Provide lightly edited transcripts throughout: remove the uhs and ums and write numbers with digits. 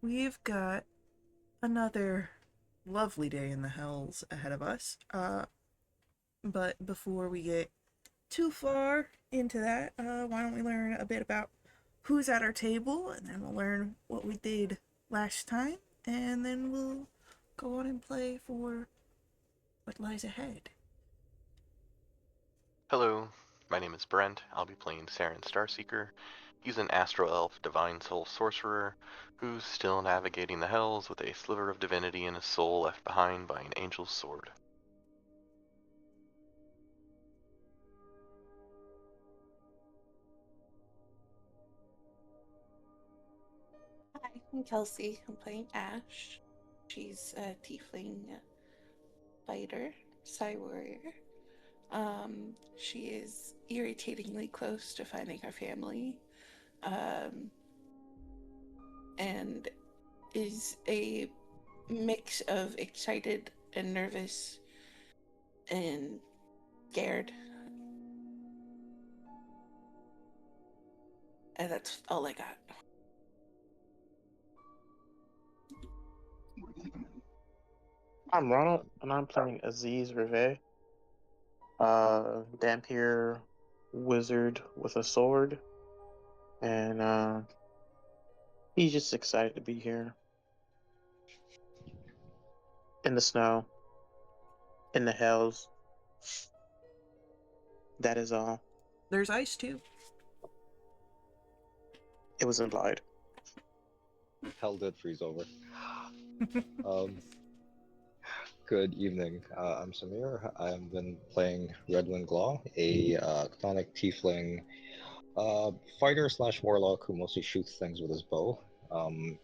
we've got another lovely day in the hells ahead of us. But before we get too far into that, why don't we learn a bit about who's at our table, and then we'll learn what we did last time, and then we'll go on and play for what lies ahead. Hello, my name is Brent. I'll be playing Saren Starseeker. He's an Astro Elf Divine Soul Sorcerer who's still navigating the hells with a sliver of divinity in his soul left behind by an angel's sword. Hi, I'm Kelsey. I'm playing Ash. She's a tiefling fighter, Psy warrior. She is irritatingly close to finding her family, um, and is a mix of excited and nervous and scared. And that's all I got. I'm Ronald, and I'm playing Aziz Rivet, Dampier wizard with a sword, and he's just excited to be here in the snow, in the hells. That is all. There's ice too. It was implied. Hell did freeze over. Um, Good evening. I'm Samir. I've been playing Redwind Glaw, a chthonic tiefling fighter slash warlock who mostly shoots things with his bow. Um,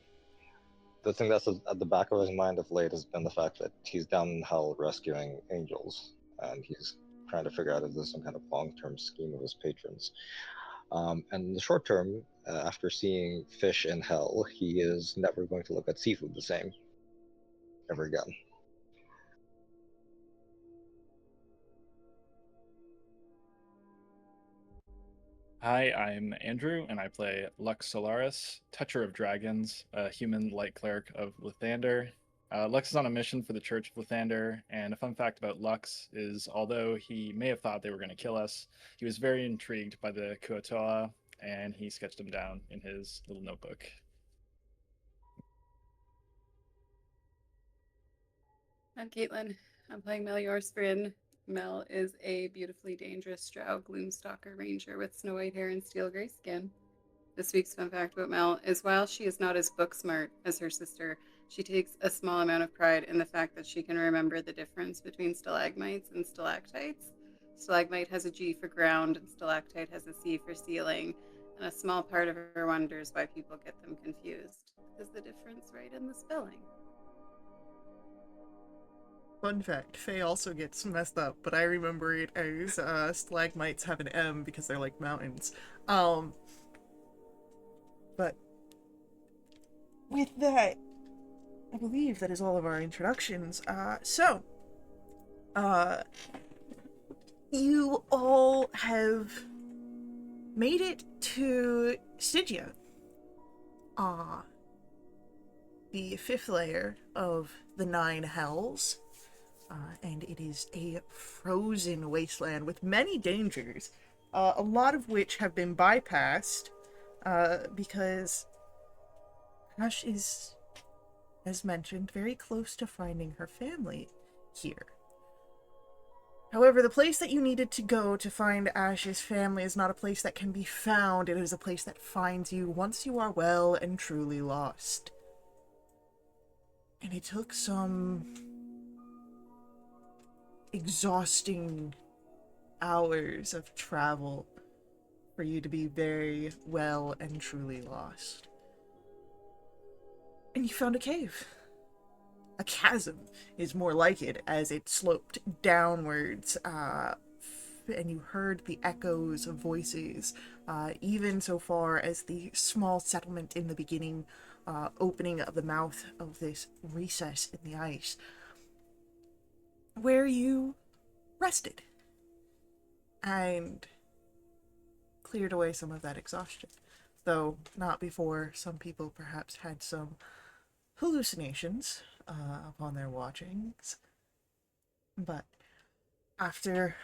the thing that's at the back of his mind of late has been the fact that he's down in hell rescuing angels, and he's trying to figure out if there's some kind of long-term scheme of his patrons. And in the short term, after seeing fish in hell, he is never going to look at seafood the same ever again. Hi, I'm Andrew, and I play Lux Solaris, Toucher of Dragons, a human light cleric of Lathander. Lux is on a mission for the Church of Lathander, and a fun fact about Lux is although he may have thought they were going to kill us, he was very intrigued by the Kuatoa, and he sketched them down in his little notebook. I'm Caitlin. I'm playing Melior Sprin. Mel is a beautifully dangerous drow gloomstalker ranger with snow white hair and steel gray skin. This week's fun fact about Mel is while she is not as book smart as her sister, she takes a small amount of pride in the fact that she can remember the difference between stalagmites and stalactites. Stalagmite has a G for ground, and stalactite has a C for ceiling. And a small part of her wonders why people get them confused. Is the difference right in the spelling? Fun fact, Faye also gets messed up, but I remember it as stalagmites have an M because they're like mountains. Um, but with that, I believe that is all of our introductions. Uh, you all have made it to Stygia, uh, the fifth layer of the nine hells. And it is a frozen wasteland with many dangers, a lot of which have been bypassed because Ash is, as mentioned, very close to finding her family here. However, the place that you needed to go to find Ash's family is not a place that can be found. It is a place that finds you once you are well and truly lost. And it took some exhausting hours of travel for you to be very well and truly lost. And you found a cave. A chasm is more like it, as it sloped downwards, and you heard the echoes of voices, even so far as the small settlement in the beginning, opening of the mouth of this recess in the ice, where you rested and cleared away some of that exhaustion. Though not before some people perhaps had some hallucinations upon their watchings. But after,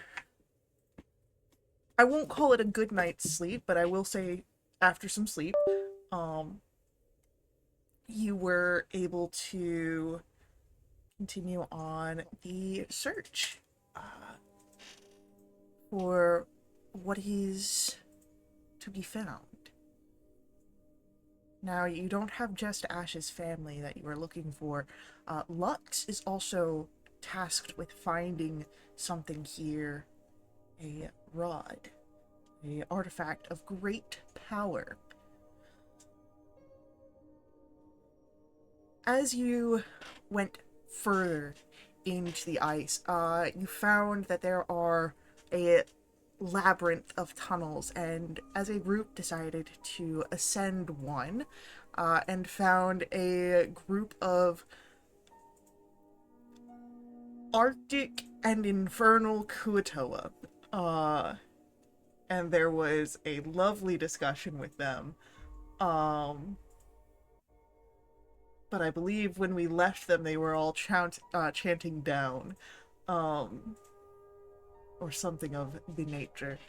I won't call it a good night's sleep, but I will say after some sleep, you were able to continue on the search for what is to be found. Now, you don't have just Ash's family that you are looking for. Lux is also tasked with finding something here, a rod, a artifact of great power. As you went further into the ice, you found that there are a labyrinth of tunnels, and as a group decided to ascend one, and found a group of Arctic and infernal Kuatoa. And there was a lovely discussion with them. But I believe when we left them, they were all chanting down. Or something of the nature.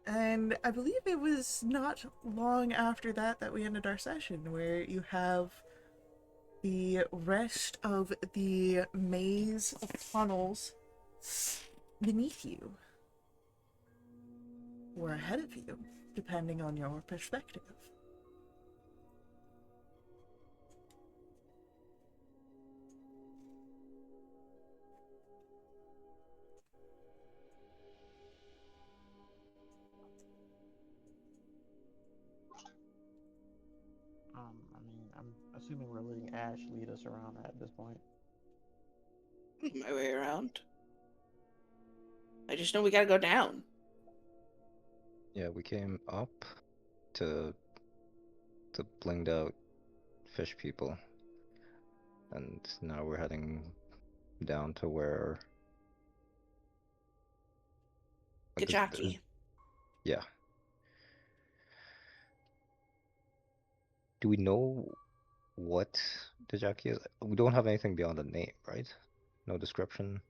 And I believe it was not long after that that we ended our session, where you have the rest of the maze of tunnels beneath you, or ahead of you, depending on your perspective. I mean, I'm assuming we're letting Ash lead us around at this point. My way around. I just know we gotta go down. Yeah, we came up to blinged out fish people, and now we're heading down to where. Gajaki. Yeah. Do we know what Dejaki is? We don't have anything beyond the name, right? No description.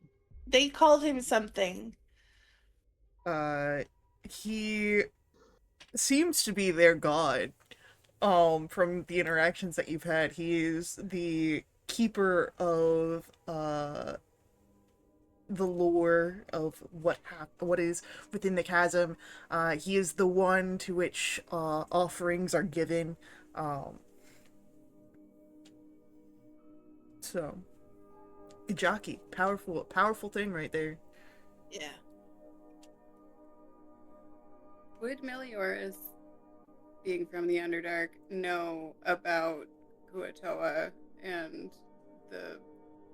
They called him something. He seems to be their god. From the interactions that you've had, he is the keeper of the lore of what is within the chasm. He is the one to which offerings are given. So, jockey, powerful thing right there. Yeah. Would Melior, being from the Underdark, know about Kuatoa and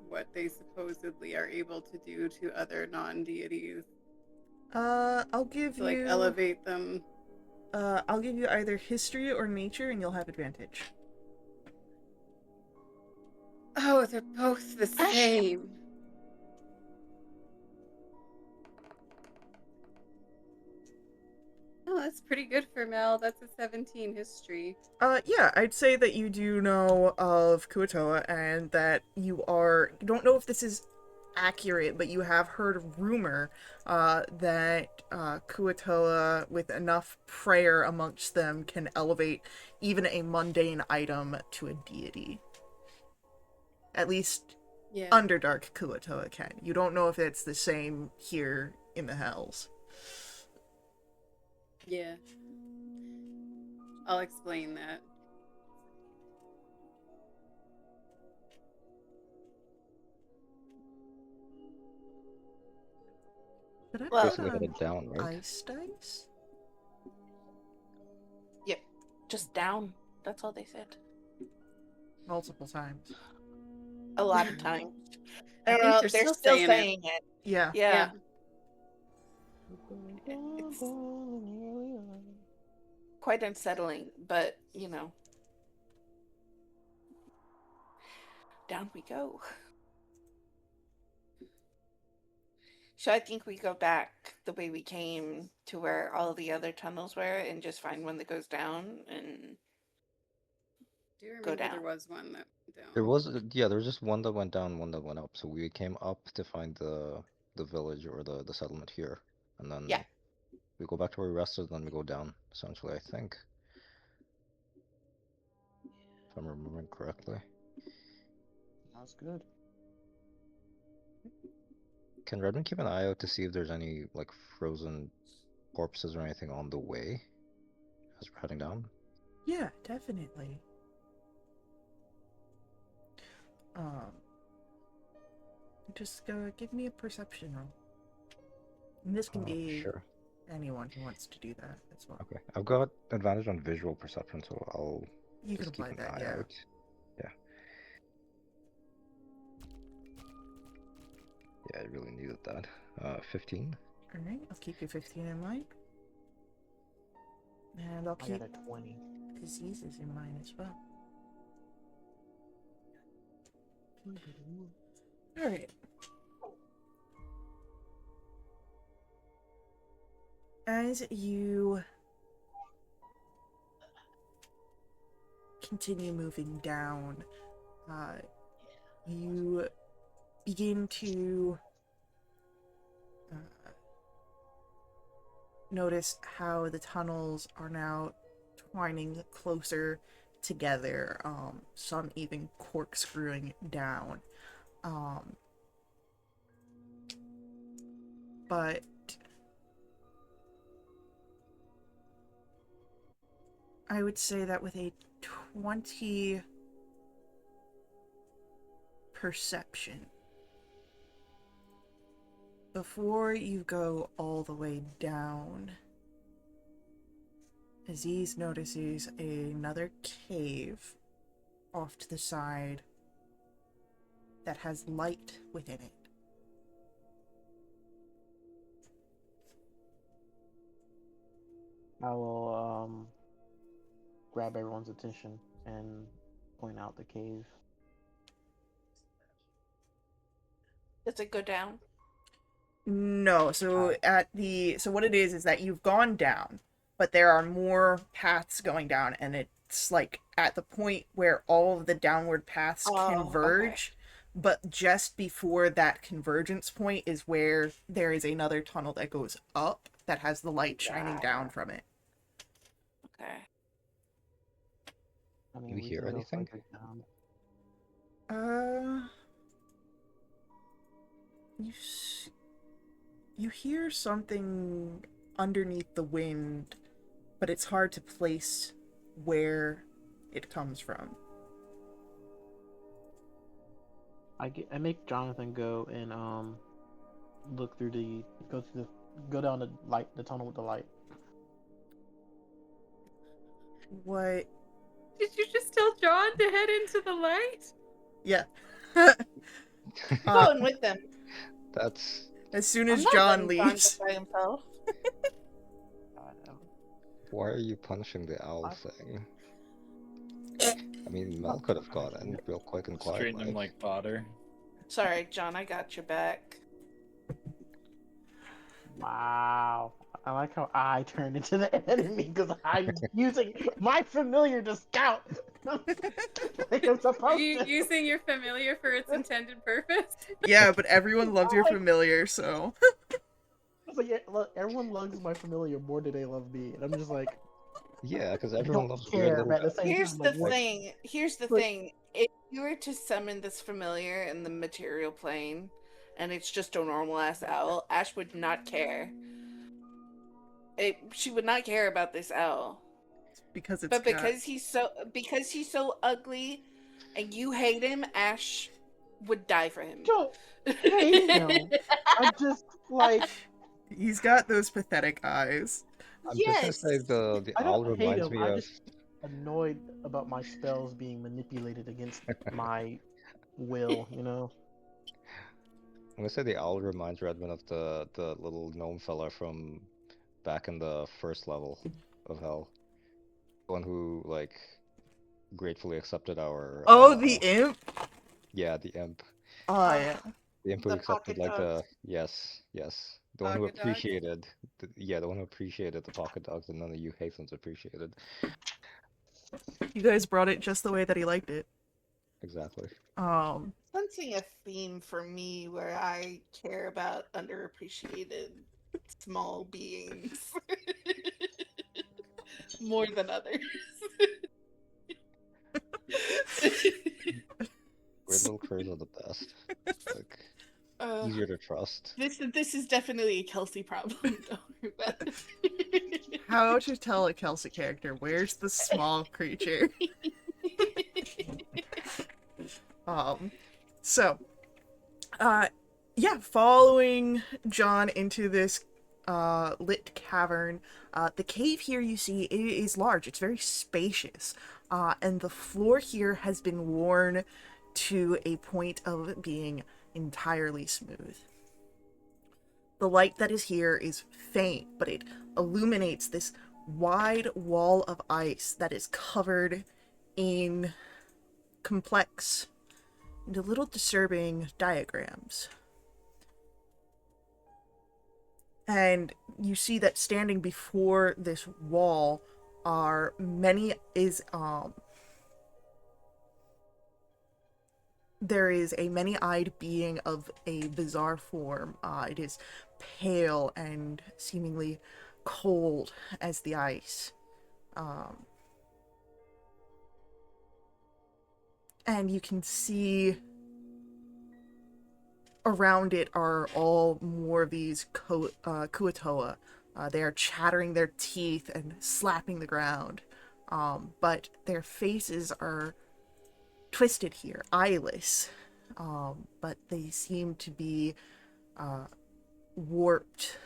what they supposedly are able to do to other non-deities? I'll give To, like, you elevate them. I'll give you either history or nature, and you'll have advantage. Oh, they're both the same. Oh, that's pretty good for Mel. That's a 17 history. Yeah, I'd say that you do know of Kuatoa, and that you don't know if this is accurate, but you have heard a rumor that Kuatoa, with enough prayer amongst them, can elevate even a mundane item to a deity. At least Yeah. Underdark Kuatoa can. You don't know if it's the same here in the Hells. Yeah. I'll explain that. Did I Well, put Basically on headed down, right? ice dice? Yep. Just down. That's all they said. Multiple times. A lot of times. I think Well, they're they're still still saying saying it. Yeah. Yeah. It's Quite unsettling, but down we go. So I think we go back the way we came to where all the other tunnels were and just find one that goes down and Do you go remember there down. was one that went down? There was there was just one that went down, one that went up. So we came up to find the village or the settlement here, and then Yeah. we go back to where we rested, and then we go down. Essentially, I think, if I'm remembering correctly. Sounds good. Can Redmond keep an eye out to see if there's any like frozen corpses or anything on the way as we're heading down? Yeah, definitely. Just go give me a perception roll. And this can be Sure. anyone who wants to do that as well. Okay. I've got advantage on visual perception, so I'll You can just keep apply an that, eye yeah. out. Yeah. Yeah, I really needed that. 15. Alright, I'll keep your 15 in mind. And I'll I keep got a 20. diseases in mind as well. Alright. As you continue moving down, you begin to notice how the tunnels are now twining closer together, some even corkscrewing down. But I would say that with a 20 perception, before you go all the way down, Aziz notices another cave off to the side that has light within it. I will grab everyone's attention and point out the cave. Does it go down? No, so so what it is that you've gone down, but there are more paths going down, and it's like at the point where all of the downward paths converge, but just before that convergence point is where there is another tunnel that goes up that has the light shining down from it. Okay. I mean, You we hear can go anything? further down. You hear something underneath the wind, but it's hard to place where it comes from. I make Jonathan go and look through go down the tunnel with the light. What? Did you just tell John to head into the light? Yeah. Going with them. That's As soon I'm as not John letting John leaves. go by himself. why are you punching the owl thing? I mean, Mel could have got in real quick and quiet. Straighten him like fodder. Sorry, John, I got your back. Wow. I like how I turned into the enemy because I'm using my familiar to scout. Like I'm supposed Are you to. using your familiar for its intended purpose? Yeah, but everyone loves your familiar, so. It's like, yeah, look, everyone loves my familiar more than they love me, and I'm just like, Yeah, because I everyone don't loves weird care. little But at the same Here's time, the like, what? thing. Here's the Look. thing. If you were to summon this familiar in the material plane, and it's just a normal ass owl, Ash would not care. She would not care about this owl. Because it's But because he's so ugly, and you hate him, Ash would die for him. Don't hate him. I'm just like, he's got those pathetic eyes. I'm Yes. just gonna say the I owl don't hate reminds him. me I'm of. just annoyed about my spells being manipulated against my will. You know. I'm gonna say the owl reminds Redmond of the little gnome fella from back in the first level of Hell. The one who like gratefully accepted our Oh, the imp? yeah, the imp. Oh, yeah. The input The accepted, pocket like dogs. yes, yes. The one who Pocket dogs? appreciated, the one who appreciated the pocket dogs, and none of you Hathens appreciated. You guys brought it just the way that he liked it. Exactly. Sensing a theme for me where I care about underappreciated small beings more than others. Great little crows are the best. Like, Uh, easier to trust. this is definitely a Kelsey problem. Don't worry about it. How to tell a Kelsey character? Where's the small creature? So, yeah, following John into this lit cavern, the cave here you see is large. It's very spacious, and the floor here has been worn to a point of being entirely smooth. The light that is here is faint, but it illuminates this wide wall of ice that is covered in complex and a little disturbing diagrams. And you see that standing before this wall are there is a many-eyed being of a bizarre form. It is pale and seemingly cold as the ice. And you can see around it are all more of these Kuatoa. They are chattering their teeth and slapping the ground. But their faces are twisted here, eyeless. But they seem to be warped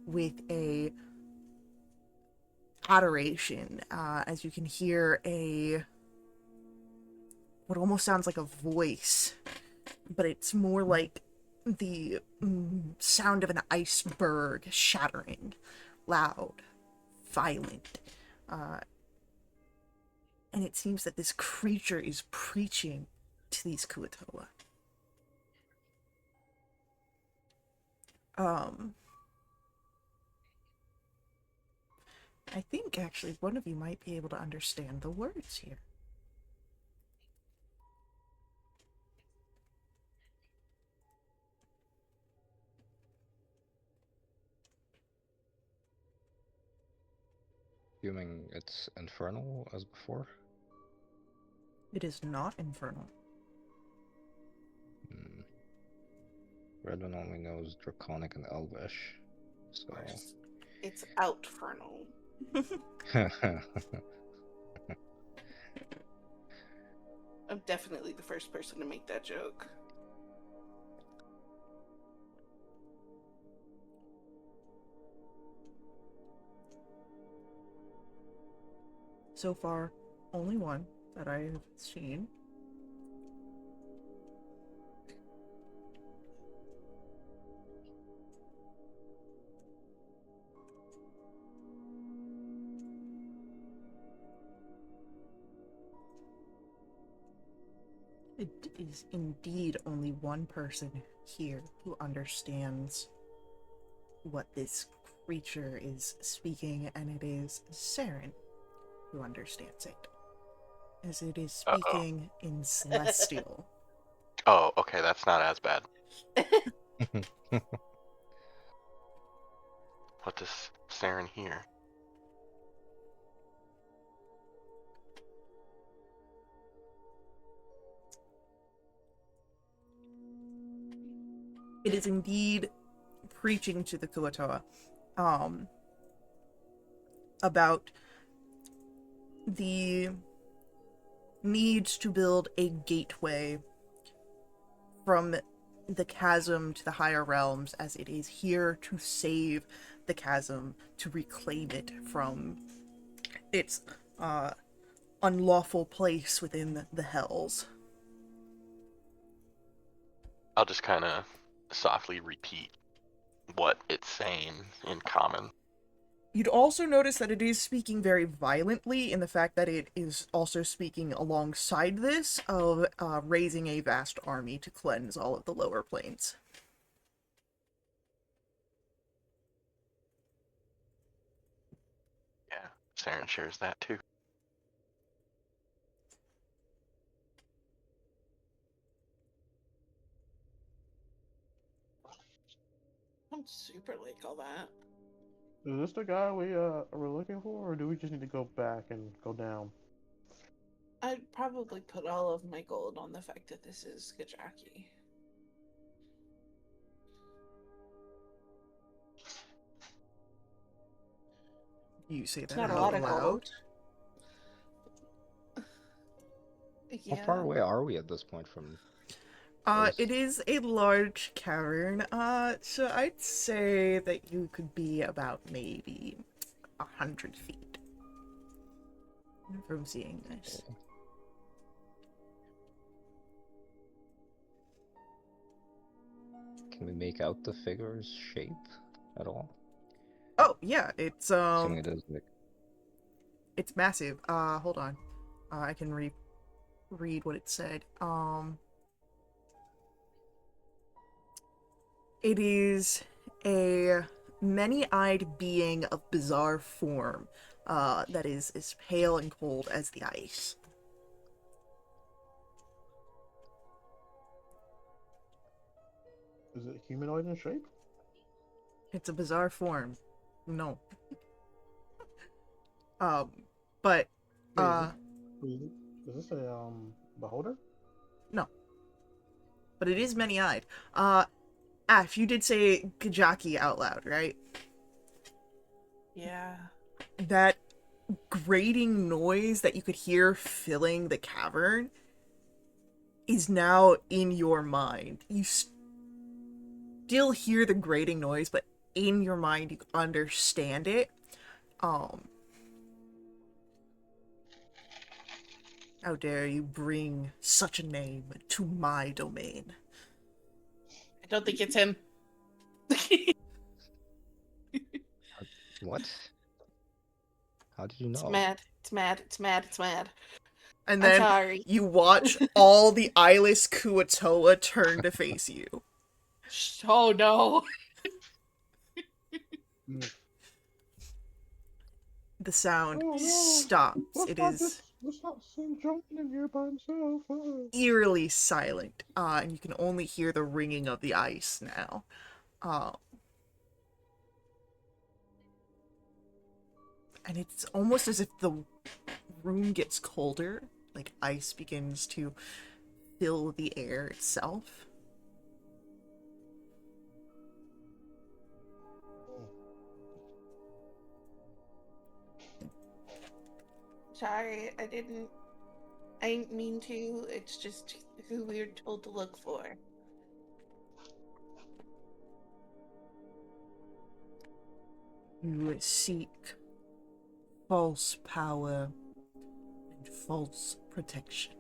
with a adoration, as you can hear what almost sounds like a voice, but it's more like the sound of an iceberg shattering, loud, violent. And it seems that this creature is preaching to these Kuatoa. I think actually one of you might be able to understand the words here. Assuming it's infernal as before. It is not infernal. Redman only knows Draconic and Elvish, so. It's outfernal. I'm definitely the first person to make that joke. So far, only one that I have seen. It is indeed only one person here who understands what this creature is speaking, and it is Saren who understands it, as it is speaking in Celestial. Oh, okay, that's not as bad. What does Saren hear? It is indeed preaching to the Kuatoa about the needs to build a gateway from the chasm to the higher realms, as it is here to save the chasm, to reclaim it from its unlawful place within the hells. I'll just kind of softly repeat what it's saying in common. You'd also notice that it is speaking very violently in the fact that it is also speaking alongside this of raising a vast army to cleanse all of the lower planes. Yeah, Saren shares that too. Don't super like all that. Is this the guy we're looking for, or do we just need to go back and go down? I'd probably put all of my gold on the fact that this is Gajaki. You say It's that not a out lot of loud. gold. How far away are we at this point from? It is a large cavern. So I'd say that you could be about maybe 100 feet from seeing this. Can we make out the figure's shape at all? Oh yeah, it's Assuming it is like. it's massive. Hold on. I can read what it said. It is a many-eyed being of bizarre form, that is as pale and cold as the ice. Is it humanoid in shape? It's a bizarre form. No. But Wait, is this a beholder? no. But it is many-eyed. Ash, you did say Gajaki out loud, right? Yeah. That grating noise that you could hear filling the cavern is now in your mind. You still hear the grating noise, but in your mind you understand it. How dare you bring such a name to my domain? I don't think it's him. What? How did you know? It's mad. It's mad. It's mad. It's mad. And I'm then sorry. you watch all the eyeless Kuatoa turn to face you. Oh no. The sound Oh, no. stops. Let's not send Jonathan in here by himself. Eerily silent, and you can only hear the ringing of the ice now. And it's almost as if the room gets colder, like ice begins to fill the air itself. Sorry, I didn't mean to. It's just who we were told to look for. You seek false power and false protection.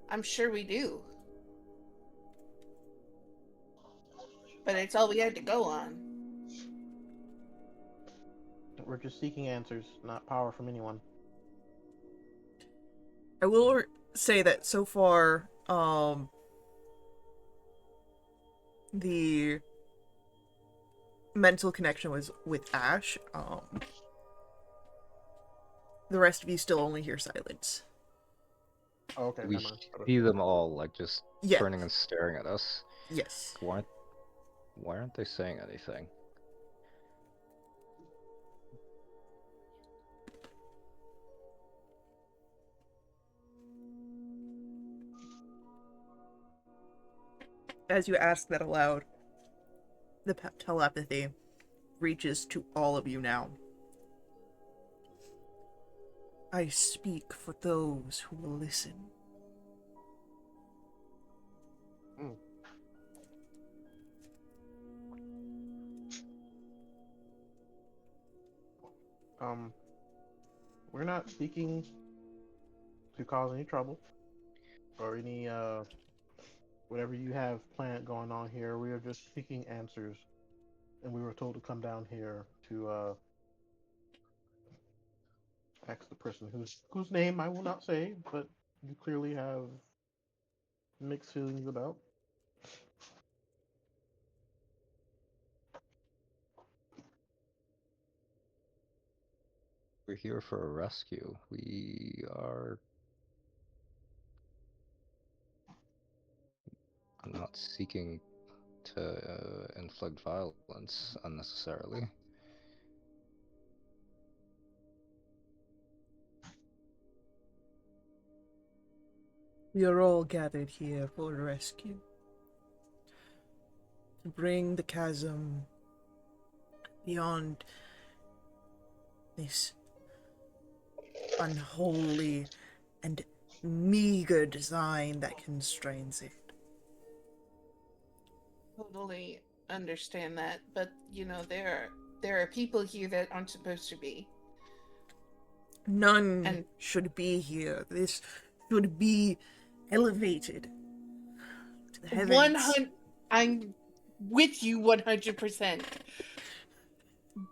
I'm sure we do. But it's all we had to go on. We're just seeking answers, not power from anyone. I will say that so far, the mental connection was with Ash. The rest of you still only hear silence. Oh, okay, We never mind. see them all like just Yeah. turning and staring at us. Yes. Why aren't they saying anything? As you ask that aloud, the telepathy reaches to all of you now. I speak for those who will listen. We're not seeking to cause any trouble or any whatever you have planned going on here. We are just seeking answers, and we were told to come down here to contacts the person whose name I will not say, but you clearly have mixed feelings about. We're here for a rescue. We are not seeking to inflict violence unnecessarily. We are all gathered here for a rescue. To bring the chasm beyond this unholy and meager design that constrains it. Totally understand that, but there are people here that aren't supposed to be. None And- should be here. This should be elevated to the heavens. I'm with you 100%.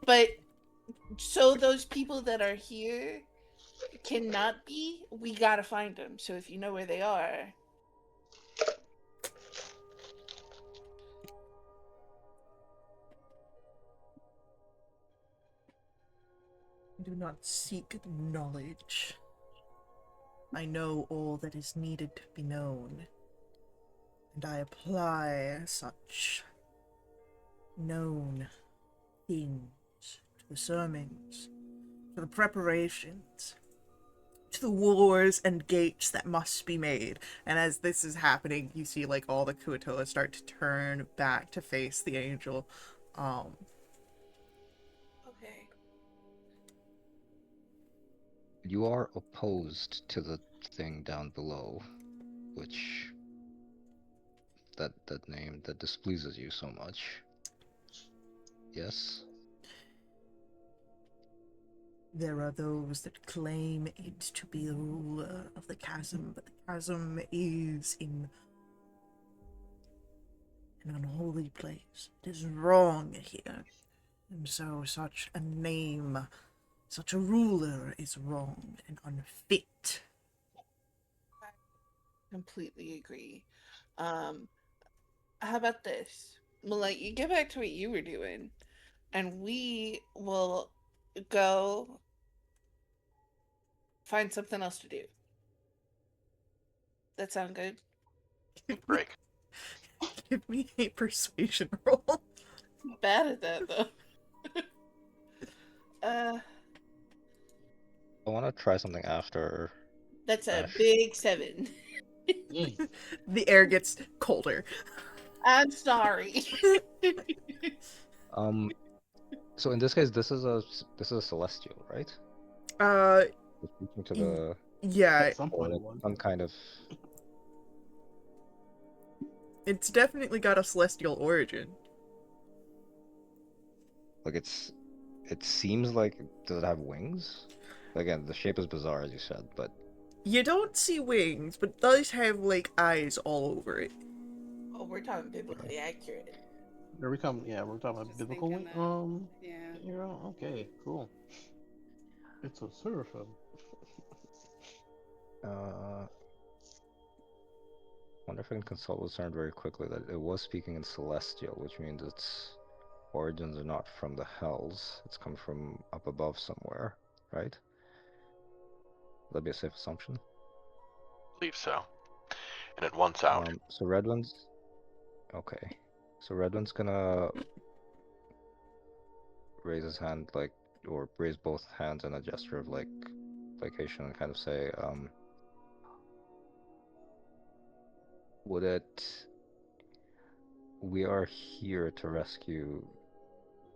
But so those people that are here cannot be, we gotta find them. So if you know where they are. Do not seek knowledge. I know all that is needed to be known, and I apply such known things to the sermons, to the preparations, to the wars and gates that must be made. And as this is happening, you see like all the Kuatoa start to turn back to face the angel. Okay. You are opposed to the thing down below, which that name that displeases you so much. Yes? There are those that claim it to be the ruler of the chasm, but the chasm is in an unholy place. It is wrong here. And so such a name, such a ruler is wrong and unfit. Completely agree. How about this? We'll let you get back to what you were doing, and we will go find something else to do. That sound good? Break. Give me a persuasion roll. Bad at that though. I want to try something after. That's a Ash. big 7. The air gets colder. I'm sorry. So in this case, this is a celestial, right? It's speaking to the Yeah, At some or point, it like was. some kind of. it's definitely got a celestial origin. Like it seems like, does it have wings? Again, the shape is bizarre as you said, but You don't see wings, but it does have like eyes all over it. Oh, we're talking biblically accurate. There we come. Yeah, we're talking about Just biblical. thinking that. Yeah. Hero. Okay, cool. It's a seraphim. wonder if I can consult with Cern very quickly that it was speaking in celestial, which means its origins are not from the hells. It's come from up above somewhere, right? Would that be a safe assumption? I believe so. And it once out. So Redwin's okay. So Redwin's gonna raise his hand, like, or raise both hands in a gesture of like placation and kind of say, would it we are here to rescue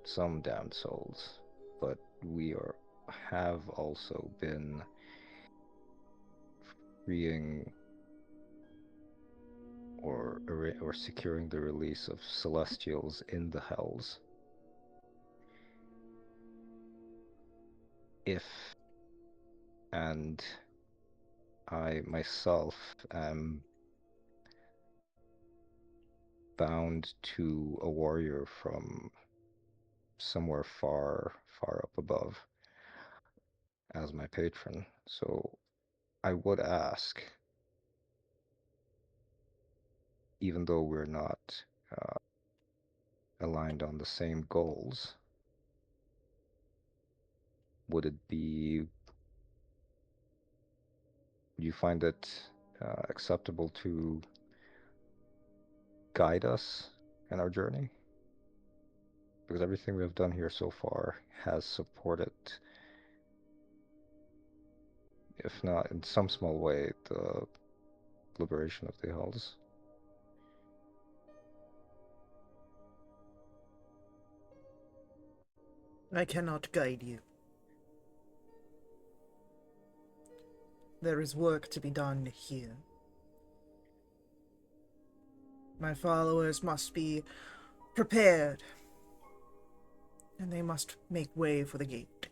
some damned souls, but we have also been freeing or securing the release of celestials in the hells. If and I myself am bound to a warrior from somewhere far, far up above, as my patron, so I would ask, even though we're not aligned on the same goals, would you find it acceptable to guide us in our journey? Because everything we have done here so far has supported, if not in some small way, the liberation of the Hells. I cannot guide you. There is work to be done here. My followers must be prepared, and they must make way for the gate.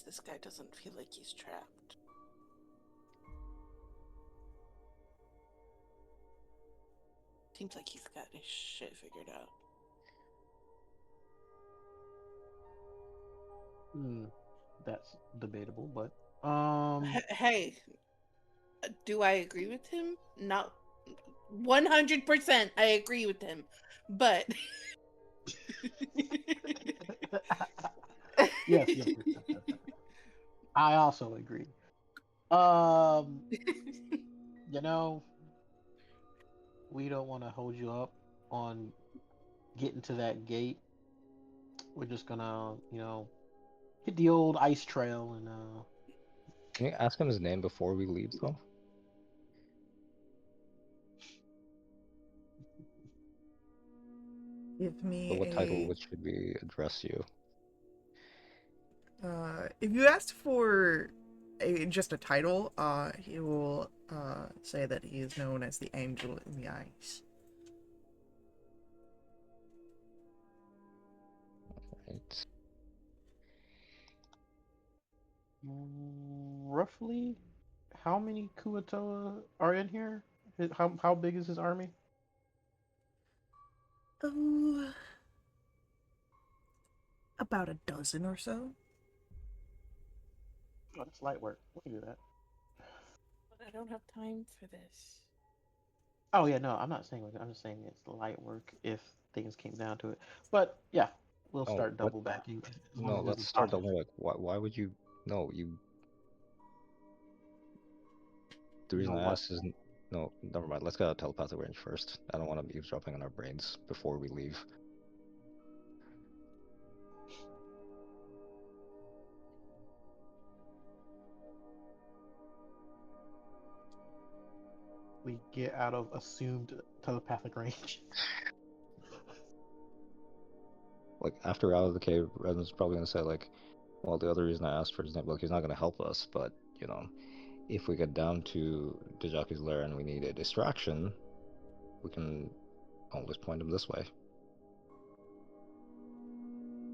This guy doesn't feel like he's trapped. Seems like he's got his shit figured out. That's debatable, but Hey, do I agree with him? Not 100%. I agree with him, but yes. I also agree. You know, we don't want to hold you up on getting to that gate. We're just gonna, hit the old ice trail and Can you ask him his name before we leave, though? Give me But what title a... should we address you? If you asked for just a title, he will say that he is known as the Angel in the Ice. Right. roughly how many Kuatoa are in here? How big is his army? Oh, about a dozen or so. Oh, that's light work. We can do that. I don't have time for this. Oh yeah, no, I'm not saying I'm just saying it's light work if things came down to it. But yeah, we'll Oh, start what? double backing. As No, long as let's it's start possible. double back. Why would you? No, you. The reason No I what? asked is no. Never mind. Let's get out of telepathic range first. I don't want to be eavesdropping on our brains before we leave. We get out of assumed telepathic range. Like after we're out of the cave, Redden's probably gonna say like, well, the other reason I asked for his name, look, he's not gonna help us, but you know, if we get down to Dijaki's lair and we need a distraction, we can always point him this way.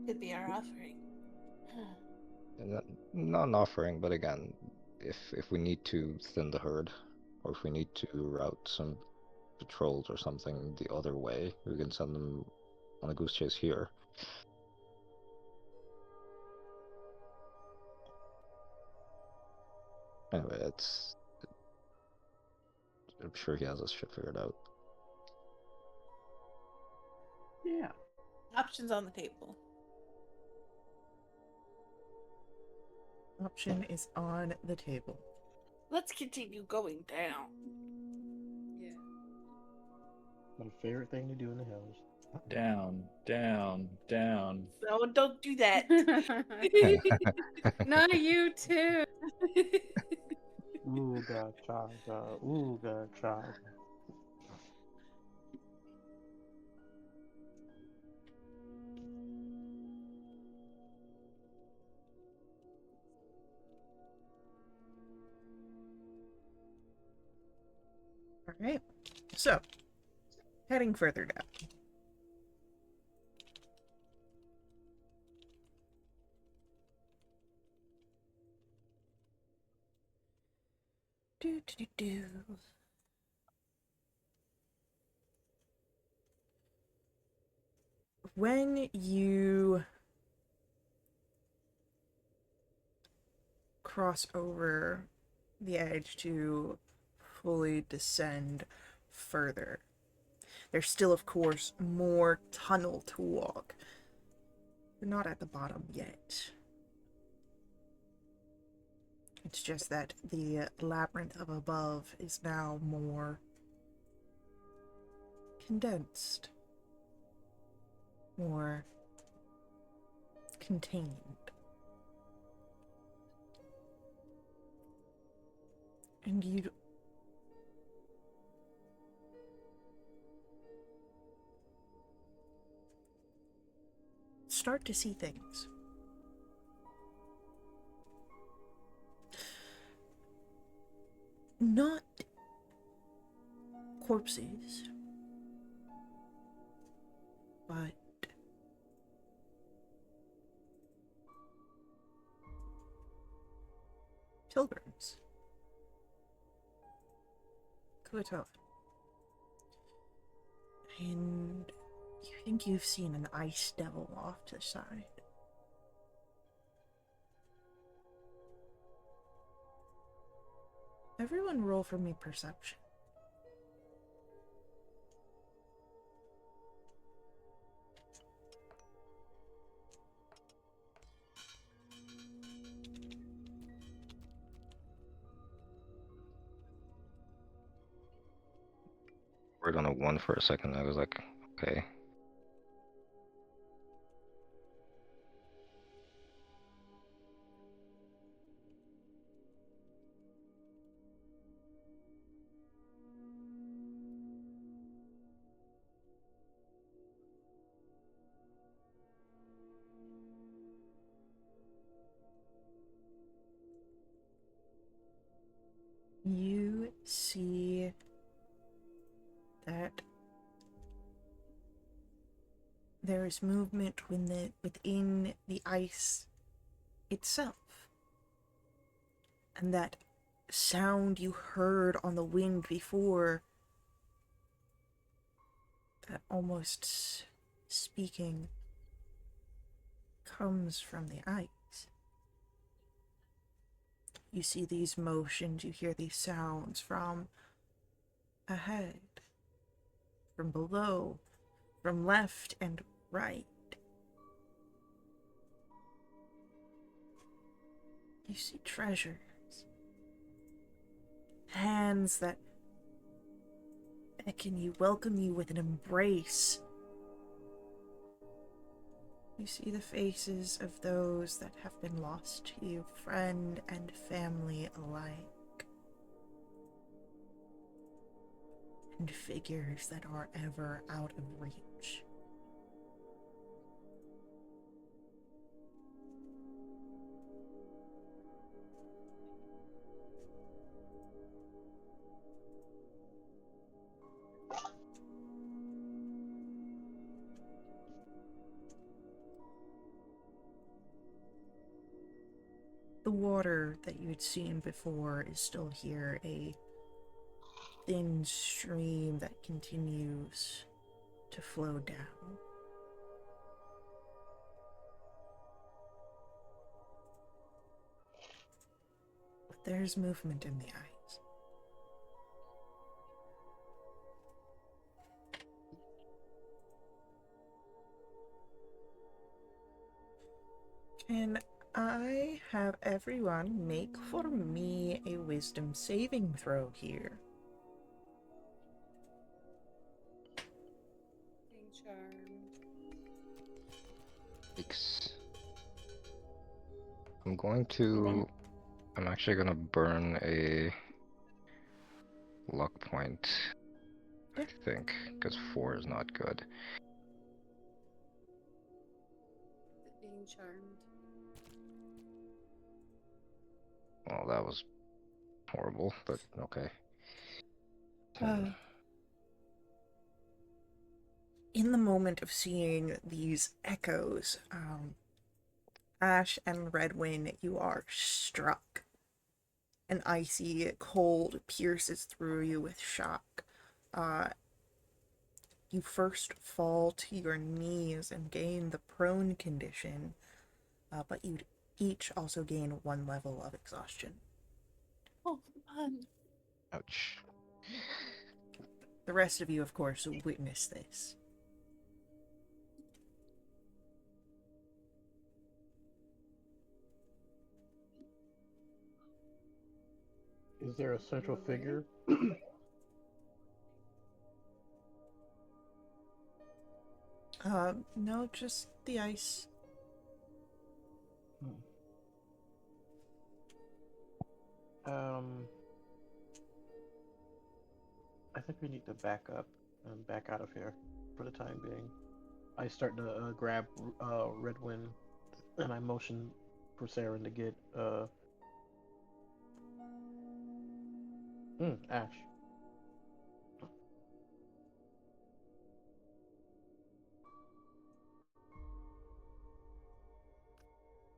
Could be our offering. And not an offering, but again, if we need to thin the herd, or if we need to route some patrols or something the other way, we can send them on a goose chase here. Anyway, I'm sure he has this shit figured out. Yeah. Options on the table. Option is on the table. Let's continue going down. Yeah. My favorite thing to do in the hills. Down, down, down. No, don't do that. Not you too. Ooga chaga, ooga chaga. All right. So, heading further down. Do, do, do, do. when you cross over the edge to fully descend further, there's still, of course, more tunnel to walk. You're not at the bottom yet. It's just that the labyrinth of above is now more condensed, more contained. And you start to see things. Not corpses, but pilgrims. Kuatoa. And you think you've seen an ice devil off to the side. Everyone roll for me perception. Word on a 1 for a second. I was like, okay. You see that there is movement within the ice itself. And that sound you heard on the wind before, that almost speaking, comes from the ice. You see these motions, you hear these sounds from ahead, from below, from left and right. You see treasures, hands that beckon you, welcome you with an embrace. You see the faces of those that have been lost to you, friend and family alike. And figures that are ever out of reach. The water that you had seen before is still here, a thin stream that continues to flow down. But there's movement in the ice. Can I have everyone make for me a wisdom saving throw here? Being charmed. Thanks. I'm actually gonna burn a luck point, I think, because 4 is not good. Being charmed. Well, that was horrible, but okay. In the moment of seeing these echoes, Ash and Redwin, you are struck. An icy cold pierces through you with shock. you first fall to your knees and gain the prone condition, but you'd each also gain 1 level of exhaustion. Oh, fun. Ouch. The rest of you, of course, witness this. Is there a central figure? No, just the ice. I think we need to back up and back out of here for the time being. I start to grab Redwin, and I motion for Saren to get Ash.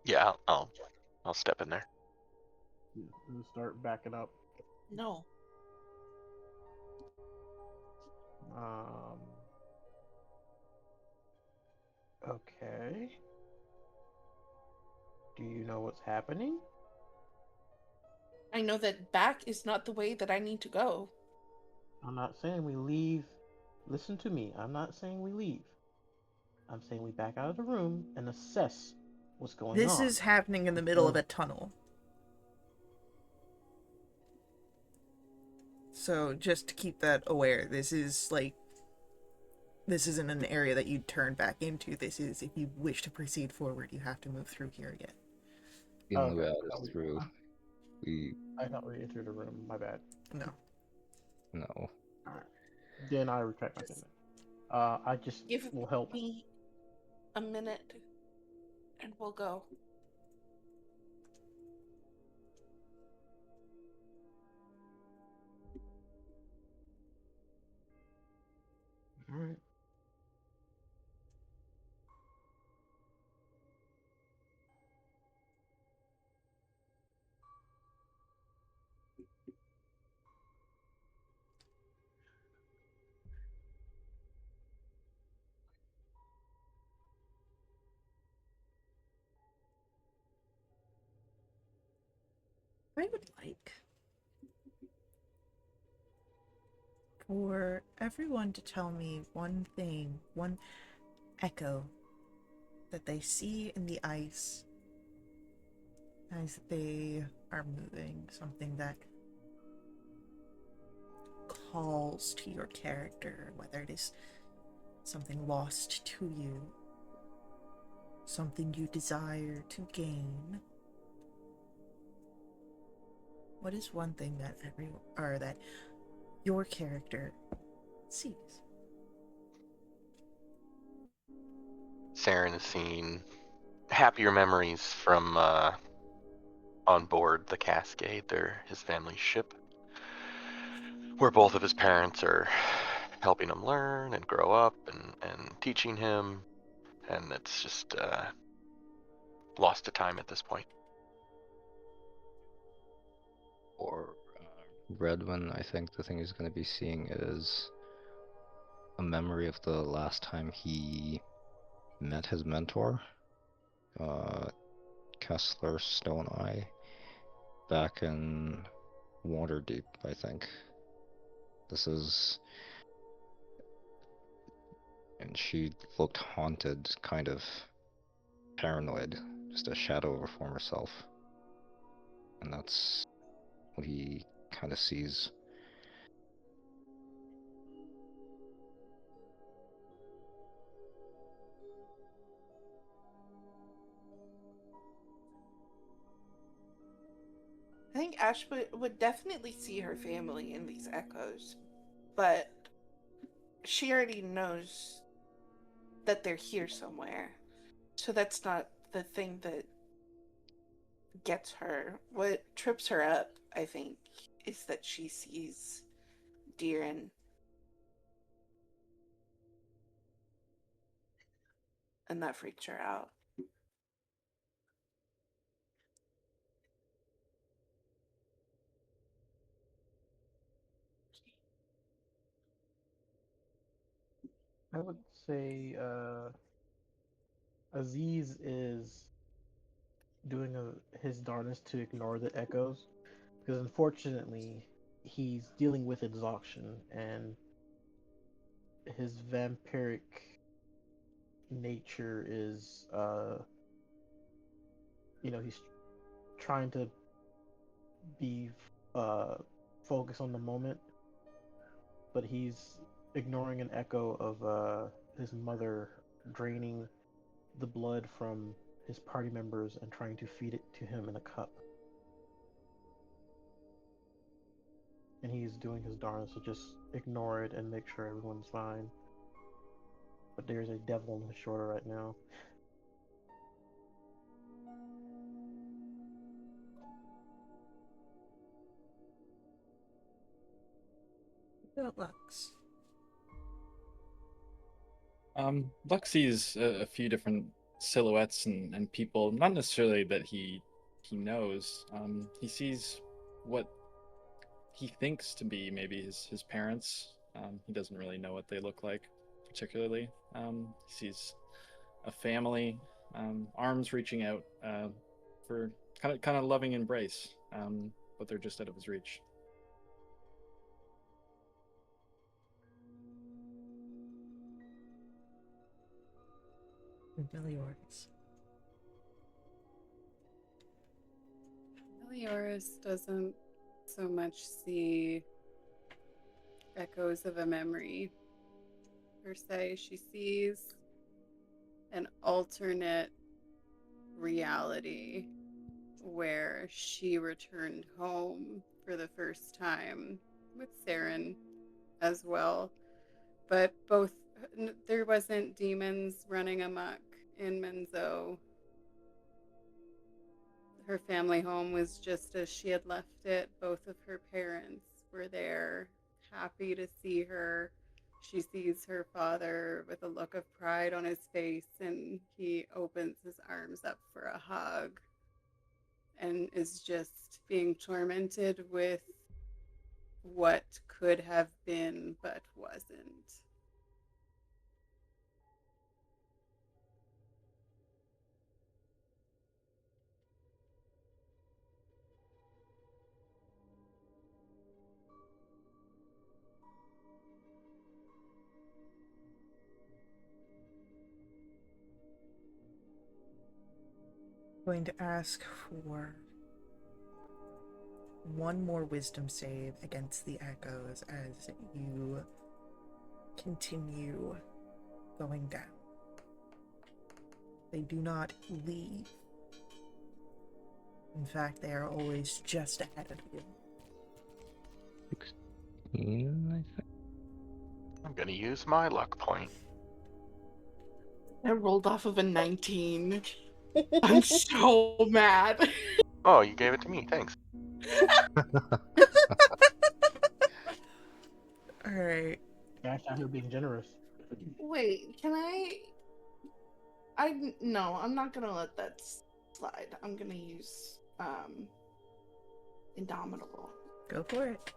Yeah, I'll step in there. And start backing up. No. Okay. Do you know what's happening? I know that back is not the way that I need to go. I'm not saying we leave. Listen to me. I'm not saying we leave. I'm saying we back out of the room and assess what's going This on. is happening in the middle of a tunnel. So just to keep that aware, this isn't an area that you'd turn back into. This is, if you wish to proceed forward, you have to move through here again. The only way Okay. out is through. I thought we entered the room. My bad. No. No. Alright. Then I retract my statement. I just Give will help. me a minute and we'll go. Alright. I would like for everyone to tell me one thing, one echo that they see in the ice as they are moving, something that calls to your character, whether it is something lost to you, something you desire to gain. What is one thing that that your character sees? Saren has seen happier memories from on board the Cascade, his family's ship, where both of his parents are helping him learn and grow up and teaching him, and it's just lost to time at this point. For Redwin, I think the thing he's going to be seeing is a memory of the last time he met his mentor, Kessler Stone Eye, back in Waterdeep, I think. And she looked haunted, kind of paranoid, just a shadow of her former self. And that's what he kind of sees. I think Ash would definitely see her family in these echoes, but she already knows that they're here somewhere. So that's not the thing that gets her. What trips her up, I think, is that she sees Deeren, and that freaks her out. I would say Aziz is doing his darndest to ignore the echoes because unfortunately he's dealing with exhaustion and his vampiric nature is he's trying to be uh focused on the moment, but he's ignoring an echo of his mother draining the blood from his party members and trying to feed it to him in a cup. And he's doing his darndest to just ignore it and make sure everyone's fine. But there's a devil on his shoulder right now. About Lux. Lux sees a few different silhouettes and people, not necessarily that he knows. He sees what he thinks to be maybe his parents. He doesn't really know what they look like particularly. He sees a family, arms reaching out for kind of loving embrace, but they're just out of his reach. Meliodas. Meliodas doesn't so much see echoes of a memory per se. She sees an alternate reality where she returned home for the first time with Saren as well. But there wasn't demons running amok in Menzo. Her family home was just as she had left it. Both of her parents were there, happy to see her. She sees her father with a look of pride on his face, and he opens his arms up for a hug and is just being tormented with what could have been but wasn't. Going to ask for one more wisdom save against the echoes as you continue going down. They do not leave. In fact, they are always just ahead of you. 16, I think. I'm gonna use my luck point. I rolled off of a 19. I'm so mad. Oh, you gave it to me. Thanks. Alright. Gosh, out here being generous. Wait, can no, I'm not gonna let that slide. I'm gonna use Indomitable. Go for it.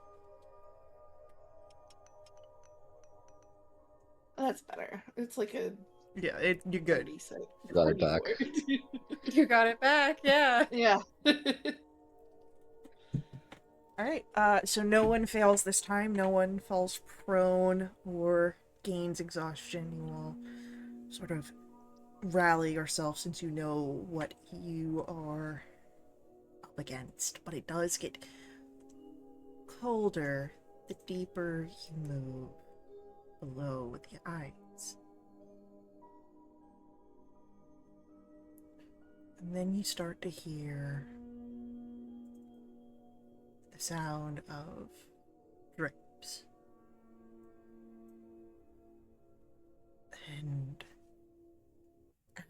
That's better. It's like a Yeah, you're good. 36. Got it back. 34. You got it back, yeah. Yeah. Alright, so no one fails this time. No one falls prone or gains exhaustion. You all sort of rally yourself since you know what you are up against. But it does get colder the deeper you move below the eyes. And then you start to hear the sound of drips. And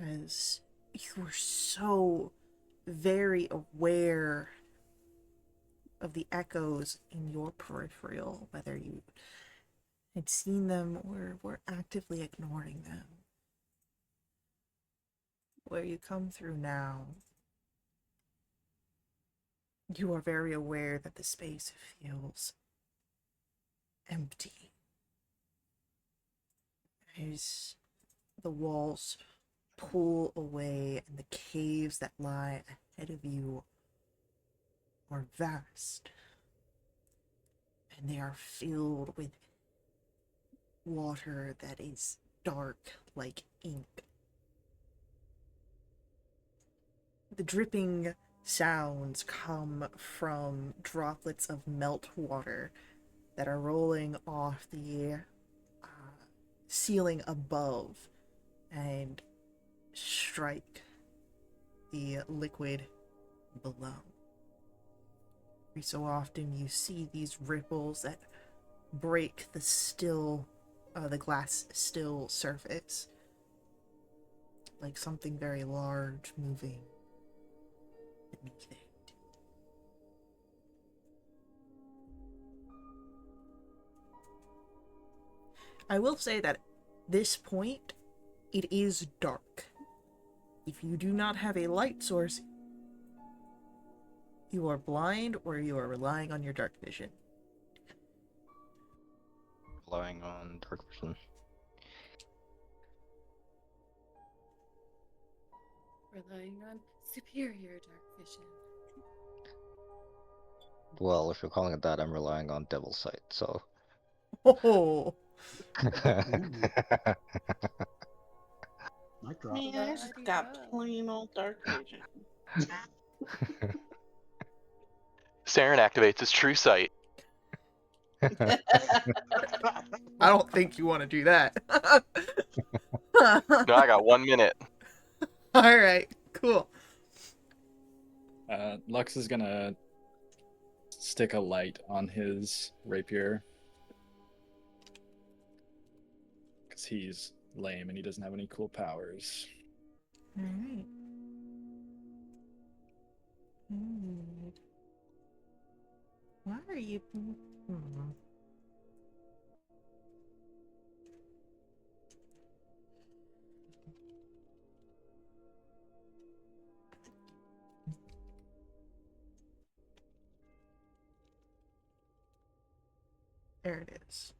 as you were so very aware of the echoes in your peripheral, whether you had seen them or were actively ignoring them, where you come through now, you are very aware that the space feels empty. as the walls pull away and the caves that lie ahead of you are vast, and they are filled with water that is dark like ink. The dripping sounds come from droplets of melt water that are rolling off the ceiling above and strike the liquid below. Every so often you see these ripples that break the glass still surface, like something very large moving beneath it. I will say that at this point, it is dark. If you do not have a light source, you are blind or you are relying on your dark vision. Relying on dark vision. Relying on superior dark vision. Well, if you're calling it that, I'm relying on devil sight, so. Oh, Mic drop. Man, I just got plain old dark vision. Saren activates his true sight. I don't think you want to do that. No, I got 1 minute. All right, cool. Lux is gonna stick a light on his rapier because he's lame and he doesn't have any cool powers. All right. Why are you? There it is.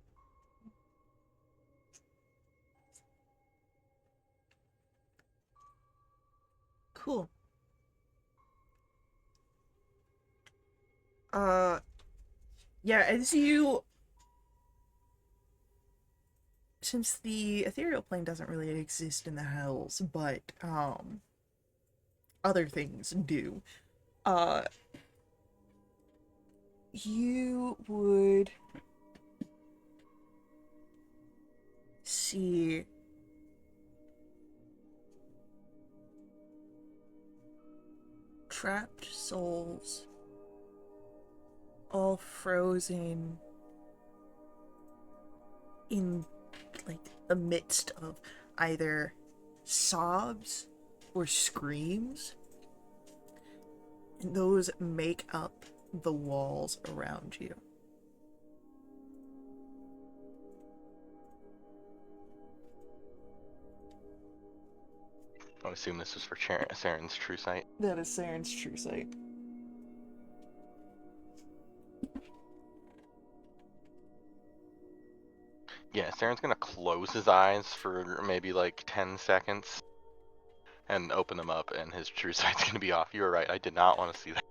Cool. Yeah, since the ethereal plane doesn't really exist in the hells, but other things do. You would see trapped souls all frozen in like the midst of either sobs or screams, and those make up the walls around you. I assume this is for Saren's true sight. That is Saren's true sight. Yeah, Saren's gonna close his eyes for maybe like 10 seconds and open them up, and his true sight's gonna be off. You were right, I did not want to see that.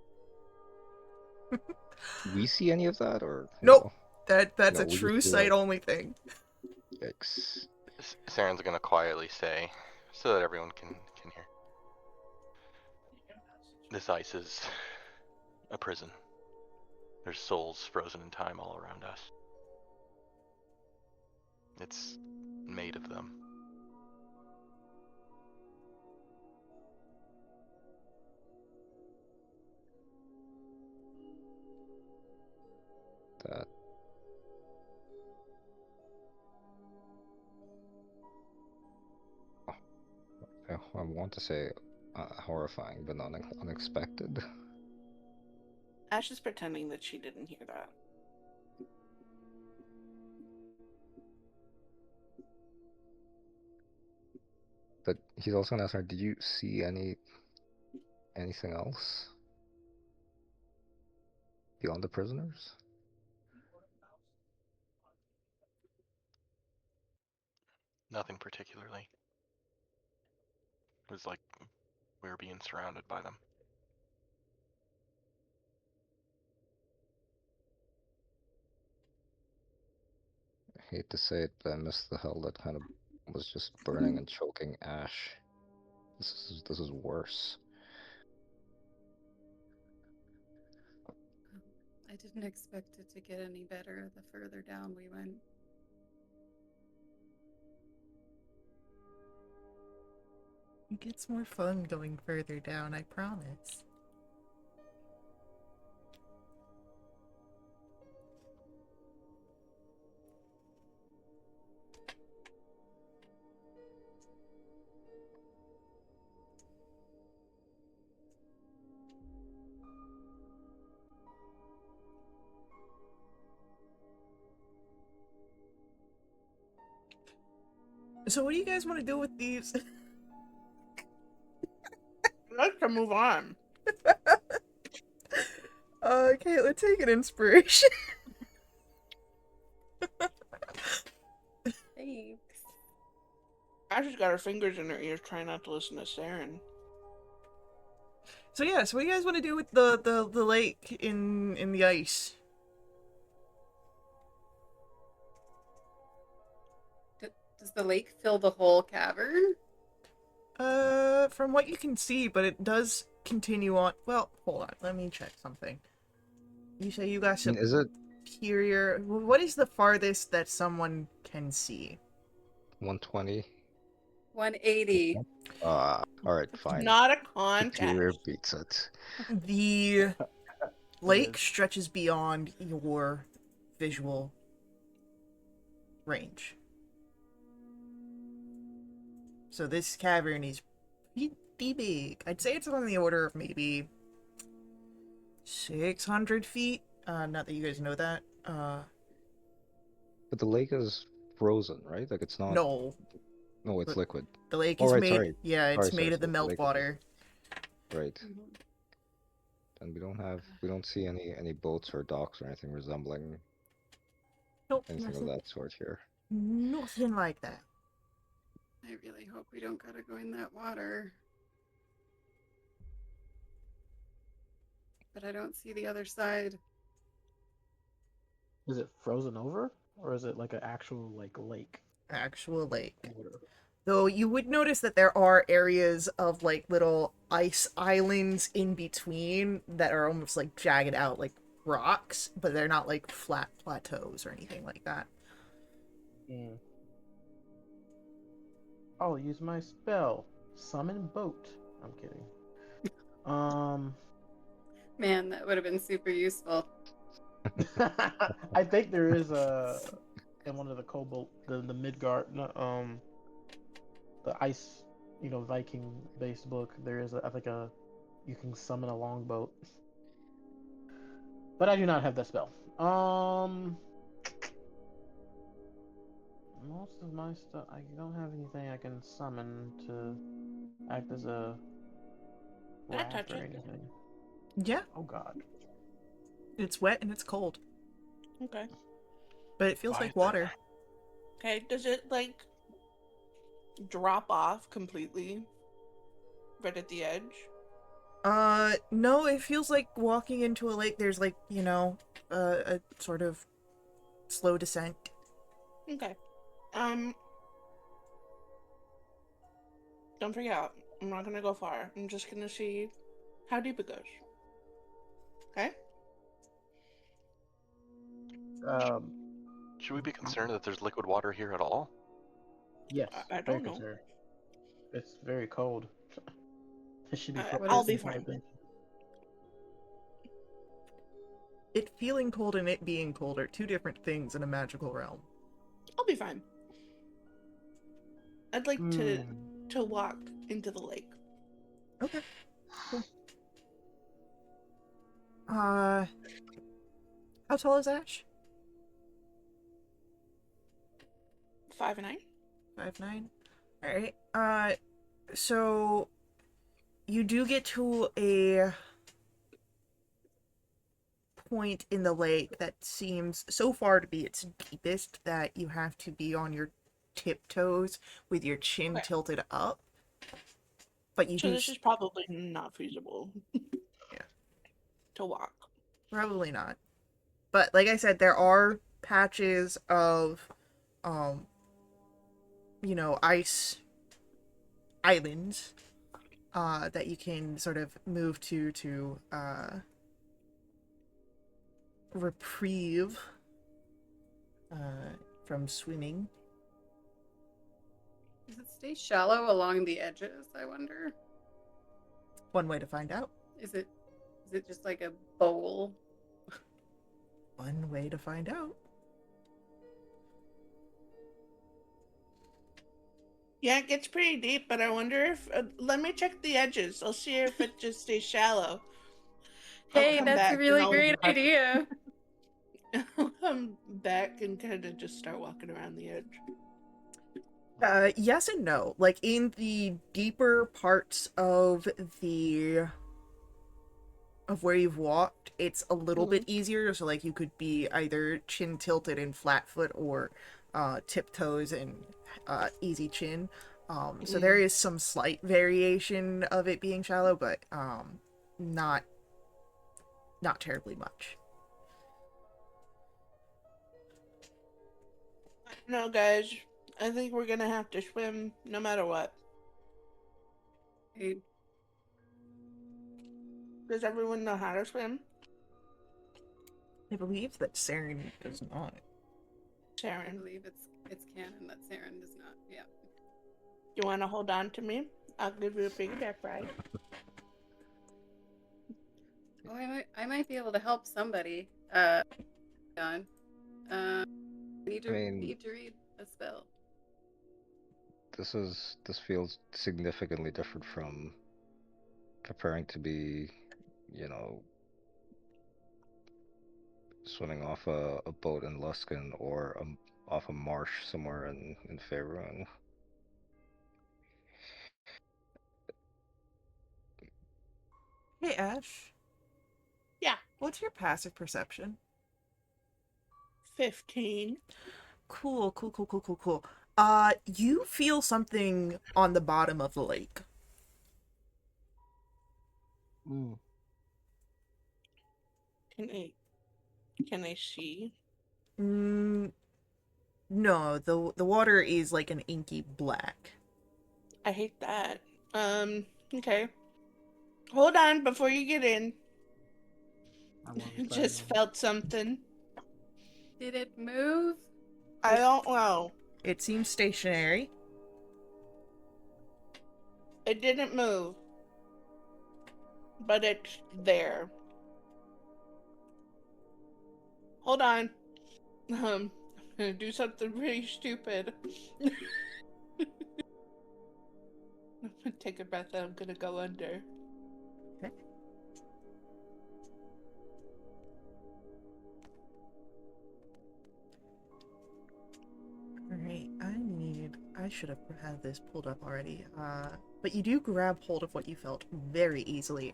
We see any of that, or Nope. no? That's No, a we true just do sight it. only thing. Yikes. Saren's gonna quietly say, so that everyone can hear. This ice is a prison. There's souls frozen in time all around us. It's made of them. That. I want to say horrifying, but not unexpected. Ash is pretending that she didn't hear that. But he's also gonna ask her, did you see anything else beyond the prisoners? Nothing particularly. It was like we were being surrounded by them. I hate to say it, but I miss the hell that kind of was just burning and choking ash. This is worse. I didn't expect it to get any better the further down we went. It gets more fun going further down, I promise. So what do you guys want to do with these? Let's move on. Okay, let's take an inspiration. Thanks. Ash has got her fingers in her ears trying not to listen to Saren. So yeah, so what do you guys want to do with the lake in the ice? Does the lake fill the whole cavern? From what you can see, but it does continue on. Well, hold on, let me check something. You say you got Is it superior. What is the farthest that someone can see? 120? 180. Alright, fine. Not a contest. Superior beats it. The lake is. stretches beyond your visual range. So this cavern is pretty big. I'd say it's on the order of maybe 600 feet. Not that you guys know that. But the lake is frozen, right? Like it's not. No, No, it's but liquid. the lake Oh, is right, made. sorry. Yeah, it's Sorry, made of the the lake is- meltwater. Right. Mhm. And we don't see any boats or docks or anything resembling Nope, anything of that sort here. nothing like that. I really hope we don't gotta go in that water. But I don't see the other side. Is it frozen over, or is it like an actual like lake? Actual lake. Water? Though you would notice that there are areas of like little ice islands in between that are almost like jagged out like rocks, but they're not like flat plateaus or anything like that. Mm. I'll use my spell, summon boat. I'm kidding. Man, that would have been super useful. I think there is a in one of the Cobalt, the Midgard, the ice, Viking-based book. There is I think you can summon a longboat, but I do not have that spell. Most of my stuff, I don't have anything I can summon to act as a Can I raft touch or it? anything. Yeah, Oh God. it's wet and it's cold, Okay. but it feels Why like is that? water. Okay. Does it like drop off completely right at the edge? No, it feels like walking into a lake. There's like, a sort of slow descent. Okay. Don't freak out. I'm not gonna go far. I'm just gonna see how deep it goes. Okay? Um. Should we be concerned that there's liquid water here at all? Yes. I very don't know. concerned. It's very cold. It should be. I'll is be it? fine. It feeling cold and it being cold are two different things in a magical realm. I'll be fine. I'd like Hmm. to walk into the lake. Okay. Cool. How tall is Ash? 5'9". 5'9". Alright. So you do get to a point in the lake that seems so far to be its deepest that you have to be on your tiptoes with your chin Okay. tilted up. But you So do this is probably not feasible. Yeah. To walk. Probably not. But like I said, there are patches of, ice islands that you can sort of move to reprieve from swimming. Does it stay shallow along the edges, I wonder? One way to find out. Is it just like a bowl? One way to find out. Yeah, it gets pretty deep, but I wonder if... let me check the edges. I'll see if it just stays shallow. Hey, that's a really great idea. I'll come back and kind of just start walking around the edge. Yes and no. Like, in the deeper parts of where you've walked, it's a little bit easier. So, like, you could be either chin tilted and flat foot or tiptoes and easy chin. So there is some slight variation of it being shallow, but not terribly much. No, guys. I think we're gonna have to swim no matter what. Hey, Does everyone know how to swim? I believe that Saren does not. I Sharon, believe it's canon that Saren does not. Yeah. you want to hold on to me? I'll give you a piggyback ride. Oh, I might be able to help somebody. John. I need to read a spell. This feels significantly different from preparing to be, swimming off a boat in Luskan or off a marsh somewhere in Faerun. Hey, Ash. Yeah. What's your passive perception? 15. Cool. You feel something on the bottom of the lake. Mm. Can I see? No, the water is like an inky black. I hate that. Okay. Hold on before you get in. Just felt something. Did it move? I don't know. It seems stationary. It didn't move. But it's there. Hold on. I'm gonna do something really stupid. I'm gonna take a breath and I'm gonna go under. Okay. Alright, I should have had this pulled up already. But you do grab hold of what you felt very easily.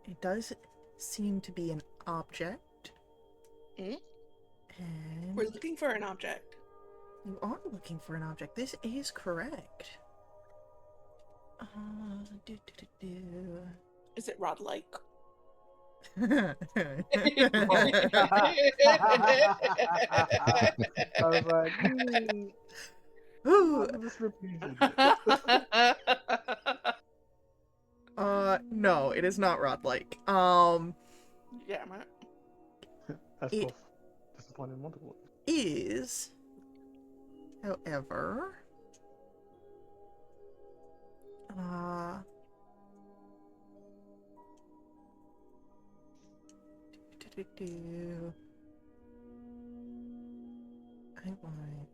It does seem to be an object. Mm? And We're looking for an object. you are looking for an object. This is correct. Is it rod-like? I was like, Ooh, this repeated. no, it is not rod-like. Yeah, man. That's It- both disappointing and wonderful. Is, however, I want.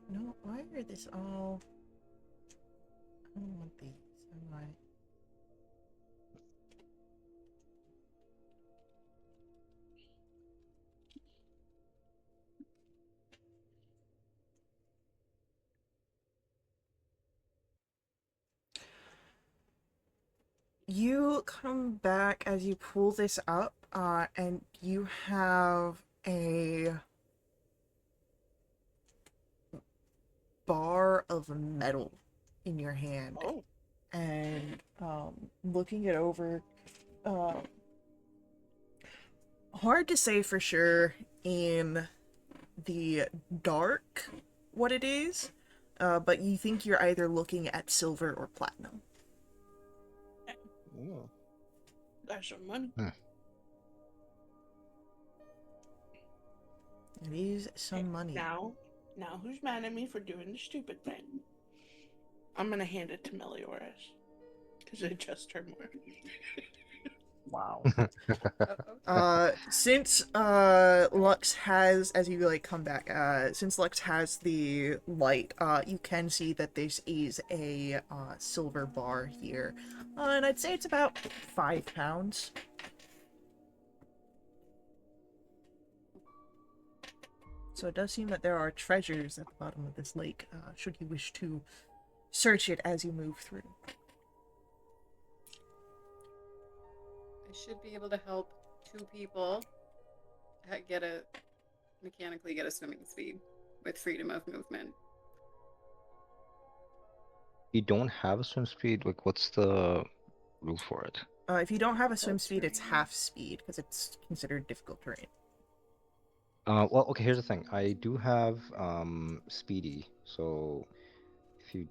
No, why are this all? I don't want these. Why? You come back as you pull this up. and you have a bar of metal in your hand. Oh. And looking it over, hard to say for sure in the dark what it is, but you think you're either looking at silver or platinum. Oh. That's some money. It is some money. Now who's mad at me for doing the stupid thing? I'm gonna hand it to Melioras. Because I just heard more. Wow. Since Lux has, as you like come back, since Lux has the light, you can see that this is a silver bar here, and I'd say it's about 5 pounds. So it does seem that there are treasures at the bottom of this lake, should you wish to search it as you move through. I should be able to help 2 people mechanically get a swimming speed with freedom of movement. You don't have a swim speed? Like, what's the rule for it? If you don't have a swim speed, it's half speed, because it's considered difficult terrain. Well, okay, here's the thing. I do have speedy, so if you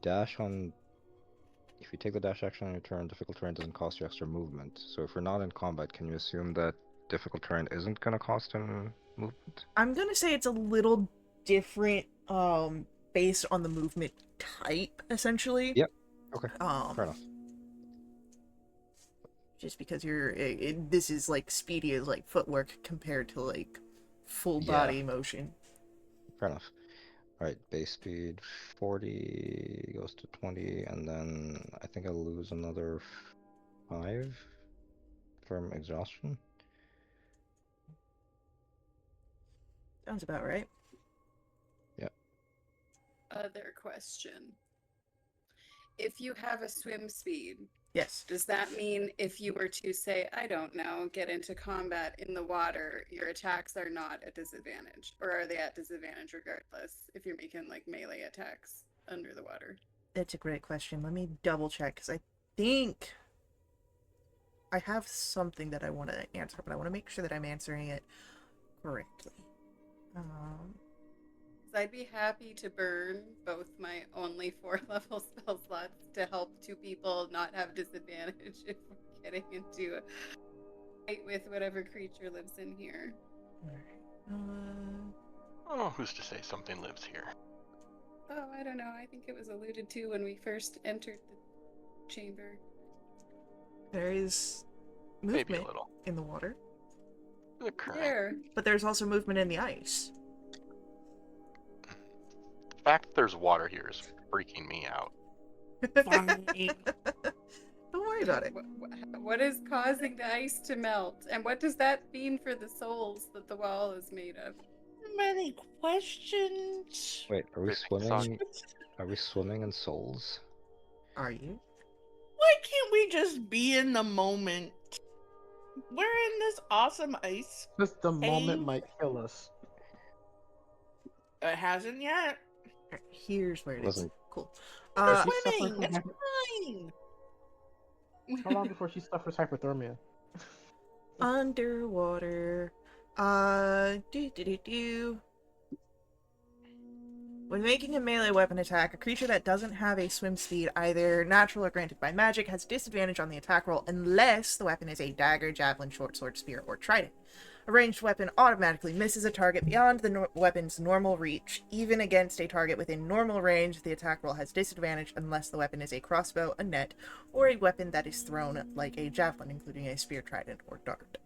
take the dash action on your turn, difficult terrain doesn't cost you extra movement. So if we're not in combat, can you assume that difficult terrain isn't gonna cost him movement? I'm gonna say it's a little different, based on the movement type, essentially. Yep. Okay. Fair enough. Just because this is like speedy as like footwork compared to like full body motion. Fair enough. Alright, base speed 40 goes to 20, and then I think I'll lose another 5 from exhaustion. Sounds about right. Yep. Other question. If you have a swim speed, yes, does that mean if you were to say, I don't know, get into combat in the water, your attacks are not at disadvantage? Or are they at disadvantage regardless if you're making like melee attacks under the water? That's a great question. Let me double check, because I think I have something that I want to answer, but I want to make sure that I'm answering it correctly. I'd be happy to burn both my only 4-level spell slots to help 2 people not have disadvantage if we're getting into a fight with whatever creature lives in here. Oh, who's to say something lives here? Oh, I don't know. I think it was alluded to when we first entered the chamber. There is Maybe movement a little. in the water. The current. There. But there's also movement in the ice. The fact that there's water here is freaking me out. Don't worry about it. What is causing the ice to melt? And what does that mean for the souls that the wall is made of? Many questions. Wait, are we Basic swimming? Are we swimming in souls? Are you? Why can't we just be in the moment? We're in this awesome ice. Just the moment Cave. might kill us. It hasn't yet. Here's where it is. Wasn't- Cool. We're she swimming. suffers It's from fine. How long before she suffers hypothermia? Underwater. When making a melee weapon attack, a creature that doesn't have a swim speed, either natural or granted by magic, has disadvantage on the attack roll unless the weapon is a dagger, javelin, short sword, spear, or trident. A ranged weapon automatically misses a target beyond the weapon's normal reach. Even against a target within normal range, the attack roll has disadvantage unless the weapon is a crossbow, a net, or a weapon that is thrown like a javelin, including a spear, trident, or dart.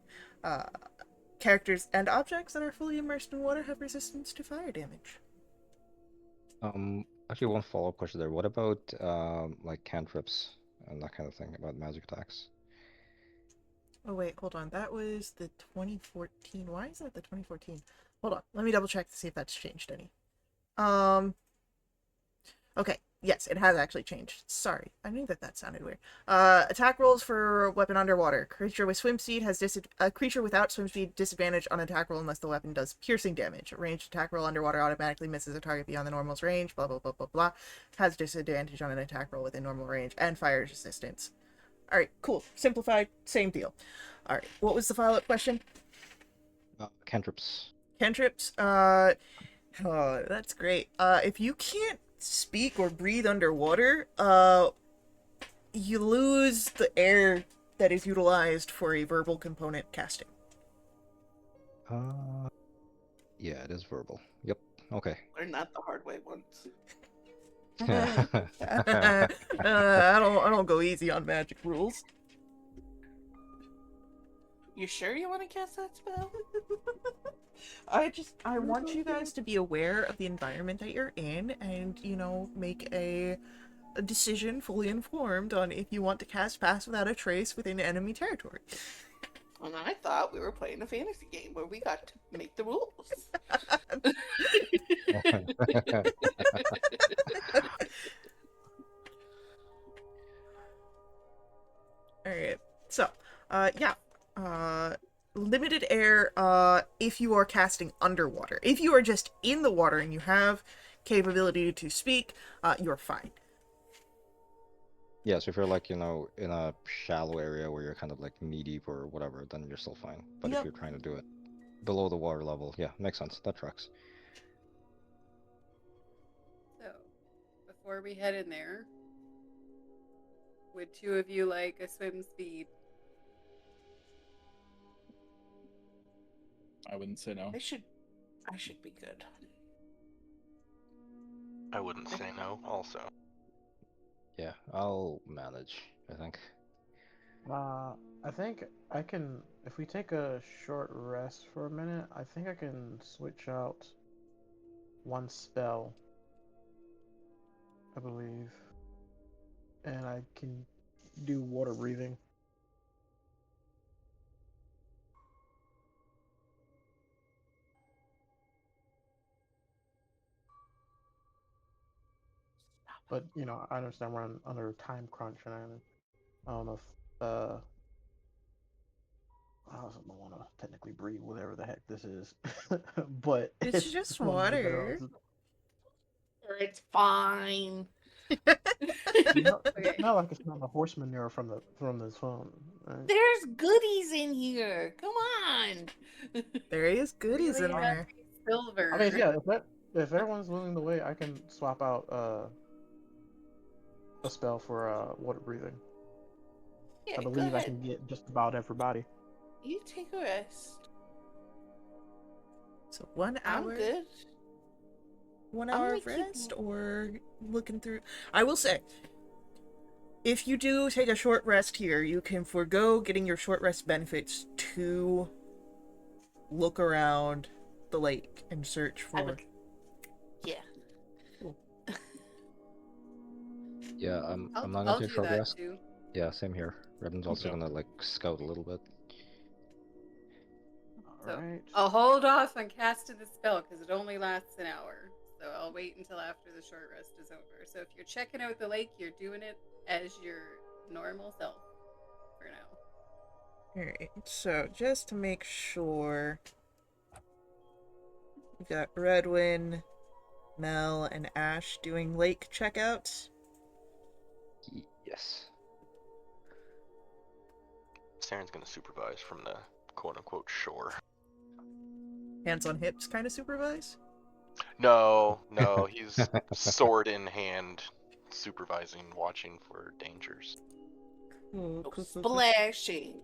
Characters and objects that are fully immersed in water have resistance to fire damage. Actually, one follow-up question there. What about like cantrips and that kind of thing about magic attacks? Oh wait, hold on. That was the 2014. Why is that the 2014? Hold on. Let me double check to see if that's changed any. Okay, yes, it has actually changed. Sorry, I knew that sounded weird. Attack rolls for weapon underwater. Creature with swim speed has a creature without swim speed disadvantage on attack roll unless the weapon does piercing damage. A ranged attack roll underwater automatically misses a target beyond the normal's range. Blah blah blah blah blah. Has disadvantage on an attack roll within normal range and fire resistance. All right, cool. Simplified, same deal. All right, what was the follow-up question? Cantrips. Cantrips. Oh, that's great. If you can't speak or breathe underwater, you lose the air that is utilized for a verbal component casting. Yeah, it is verbal. Yep. Okay. We're not the hard way ones. I don't go easy on magic rules. You sure you want to cast that spell? I want you guys to be aware of the environment that you're in and, make a decision fully informed on if you want to cast Pass Without a Trace within enemy territory. And I thought we were playing a fantasy game where we got to make the rules. Alright, so, limited air, if you are casting underwater. If you are just in the water and you have capability to speak, you're fine. Yeah, so if you're like, in a shallow area where you're kind of like knee deep or whatever, then you're still fine. But Yep. if you're trying to do it below the water level, yeah, makes sense. That tracks. So, before we head in there, would two of you like a swim speed? I wouldn't say no. I should be good. I wouldn't say no, also. Yeah, I'll manage, I think. I think I can, if we take a short rest for a minute, I think I can switch out one spell, I believe. And I can do water breathing. But, I understand we're under a time crunch, and I don't know if, I don't want to technically breathe whatever the heck this is. But It's just one of the better water. options. It's fine. Okay. Not like it's not a horse manure from this phone. Right? There's goodies in here. Come on. There is goodies Really in there. happy silver. I mean, yeah, if everyone's willing to wait, I can swap out a spell for water breathing. Yeah, I go believe I ahead. can get just about everybody. You take a rest. So 1 I'm hour. good. 1 I'm hour gonna of keep- rest or looking through. I will say, if you do take a short rest here, you can forego getting your short rest benefits to look around the lake and search I for. would- Yeah. Yeah, I'm not I'll gonna do take short that rest. too. Yeah, same here. Redden's also Okay. gonna like scout a little bit. So Alright. I'll hold off on casting the spell because it only lasts an hour. So I'll wait until after the short rest is over. So if you're checking out the lake, you're doing it as your normal self for now. Alright, so just to make sure, we've got Redwin, Mel, and Ash doing lake checkouts. Yes. Saren's gonna supervise from the quote-unquote shore. Hands on hips kind of supervise. No, he's sword in hand, supervising, watching for dangers. Cool, No cool, cool, cool. splashing.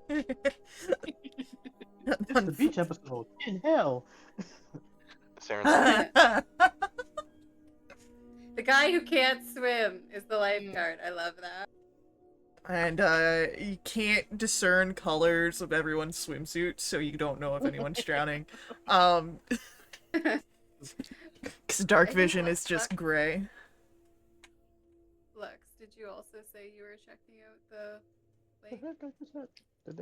It's the beach episode. In hell. Saren's The guy who can't swim is the lifeguard. I love that. And you can't discern colors of everyone's swimsuit, so you don't know if anyone's drowning. Because dark I think vision what is just sucks- gray. Lux, did you also say you were checking out the lake?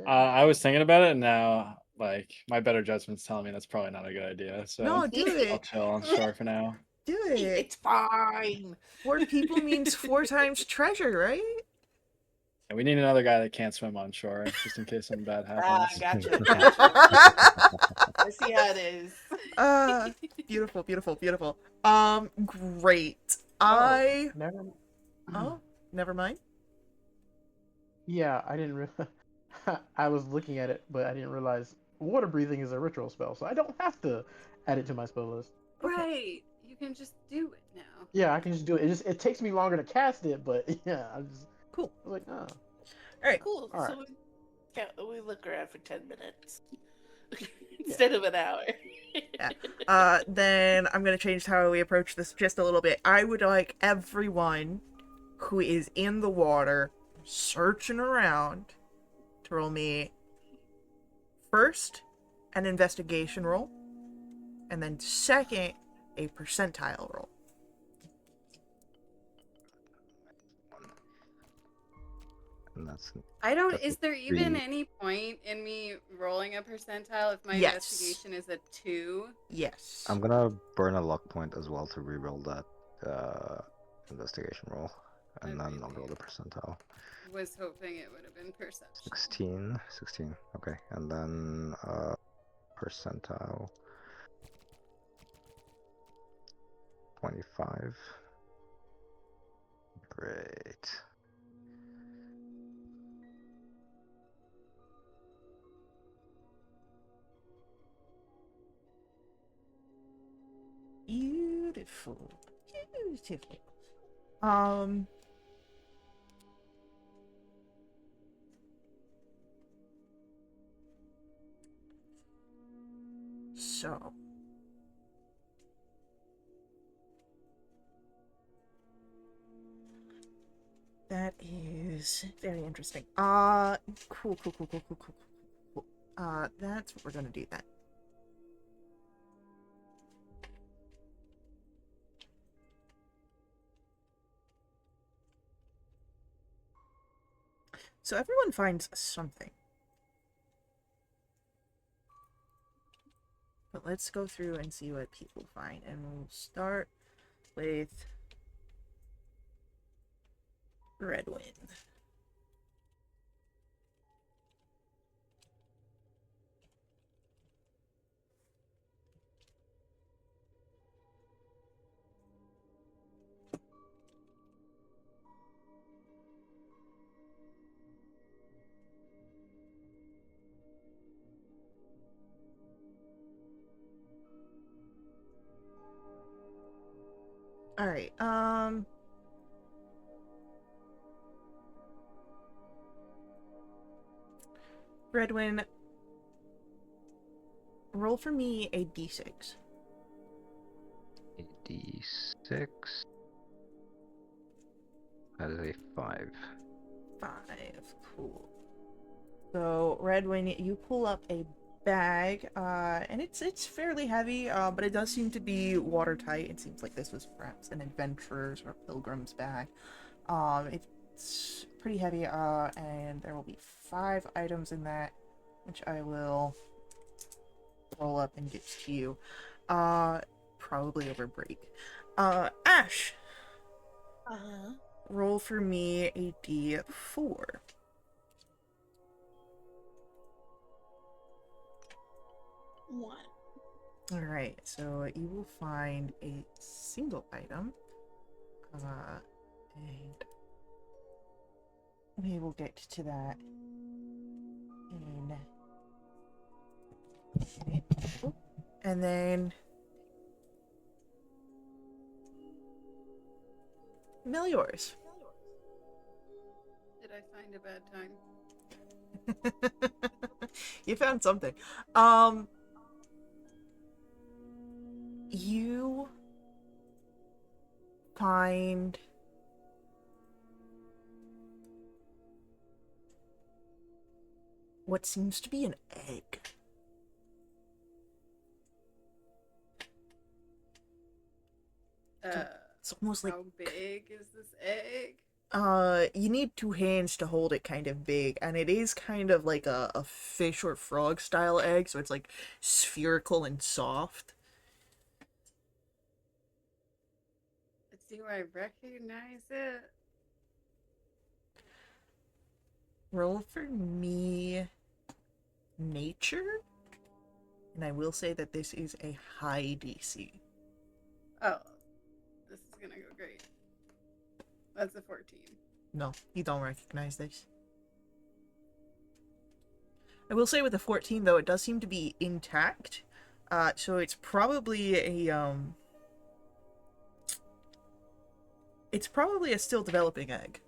I was thinking about it, and now like my better judgment's telling me that's probably not a good idea. So No, do I'll it. chill on shore for now. Do it. It's fine. 4 people means 4 times treasure, right? And we need another guy that can't swim on shore, just in case something bad Ah, happens. gotcha. I see how it is. Beautiful, beautiful, beautiful. Great. Oh, never. Oh, never mind. Yeah, I didn't realize. I was looking at it, but I didn't realize water breathing is a ritual spell, so I don't have to add it to my spell list. Right. You can just do it now. Yeah, I can just do it. It takes me longer to cast it, but yeah, I'm just Cool. like, oh. All right. Cool. All So we look around for 10 minutes instead of an hour. Yeah. Then I'm gonna change how we approach this just a little bit. I would like everyone who is in the water searching around to roll me first an investigation roll, and then second a percentile roll. And that's I don't. That's Is there even 3. any point in me rolling a percentile if my Yes. investigation is a 2? Yes. I'm gonna burn a luck point as well to reroll that investigation roll, and I then I'll really roll the percentile. Was hoping it would have been perception. 16. Okay, and then percentile 25. Great. Beautiful. Beautiful. So. That is very interesting. Cool. That's what we're gonna do then. So everyone finds something. But let's go through and see what people find. And we'll start with Redwind. Alright, Redwin, roll for me a d6. A d6. That is a 5. 5. Cool. So, Redwin, you pull up a bag, and it's fairly heavy, but it does seem to be watertight. It seems like this was perhaps an adventurer's or pilgrim's bag. It's pretty heavy, and there will be 5 items in that, which I will roll up and get to you. Probably over break. Ash, roll for me a d4. One. Alright, so you will find a single item. And we will get to that in a minute. And then Meliors. Did I find a bad time? You found something. You find what seems to be an egg. It's almost like How big is this egg? you need 2 hands to hold it kind of big, and it is kind of like a fish or frog style egg, so it's like spherical and soft. Do I recognize it? Roll for me nature. And I will say that this is a high DC. Oh, this is gonna go great. That's a 14. No, you don't recognize this. I will say with the 14 though, it does seem to be intact. So it's probably a still developing egg.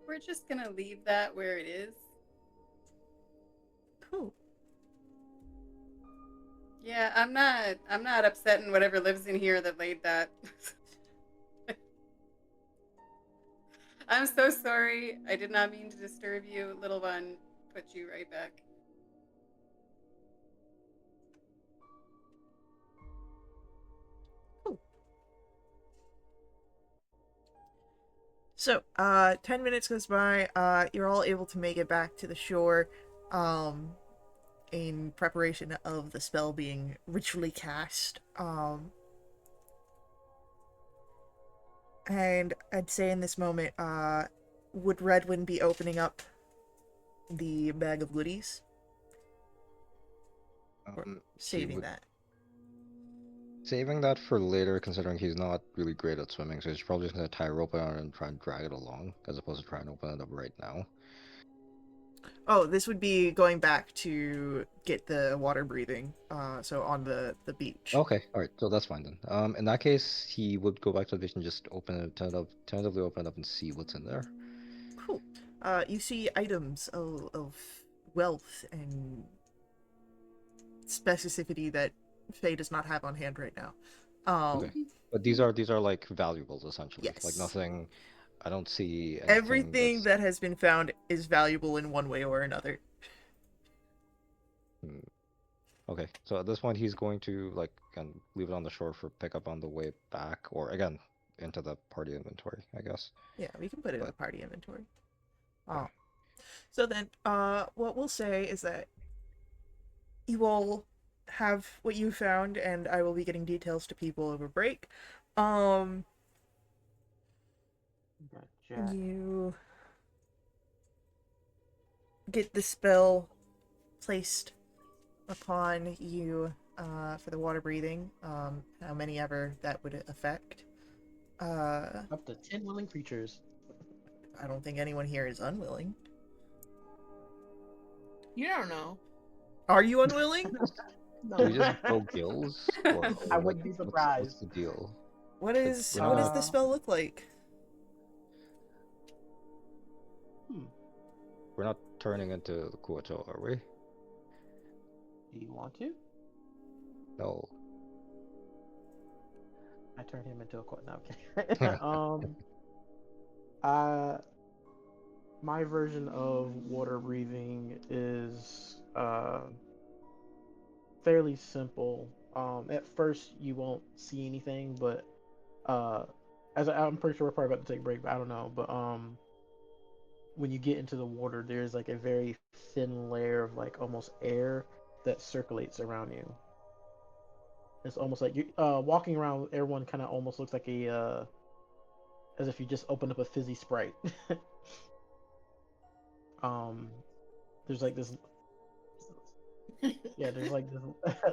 We're just gonna leave that where it is. Cool. Yeah, I'm not upsetting whatever lives in here that laid that. I'm so sorry. I did not mean to disturb you. Little one, put you right back. Cool. So, 10 minutes goes by, you're all able to make it back to the shore, in preparation of the spell being ritually cast. And I'd say in this moment, would Redwin be opening up the bag of goodies? Or He saving would- that? Saving that for later, considering he's not really great at swimming, so he's probably just gonna tie a rope around it and try and drag it along, as opposed to trying to open it up right now. Oh, this would be going back to get the water breathing, so on the beach. Okay, alright, so that's fine then. In that case, he would go back to the beach and just open it, tentatively open it up and see what's in there. Cool. You see items of wealth and specificity that Faye does not have on hand right now. Okay. But these are like valuables essentially. Like Yes. nothing. I don't see anything Everything that has been found is valuable in one way or another. Okay, so at this point he's going to like again, leave it on the shore for pickup on the way back, or again into the party inventory, I guess. Yeah, we can put it in But- the party inventory. Okay. So then, what we'll say is that you all have what you found, and I will be getting details to people over break. Gotcha. You get the spell placed upon you for the water breathing. How many ever that would affect. Up to 10 willing creatures. I don't think anyone here is unwilling. You don't know. Are you unwilling? Do we just grow gills? Or I like, wouldn't be What's surprised. the deal? What is we're what does not- the spell look like? We're not turning into the Kuato, are we? Do you want to? No. I turned him into a court. No, okay. My version of water breathing is fairly simple. At first you won't see anything, but I'm pretty sure we're probably about to take a break, but I don't know. But when you get into the water, there's like a very thin layer of like almost air that circulates around you. It's almost like you walking around. Everyone kind of almost looks like a as if you just opened up a fizzy Sprite. There's like this. Yeah, there's like this.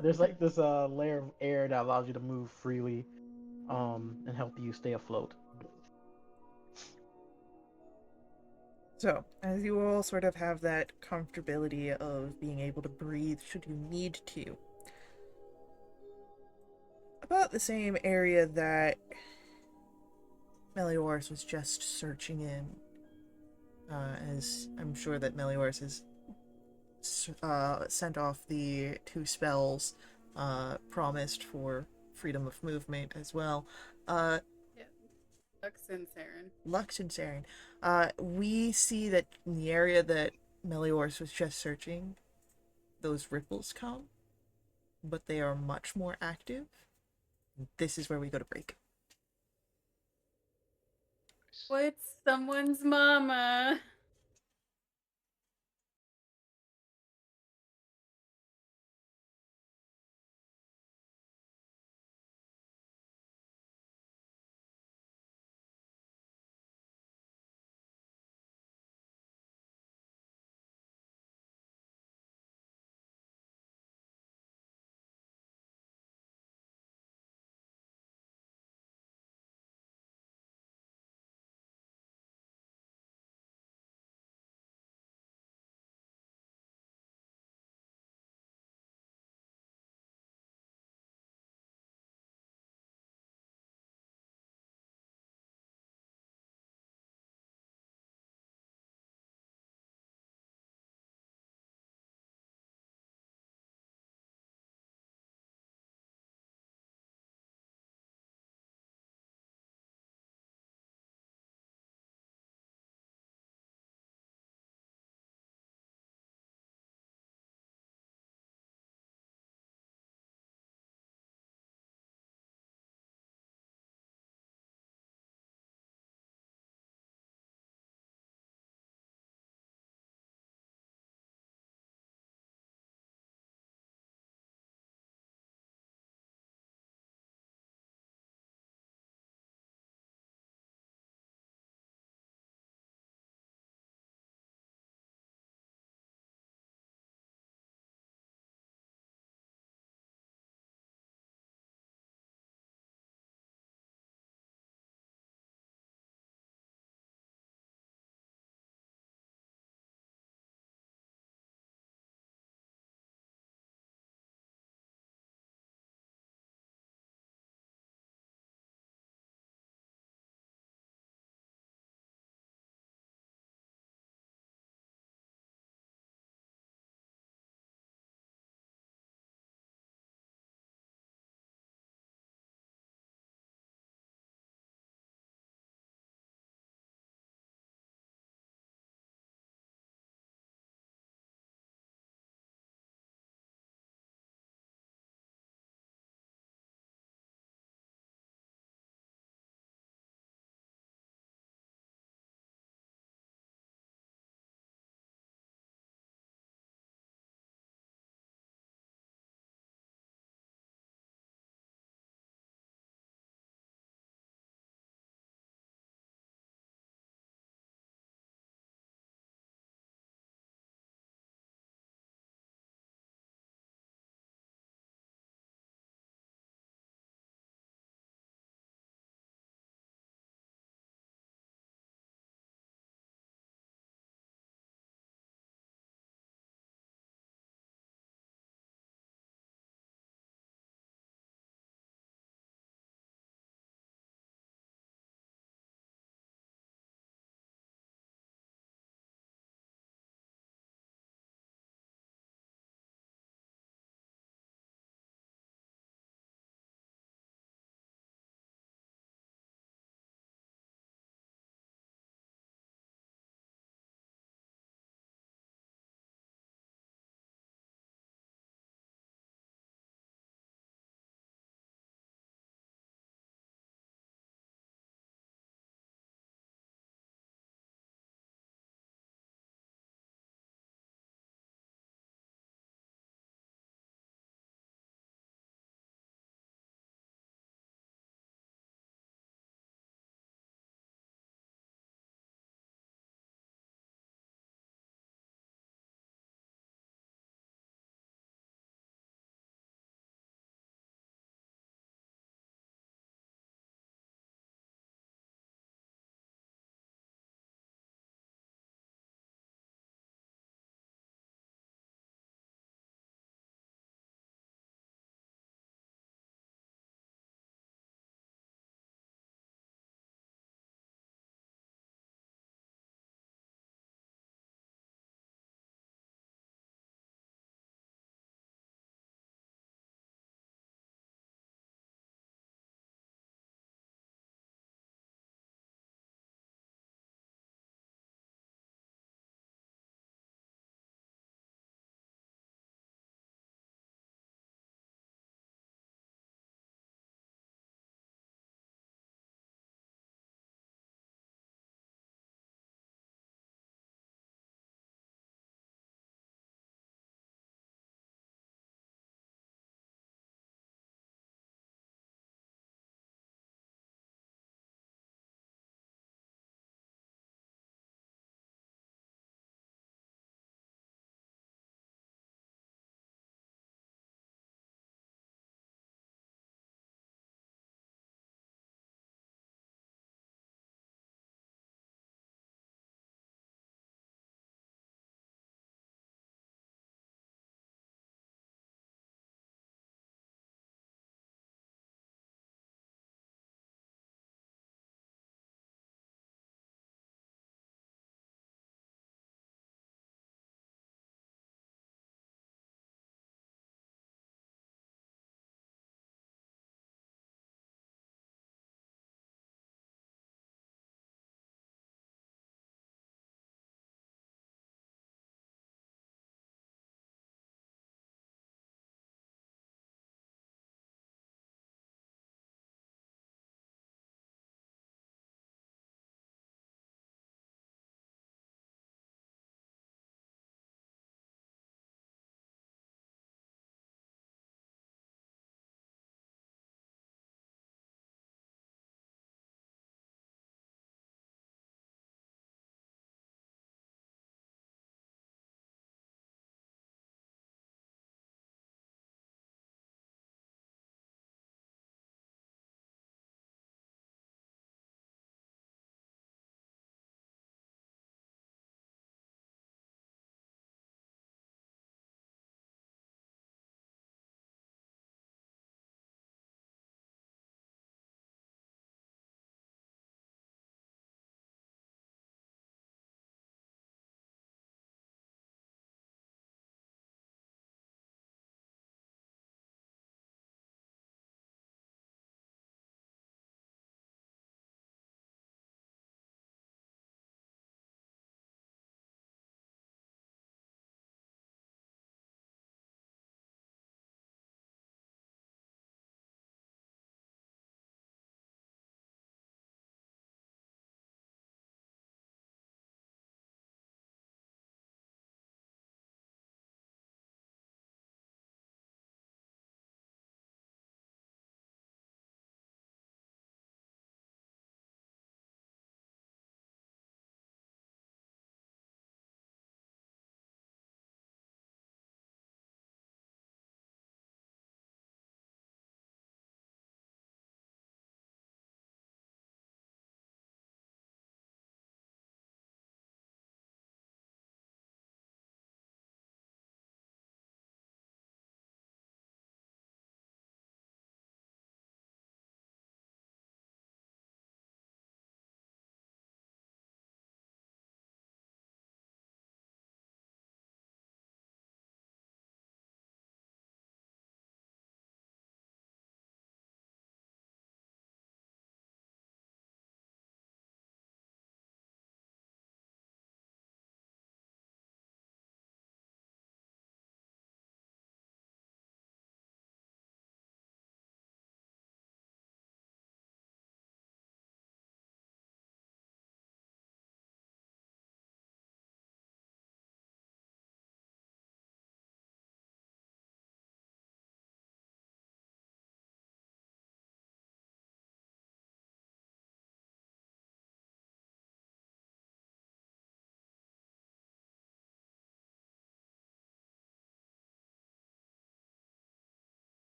There's like this layer of air that allows you to move freely, and help you stay afloat. So, as you all sort of have that comfortability of being able to breathe should you need to. About the same area that Melior's was just searching in, as I'm sure that Melior's has sent off the 2 spells promised for freedom of movement as well. Yeah. Lux and Saren. Lux and Saren. We see that in the area that Melior's was just searching, those ripples come, but they are much more active. This is where we go to break. What's someone's mama?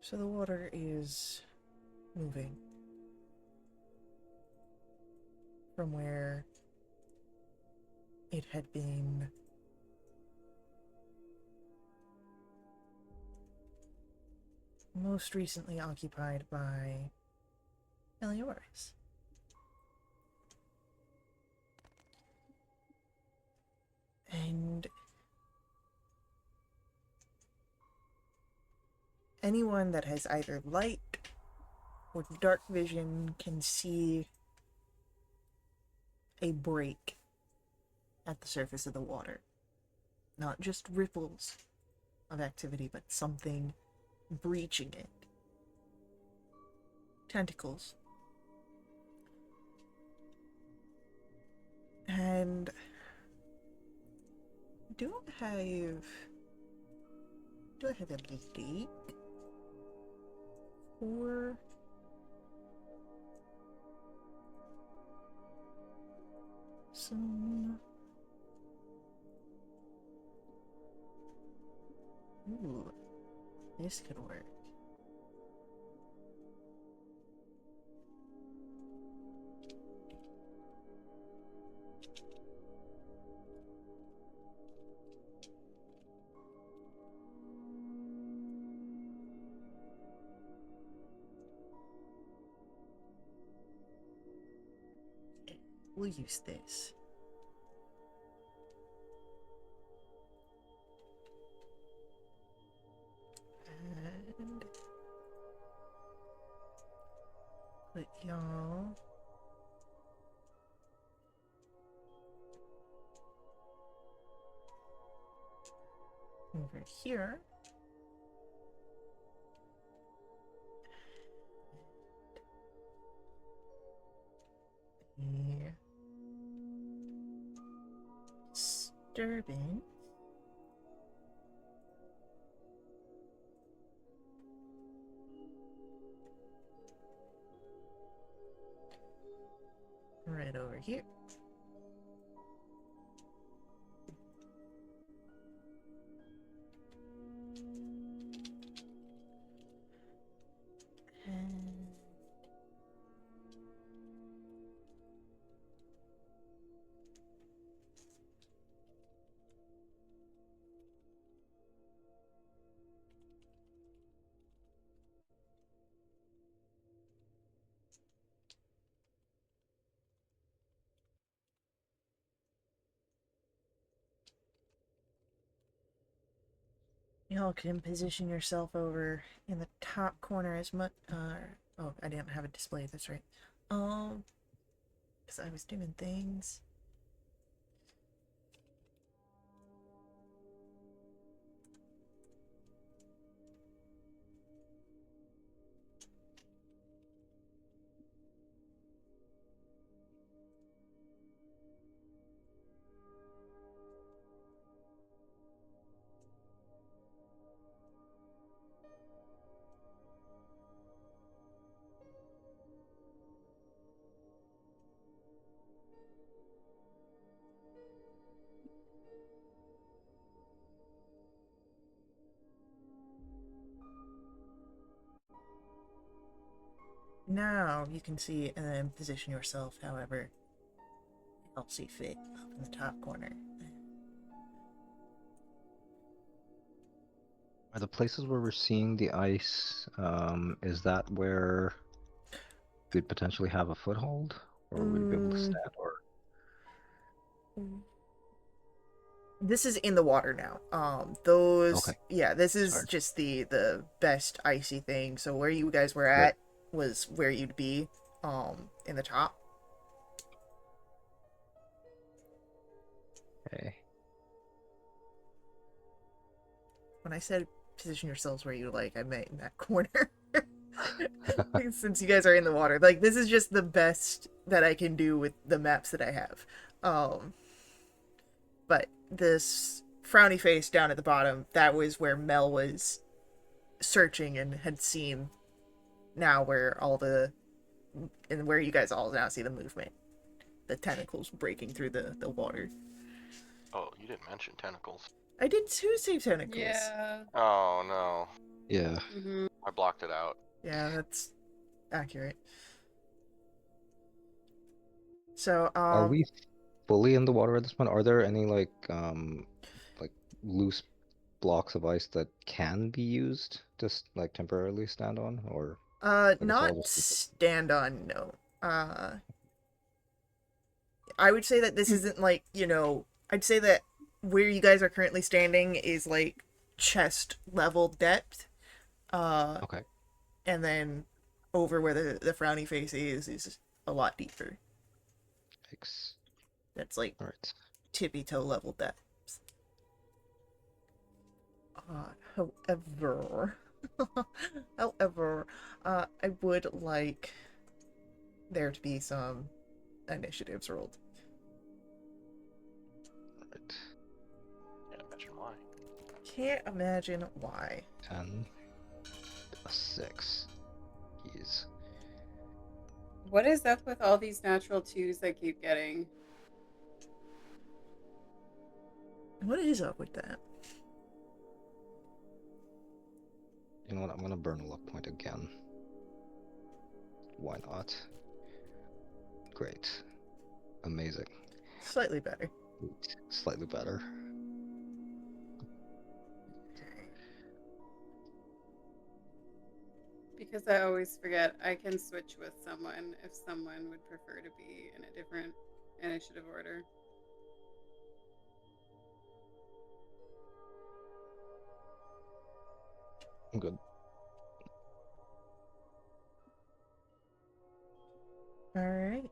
So the water is moving from where it had been most recently occupied by Melioras. And anyone that has either light or dark vision can see a break at the surface of the water. Not just ripples of activity, but something breaching it. Tentacles. And do I have a leak or some? Ooh, this could work. We'll use this. And put y'all over here. The disturbance right over here. And y'all can position yourself over in the top corner as much. Oh, I didn't have it displayed. That's right. Because I was doing things. Now you can see and then position yourself however you'll see fit up in the top corner. Are the places where we're seeing the ice, is that where we'd potentially have a foothold? Or would we be able to stand? Or This is in the water now. Those Okay. yeah, this is Sorry. just the best icy thing. So where you guys were at was where you'd be in the top. Okay. When I said position yourselves where you like, I meant in that corner. Since you guys are in the water. Like this is just the best that I can do with the maps that I have. But this frowny face down at the bottom, that was where Mel was searching and had seen now where all the and where you guys all now see the movement. The tentacles breaking through the water. Oh, you didn't mention tentacles. I did too say tentacles. Yeah. Oh no. Yeah. Mm-hmm. I blocked it out. Yeah, that's accurate. So, Are we fully in the water at this point? Are there any like loose blocks of ice that can be used to like temporarily stand on, or like it's all not just stand on, no. I would say that this isn't like, I'd say that where you guys are currently standing is like chest level depth. okay? And then over where the frowny face is a lot deeper. Thanks. That's like All right. tippy toe level depth. However, I would like there to be some initiatives rolled. All right. Can't imagine why. Can't imagine why. 10, a 6. Jeez. What is up with all these natural twos I keep getting? What is up with that? You know what? I'm gonna burn a luck point again. Why not? Great. Amazing. Slightly better. Slightly better. Because I always forget I can switch with someone if someone would prefer to be in a different initiative order. I'm good. Alright.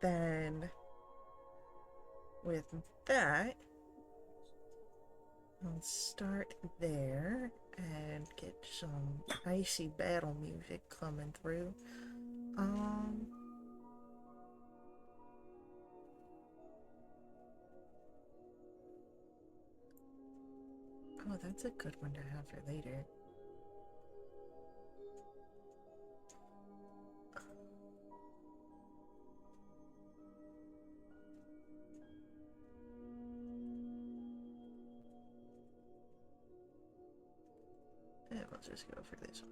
Then, with that, I'll start there and get some icy battle music coming through. Oh, that's a good one to have for later. And we'll just go for this one.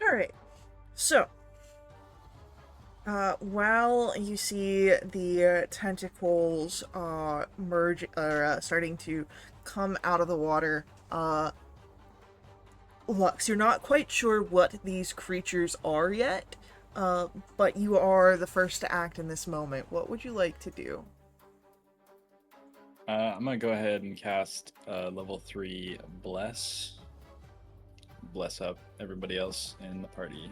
Alright, so while you see the tentacles merge or starting to come out of the water, Lux, you're not quite sure what these creatures are yet, but you are the first to act in this moment. What would you like to do? I'm gonna go ahead and cast level 3 Bless. Bless up everybody else in the party.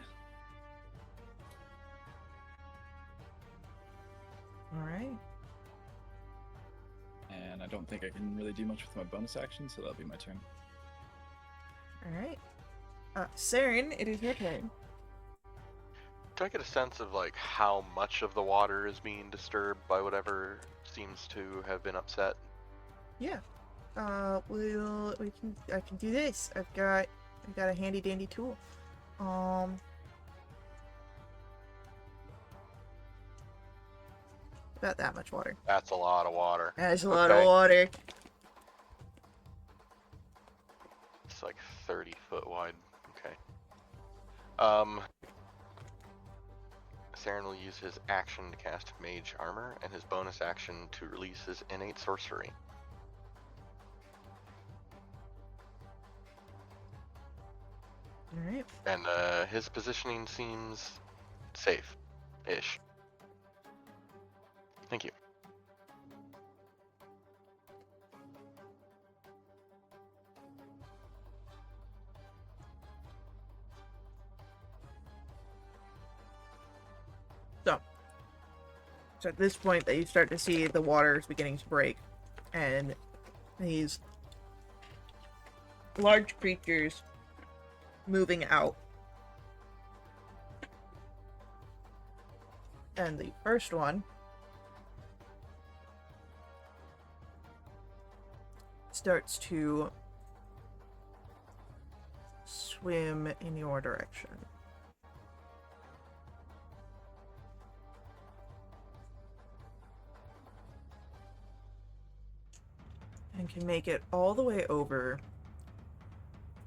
Alright. And I don't think I can really do much with my bonus action, so that'll be my turn. Alright. Saren, it is your turn. Do I get a sense of like how much of the water is being disturbed by whatever seems to have been upset? Yeah. I can do this. I've got a handy dandy tool. About that much water. That's a lot of water. That's a lot of water. It's like 30 foot wide. Okay. Saren will use his action to cast Mage Armor, and his bonus action to release his innate sorcery. Alright. And his positioning seems safe-ish. Thank you. So at this point that you start to see the water is beginning to break, and these large creatures moving out. And the first one starts to swim in your direction. and can make it all the way over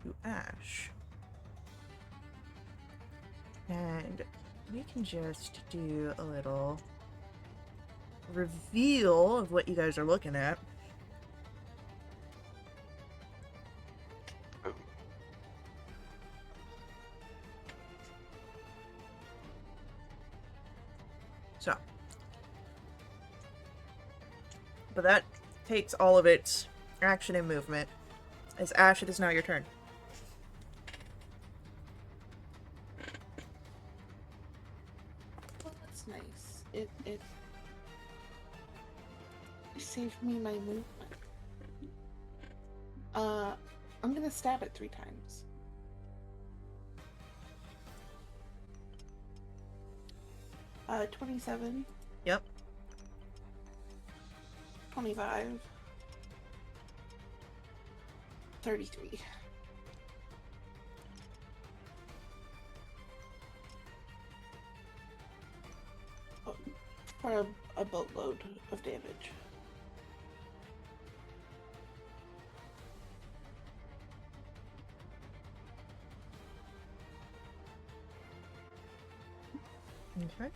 to Ash. And we can just do a little reveal of what you guys are looking at. Ooh. So. But that takes all of its action and movement. As Ash, it is now your turn. Well, that's nice. It saved me my movement. I'm gonna stab it 3 times. Uh, 27. Yep. 25. 33. Oh, for a boatload of damage. Okay.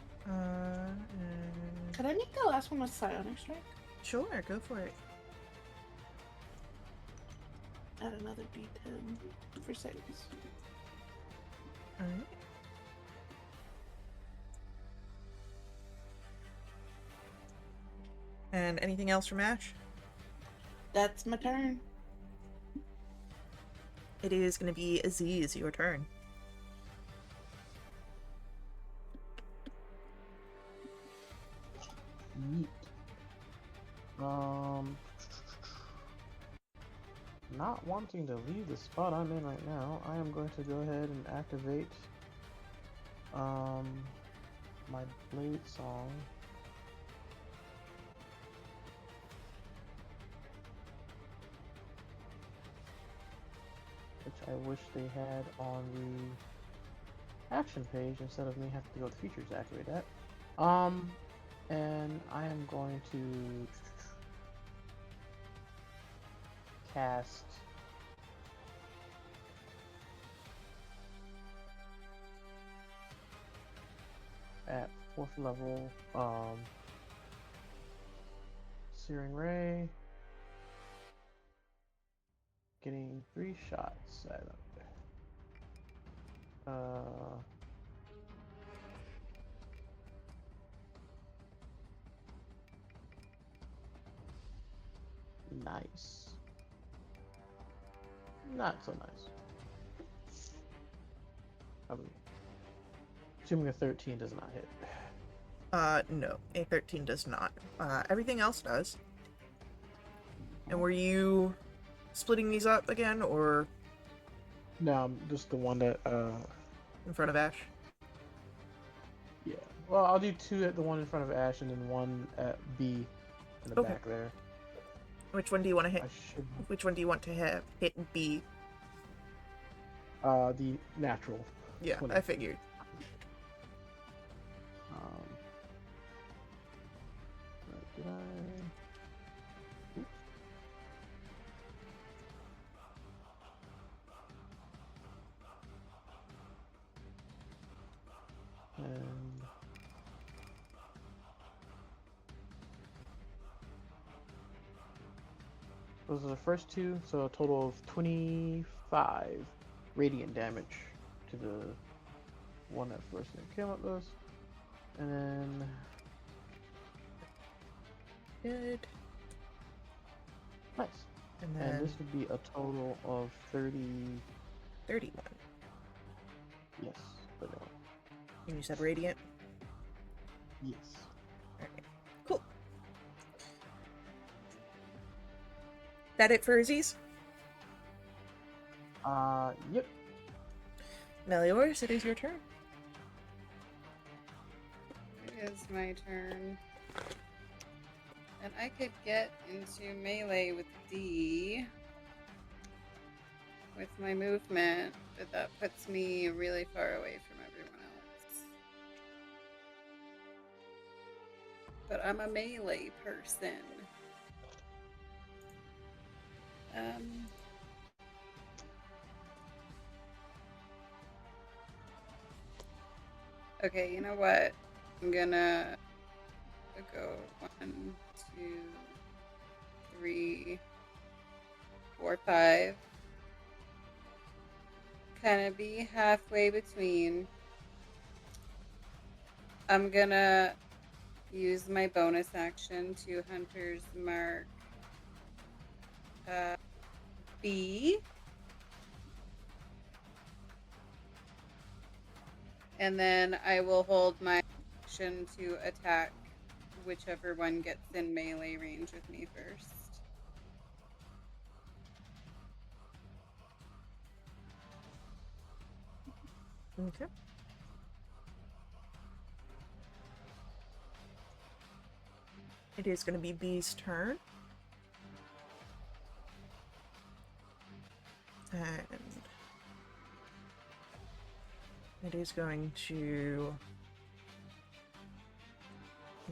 Could I make the last one with Psionic Strike? Sure, go for it. Add another D10 for 6. Alright. And anything else from Ash? That's my turn. It is going to be Aziz, your turn. Yeet. Not wanting to leave the spot I'm in right now, I am going to go ahead and activate my blade song. Which I wish they had on the action page instead of me having to go to features to activate that. And I am going to cast at 4th level Searing Ray, getting 3 shots at it. Nice. Not so nice. Assuming a 13 does not hit. No, a 13 does not. Everything else does. And were you splitting these up again, or No, just the one that, in front of Ash? yeah. Well, I'll do 2 at the one in front of Ash and then 1 at B in the Okay. back there. Which one do you want to hit? I should. Which one do you want to hit B? The natural. Yeah, 20. I figured. Right, did I? Oops. And those are the first 2, so a total of 25 radiant damage to the one that first came up with us. And then Good. nice. And And then this would be a total of 30. 31. Yes, but And you said radiant? yes. Alright. Cool. That it for Aziz? Yep. Meliors, it is your turn. It is my turn. And I could get into melee with D with my movement, but that puts me really far away from everyone else. But I'm a melee person. Okay, you know what? I'm gonna go 1, 2, 3, 4, 5. Kind of be halfway between. I'm gonna use my bonus action to Hunter's Mark B. And then I will hold my action to attack whichever one gets in melee range with me first. Okay. It is going to be B's turn. And it is going to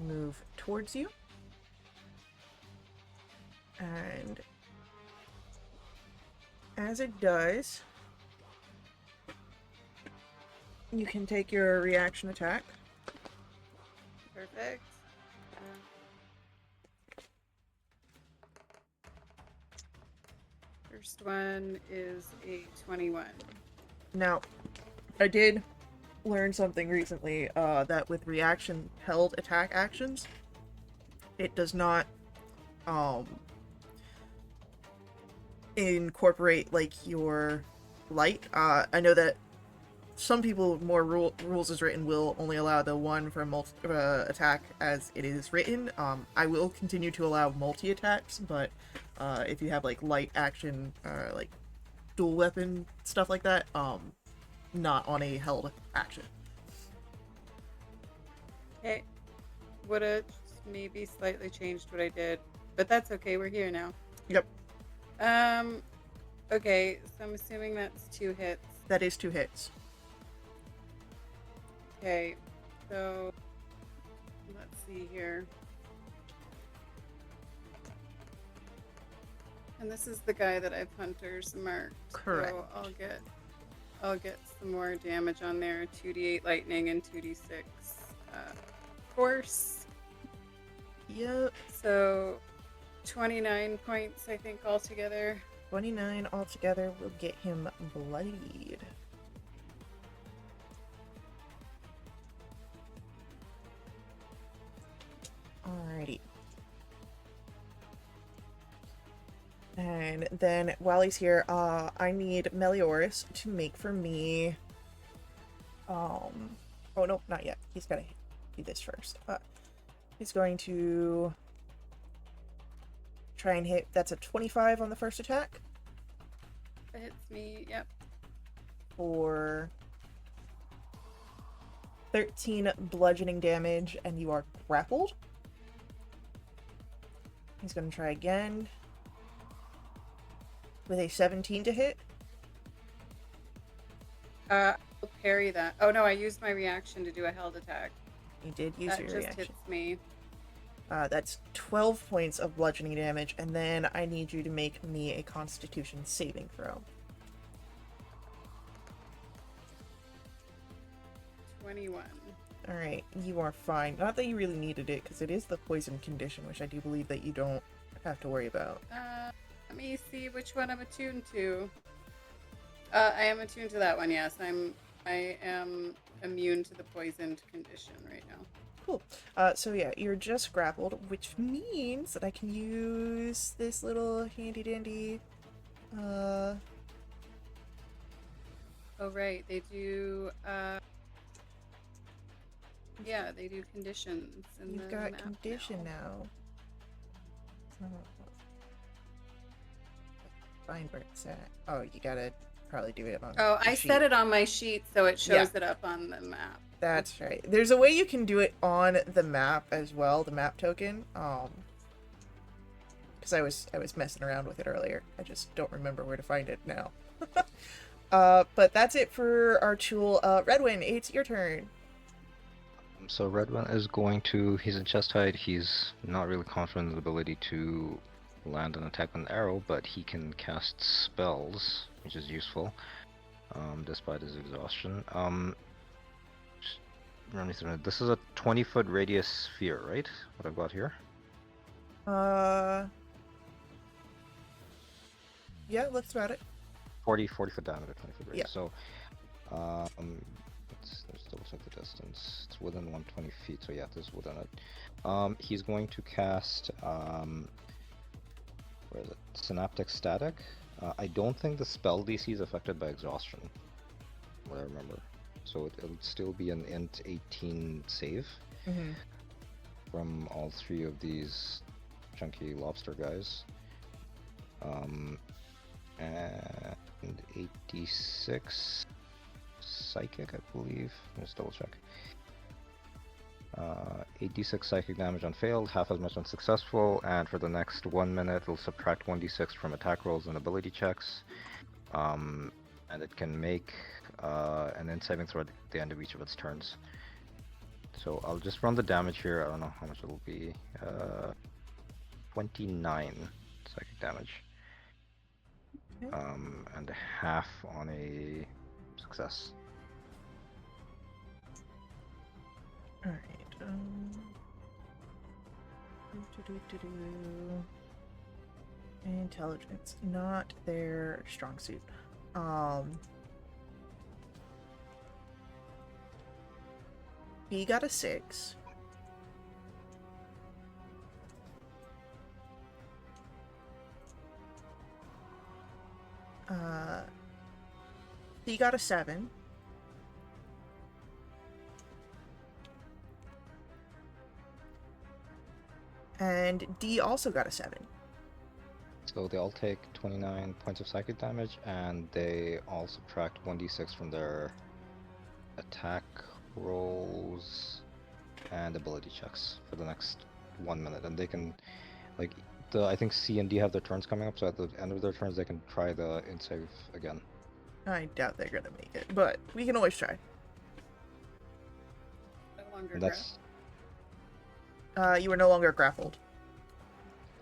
move towards you. And as it does, you can take your reaction attack. Perfect. First one is a 21. Now, I did learn something recently, that with reaction held attack actions, it does not incorporate like your light. I know that some people, more rules as written, will only allow the one for attack as it is written. I will continue to allow multi attacks, but if you have like light action, like dual weapon stuff like that, not on a held action. Okay. Would have maybe slightly changed what I did, but that's okay. We're here now. Yep. Okay, so I'm assuming that's 2 hits. That is 2 hits. Okay, so let's see here. And this is the guy that I've Hunter's marked. Correct. So I'll get some more damage on there. 2d8 lightning and 2d6 force. Yep. So 29 points, I think, altogether. 29 altogether will get him bloodied. Alrighty. And then while he's here, I need Melioras to make for me. Oh no, not yet. He's gotta do this first. He's going to try and hit. That's a 25 on the first attack. That hits me, yep. For 13 bludgeoning damage, and you are grappled. He's going to try again with a 17 to hit. I'll parry that. Oh no, I used my reaction to do a held attack. You did use That your just reaction. hits me. That's 12 points of bludgeoning damage, and then I need you to make me a Constitution saving throw. 21. Alright, you are fine. Not that you really needed it, because it is the poison condition, which I do believe that you don't have to worry about. Let me see which one I'm attuned to. I am attuned to that one, yes. I am immune to the poisoned condition right now. Cool. So yeah, you're just grappled, which means that I can use this little handy-dandy, Oh, right. They do, yeah, they do conditions in You've the got map condition now. Find where it's at. Oh, you gotta probably do it on Oh, the I sheet. set it on my sheet so it shows it up on the map. That's right. There's a way you can do it on the map as well, the map token. Because I was messing around with it earlier. I just don't remember where to find it now. But that's it for our tool. Redwin, it's your turn. So Redwin is going to, he's in chest height, he's not really confident in the ability to land an attack with an arrow, but he can cast spells, which is useful, despite his exhaustion. Run me through it. This is a 20-foot radius sphere, right? What I've got here? Yeah, looks about it. 40 foot diameter, 20-foot radius. Yeah. So, let's double check the distance. It's within 120 feet, so yeah, this is within it. He's going to cast, where is it? Synaptic Static. I don't think the spell DC is affected by exhaustion, what I remember. So it'll still be an int 18 save from all three of these chunky lobster guys. And 86 psychic, I believe. Let's double check. 8d6 psychic damage on failed, half as much on successful, and for the next 1 minute it'll subtract 1d6 from attack rolls and ability checks. And it can make an int saving throw at the end of each of its turns. So I'll just run the damage here. I don't know how much it'll be. 29 psychic damage. Okay. And half on a success. Alright. Intelligence, not their strong suit. He got a 6. He got a 7. And D also got a 7. So they all take 29 points of psychic damage, and they all subtract 1d6 from their attack rolls and ability checks for the next 1 minute. And they can, like, I think C and D have their turns coming up, so at the end of their turns they can try the int save again. I doubt they're gonna make it, but we can always try. No longer And that's You are no longer grappled.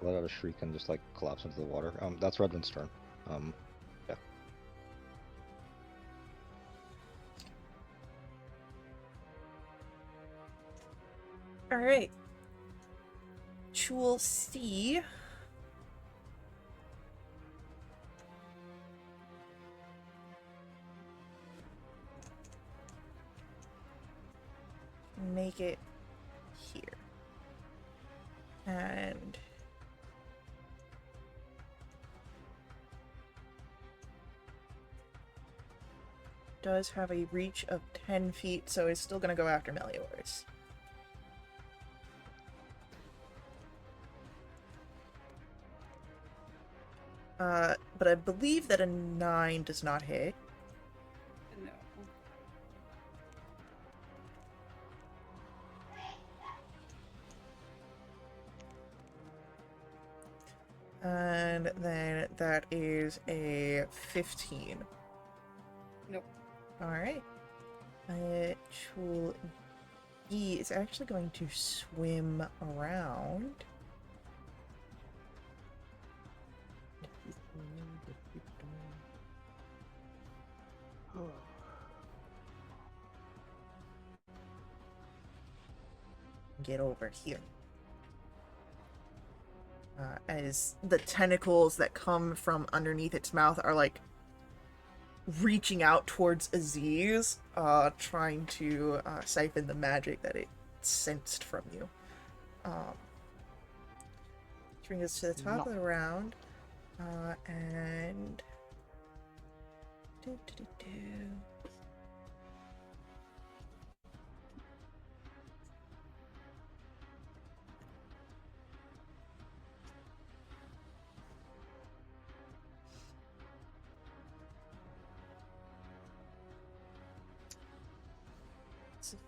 let out a shriek and just like collapse into the water. That's Redwin's turn. Yeah. Alright. Chul C. Make it here. And does have a reach of 10 feet, so it's still gonna go after Meliors. But I believe that a 9 does not hit. No. And then that is a 15. Nope. Alright. Chul E is actually going to swim around. Get over here. As the tentacles that come from underneath its mouth are like reaching out towards Aziz, trying to siphon the magic that it sensed from you. Bring us to the top of the round, and so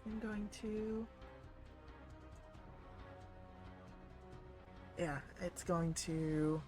I'm going to... Yeah, it's going to...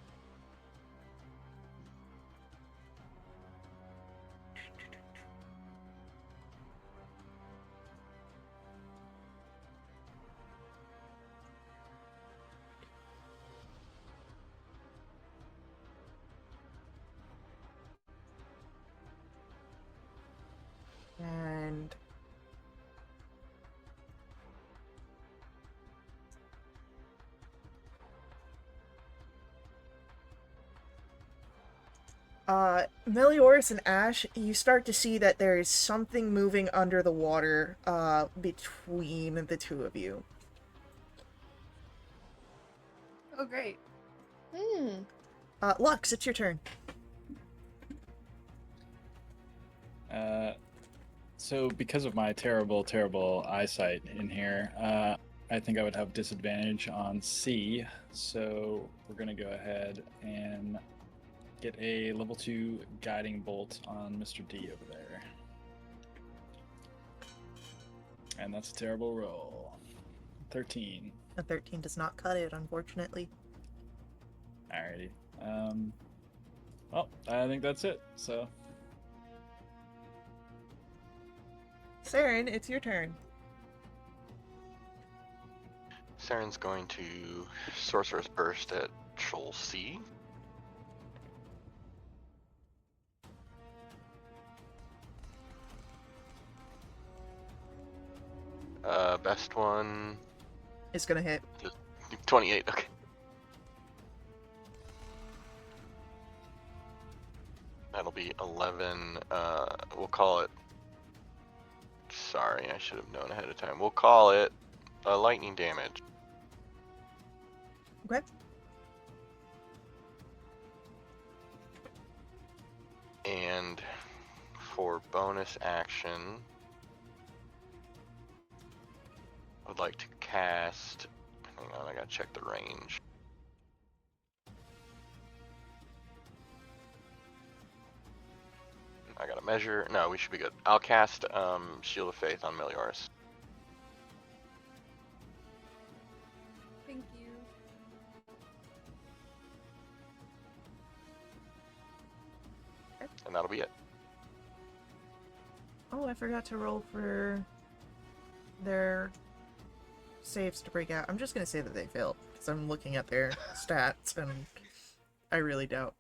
Melioras and Ash, you start to see that there is something moving under the water, between the two of you. Oh, great. Hmm. Lux, it's your turn. So because of my terrible, terrible eyesight in here, I think I would have disadvantage on C. So we're gonna go ahead and get a level 2 guiding bolt on Mr. D over there. And that's a terrible roll. 13. A 13 does not cut it, unfortunately. Alrighty. Well, I think that's it. So Saren, it's your turn. Saren's going to Sorcerer's Burst at Troll C. Best one, It's gonna hit. 28, okay. That'll be 11, we'll call it, sorry, I should have known ahead of time. We'll call it lightning damage. Okay. And for bonus action, I would like to cast, hang on, I gotta check the range. I gotta measure, no, we should be good. I'll cast Shield of Faith on Melioras. Thank you. And that'll be it. Oh, I forgot to roll for their saves to break out. I'm just gonna say that they failed, because I'm looking at their stats, and I really doubt.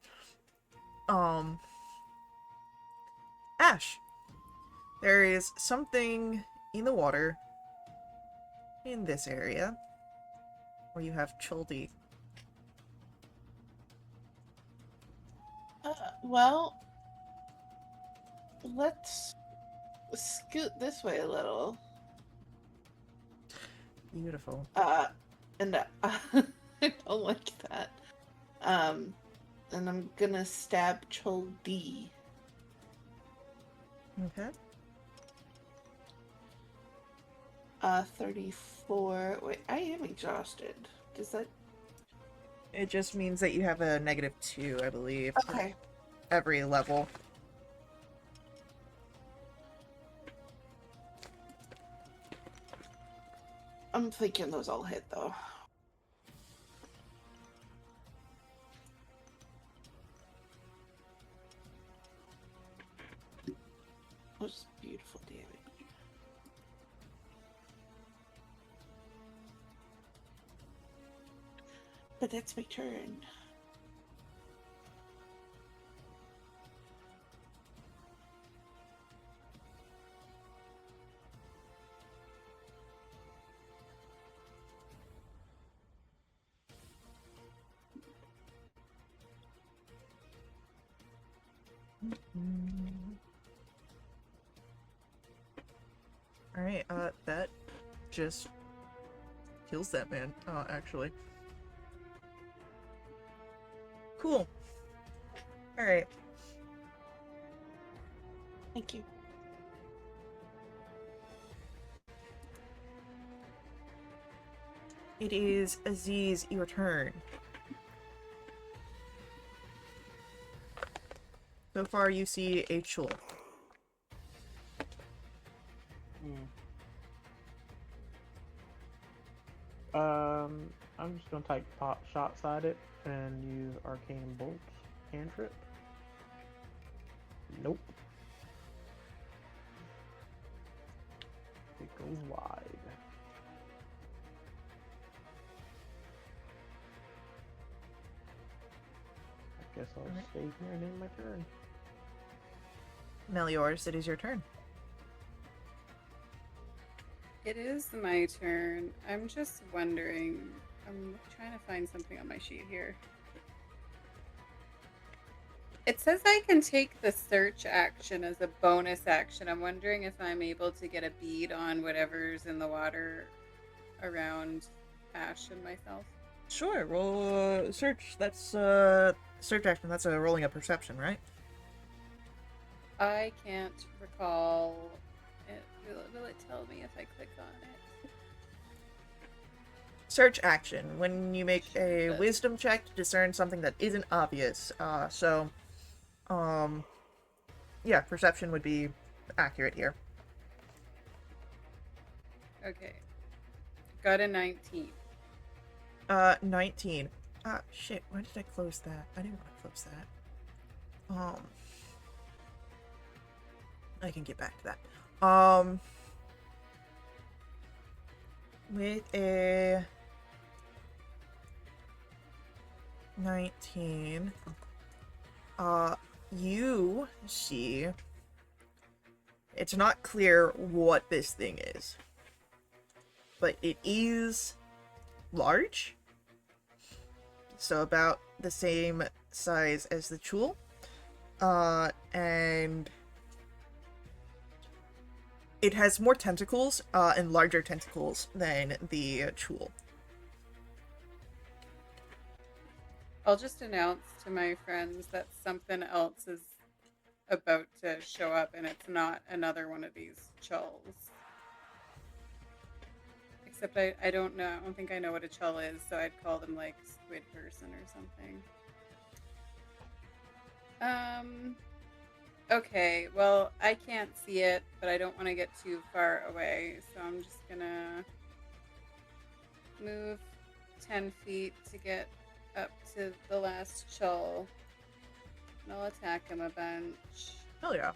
Ash! There is something in the water in this area where you have Chuldi. Well, let's scoot this way a little. Beautiful. And I don't like that. And I'm gonna stab Chol D. Okay. 34. Wait, I am exhausted. Does that? It just means that you have a -2, I believe. Okay. Every level. I'm thinking those all hit though. That's beautiful damage. But that's my turn. Alright, that just kills that man, actually. Cool. Alright. Thank you. It is Aziz, your turn. So far you see a Chul. I'm just gonna type pot shot side it and use arcane bolt cantrip. Nope. It goes wide. I guess I'll stay here and end my turn. Melioras, it is your turn. It is my turn. I'm just wondering. I'm trying to find something on my sheet here. It says I can take the search action as a bonus action. I'm wondering if I'm able to get a bead on whatever's in the water around Ash and myself. Sure, roll search. That's search action. That's a rolling a perception, right? I can't recall. Will it tell me if I click on it? Search action. When you make a Does. wisdom check to discern something that isn't obvious. Yeah, perception would be accurate here. Okay. Got a 19. 19. Shit, why did I close that? I didn't want to close that. I can get back to that. With a 19, you see, it's not clear what this thing is, but it is large, so about the same size as the Chul, and it has more tentacles, and larger tentacles than the Chul. I'll just announce to my friends that something else is about to show up, and it's not another one of these chulls. Except I don't know. I don't think I know what a chull is, so I'd call them like squid person or something. Okay, well, I can't see it, but I don't want to get too far away, so I'm just gonna move 10 feet to get up to the last chull. And I'll attack him a bunch. Hell yeah.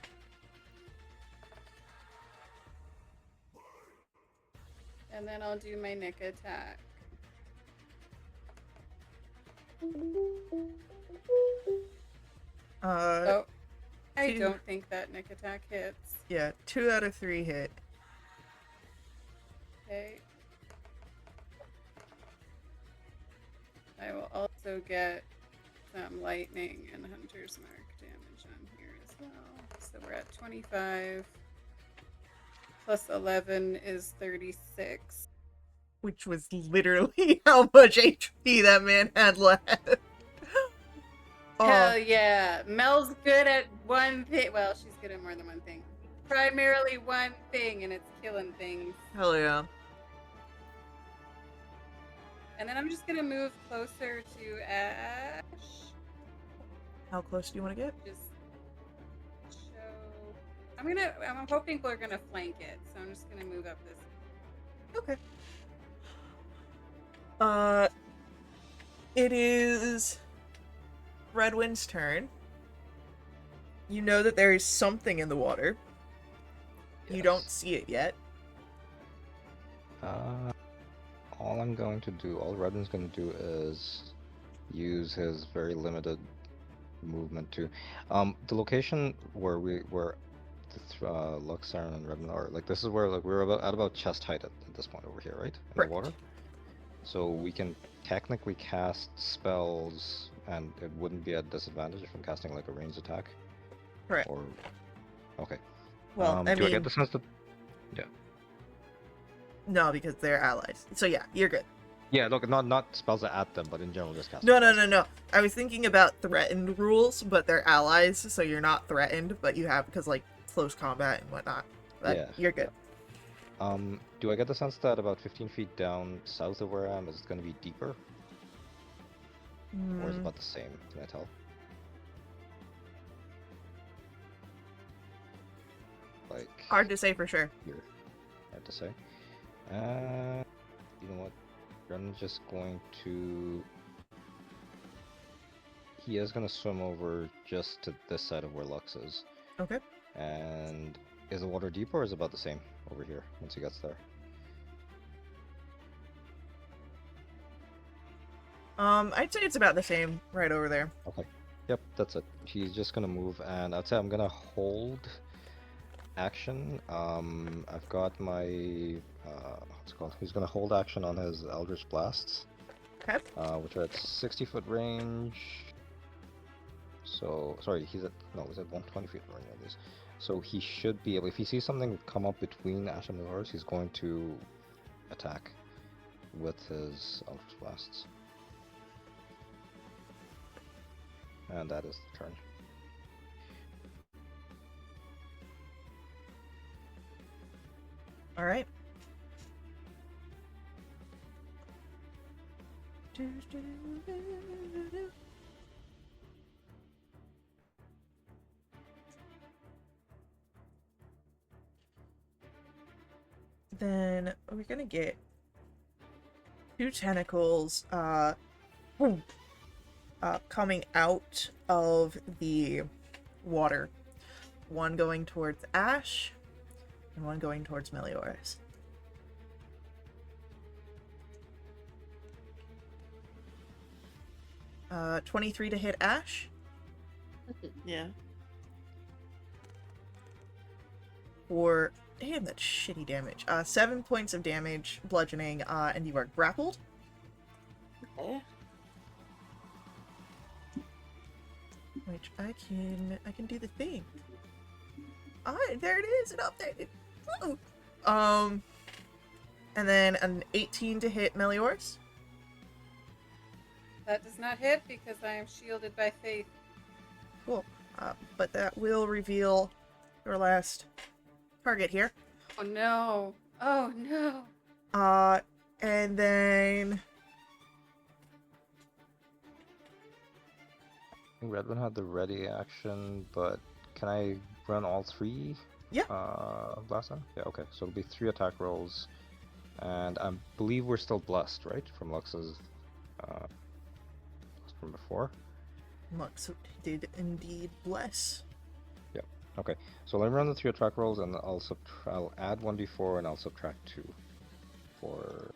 And then I'll do my Nick attack. Oh, I don't think that Nick attack hits. Yeah, 2 out of 3 hit. Okay. I will also get some lightning and hunter's mark damage on here as well. So we're at 25. Plus 11 is 36. Which was literally how much HP that man had left. Hell yeah. Mel's good at one thing. Well, she's good at more than one thing. Primarily one thing, and it's killing things. Hell yeah. And then I'm just going to move closer to Ash. How close do you want to get? Just show... I'm hoping we're going to flank it, so I'm just going to move up this. Okay. It is Redwind's turn. You know that there is something in the water. You don't see it yet. All I'm going to do, all Redden's going to do is use his very limited movement to, the location where Lux, Saren, and Redden are, like, this is where, like, we're at about chest height at this point over here, right? In Correct. the water. So we can technically cast spells, and it wouldn't be at disadvantage if I'm casting, like, a ranged attack. Correct. Or, okay. Well, do I get the sense that? Yeah. No, because they're allies. So yeah, you're good. Yeah, look, not spells at them, but in general, just casting. No. I was thinking about threatened rules, but they're allies, so you're not threatened, but you have, because, like, close combat and whatnot. But Yeah. you're good. Do I get the sense that about 15 feet down south of where I am, is it going to be deeper? Or is it about the same? Can I tell? Like... Hard to say for sure. Here. Hard to say. You know what? I'm just going to... He is going to swim over just to this side of where Lux is. Okay. And is the water deeper or is it about the same over here once he gets there? I'd say it's about the same right over there. Okay. Yep, that's it. He's just gonna move, and I'd say I'm gonna hold action. I've got my what's it called? He's gonna hold action on his Eldritch Blasts. Okay. Which are at 60-foot range. So So sorry, he's at 120 feet from any of these. So he should be able. If he sees something come up between Ash and Melioras, he's going to attack with his Eldritch Blasts. And that is the turn. All right. Then we're gonna get 2 tentacles coming out of the water. One going towards Ash and one going towards Melioras. Uh, 23 to hit Ash. Yeah. For damn, that's shitty damage. 7 points of damage, bludgeoning, and you are grappled. Okay. Which I can do the thing. There it is, and up there. Woo! And then an 18 to hit Melioras. That does not hit because I am shielded by faith. Cool. But that will reveal your last target here. Oh no. Oh no. And then I think Redwin had the ready action, but can I run all 3? Yeah. Last time? Yeah, okay. So it'll be 3 attack rolls. And I believe we're still blessed, right? From Lux's from before. Lux did indeed bless. Yep. Okay. So let me run the 3 attack rolls, and I'll add 1d4 and I'll subtract 2 for.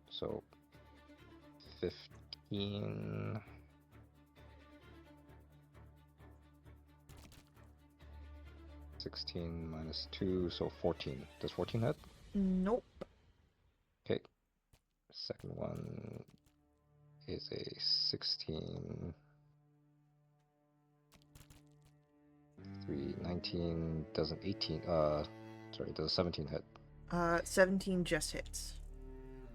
So 15. (16 minus 2), so 14. Does 14 hit? Nope. Okay. Second one is a 16. 3, 19, does an 18, sorry, does a 17 hit? 17 just hits.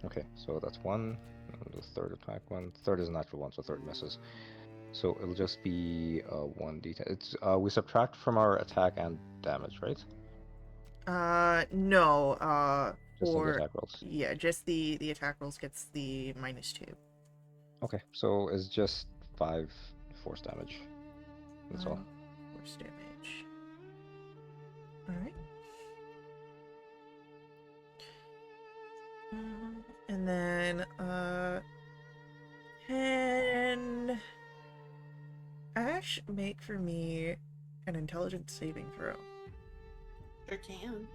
Okay, so that's 1, and the third attack one. Third is a natural 1, so third misses. So it'll just be 1d10. It's, we subtract from our attack and damage, right? No, Just on the for, attack rolls. yeah, just the attack rolls gets the -2. Okay, so it's just 5 force damage. That's all. Force damage. Alright. And then, can Ash make for me an intelligence saving throw? Sure can.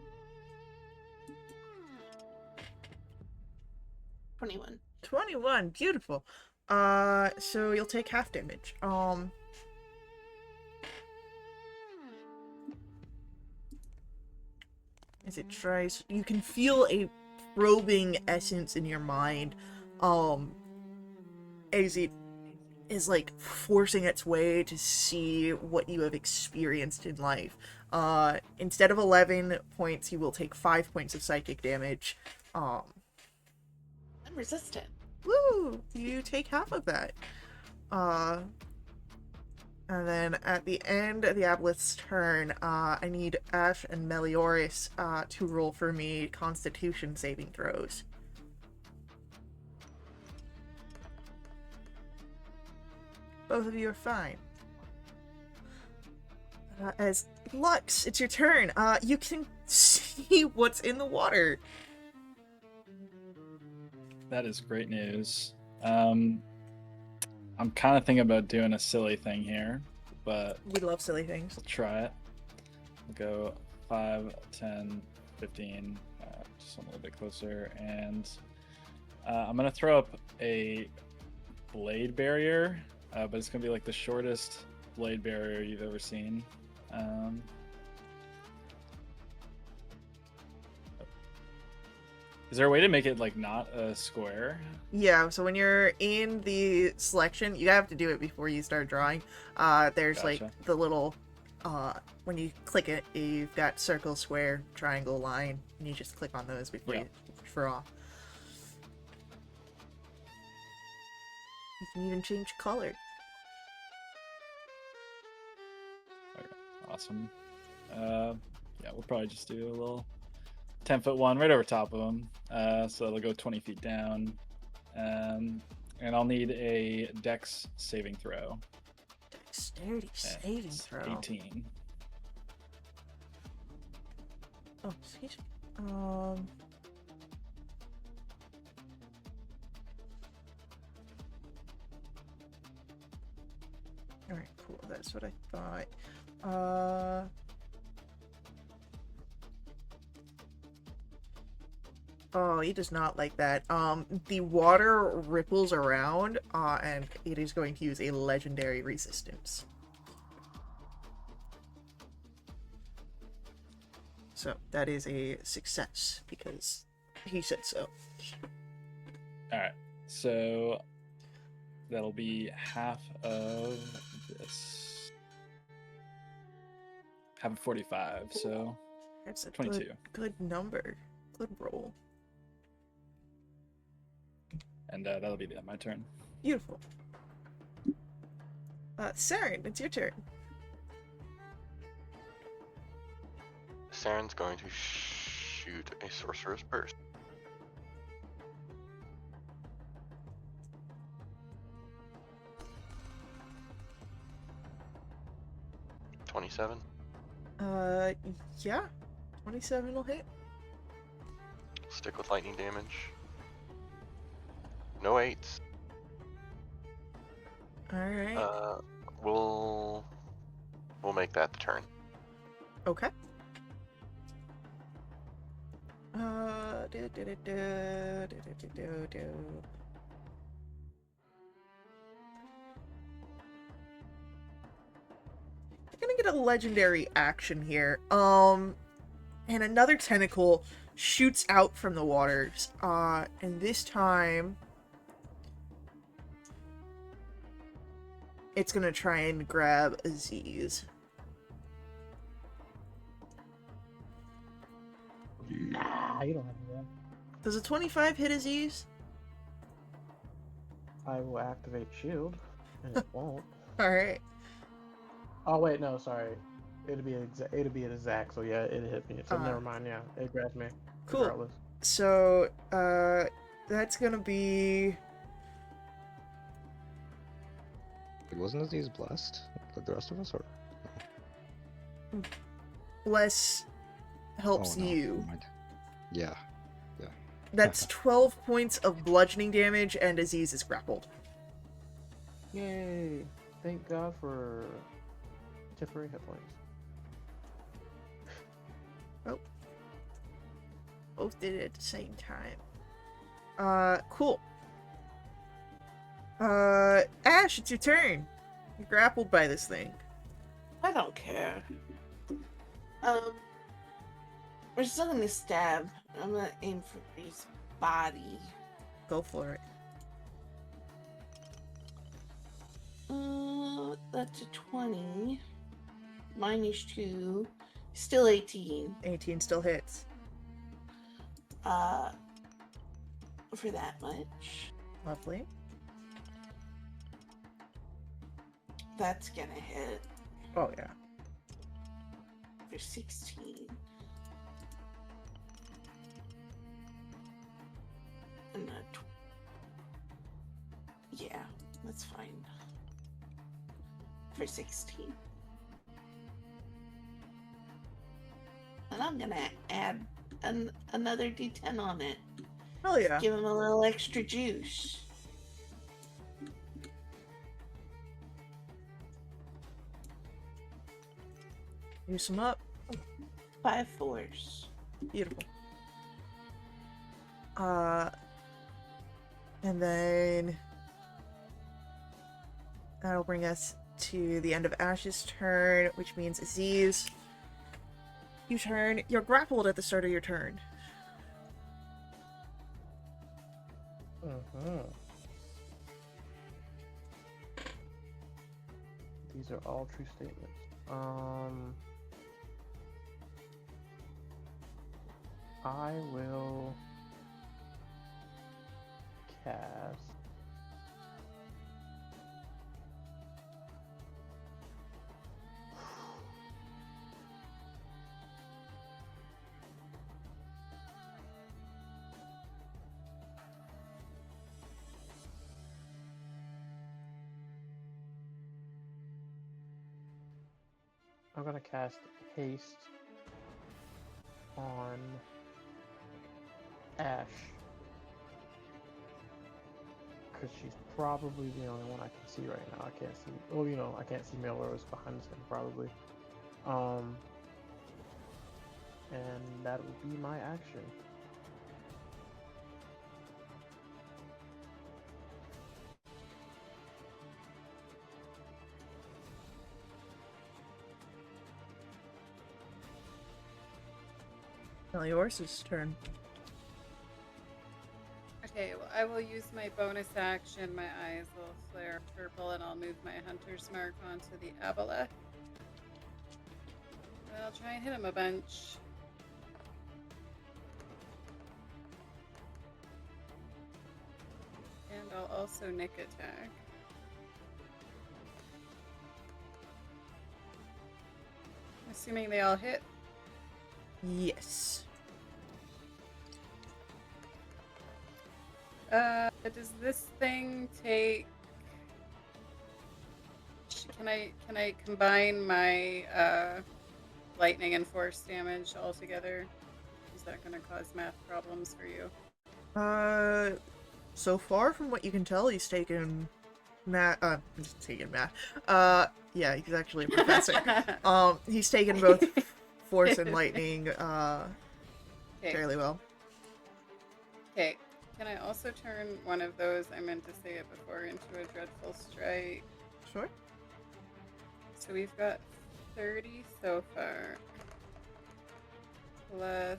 21. 21, beautiful. So you'll take half damage. As it tries, you can feel a probing essence in your mind, as it is like forcing its way to see what you have experienced in life. Instead of 11 points, you will take 5 points of psychic damage. I'm resistant. Woo! You take half of that. And then at the end of the Aboleth's turn, I need Ash and Melioras to roll for me Constitution saving throws. Both of you are fine. As Lux, it's your turn. You can see what's in the water. That is great news. I'm kind of thinking about doing a silly thing here, but We love silly things. we'll try it. We'll go 5, 10, 15, just a little bit closer, and I'm going to throw up a blade barrier, but it's going to be like the shortest blade barrier you've ever seen. Is there a way to make it like not a square? Yeah, so when you're in the selection, you have to do it before you start drawing. There's like Gotcha. the little, when you click it, you've got circle, square, triangle, line, and you just click on those before Yeah. you draw. You can even change color. Okay, awesome. Yeah, we'll probably just do a little 10-foot one right over top of them. So it'll go 20 feet down. And I'll need a Dex saving throw. Dexterity saving It's throw. 18. Oh, excuse me. Alright, cool. That's what I thought. Oh, he does not like that. The water ripples around, and it is going to use a legendary resistance. So that is a success because he said so. Alright, so that'll be half of this. Half of 45, so That's a 22. good number. Good roll. And that'll be my turn. Beautiful. Saren, it's your turn. Saren's going to shoot a sorcerer's burst. $27. Yeah. 27 will hit. Stick with lightning damage. No 8s. Alright. We'll make that the turn. Okay. I'm gonna get a legendary action here. And another tentacle shoots out from the waters. And this time it's gonna try and grab Aziz. Nah, you don't have to do that. Does a 25 hit Aziz? I will activate shield, and it won't. Alright. Oh wait, no, sorry. It'd be an exact. So yeah, it hit me. So never mind. Yeah, it grabbed me. Cool. Regardless. So, that's gonna be... It wasn't Aziz blessed like the rest of us, or? Bless helps Oh, no, you. never mind. Yeah. That's 12 points of bludgeoning damage, and Aziz is grappled. Yay! Thank God for temporary hit points. Oh. Both did it at the same time. Cool. Ash, it's your turn. You're grappled by this thing. I don't care. We're still gonna stab. I'm gonna aim for his body. Go for it. That's a 20. Minus 2. Still 18. 18 still hits. For that much. Lovely. That's gonna hit Oh, yeah. for 16. And yeah, that's fine. For 16. And I'm gonna add another D10 on it. Hell yeah. Give him a little extra juice. Use them up. 5 force. Beautiful. And then that'll bring us to the end of Ash's turn, which means Aziz, you turn. You're grappled at the start of your turn. These are all true statements. I will cast I'm gonna cast haste on Ash because she's probably the only one I can see right now. I can't see. Well, I can't see Melrose behind him probably. And that would be my action. Melior's turn. Okay, well, I will use my bonus action. My eyes will flare purple, and I'll move my hunter's mark onto the aboleth. And I'll try and hit him a bunch. And I'll also nick attack. Assuming they all hit. Yes. Does this thing take? Can I combine my lightning and force damage all together? Is that going to cause math problems for you? So far from what you can tell, he's taken math. He's taken math. Yeah, he's actually a professor. He's taken both force and lightning. Fairly well. Okay. Can I also turn one of those, I meant to say it before, into a dreadful strike? Sure. So we've got 30 so far. Plus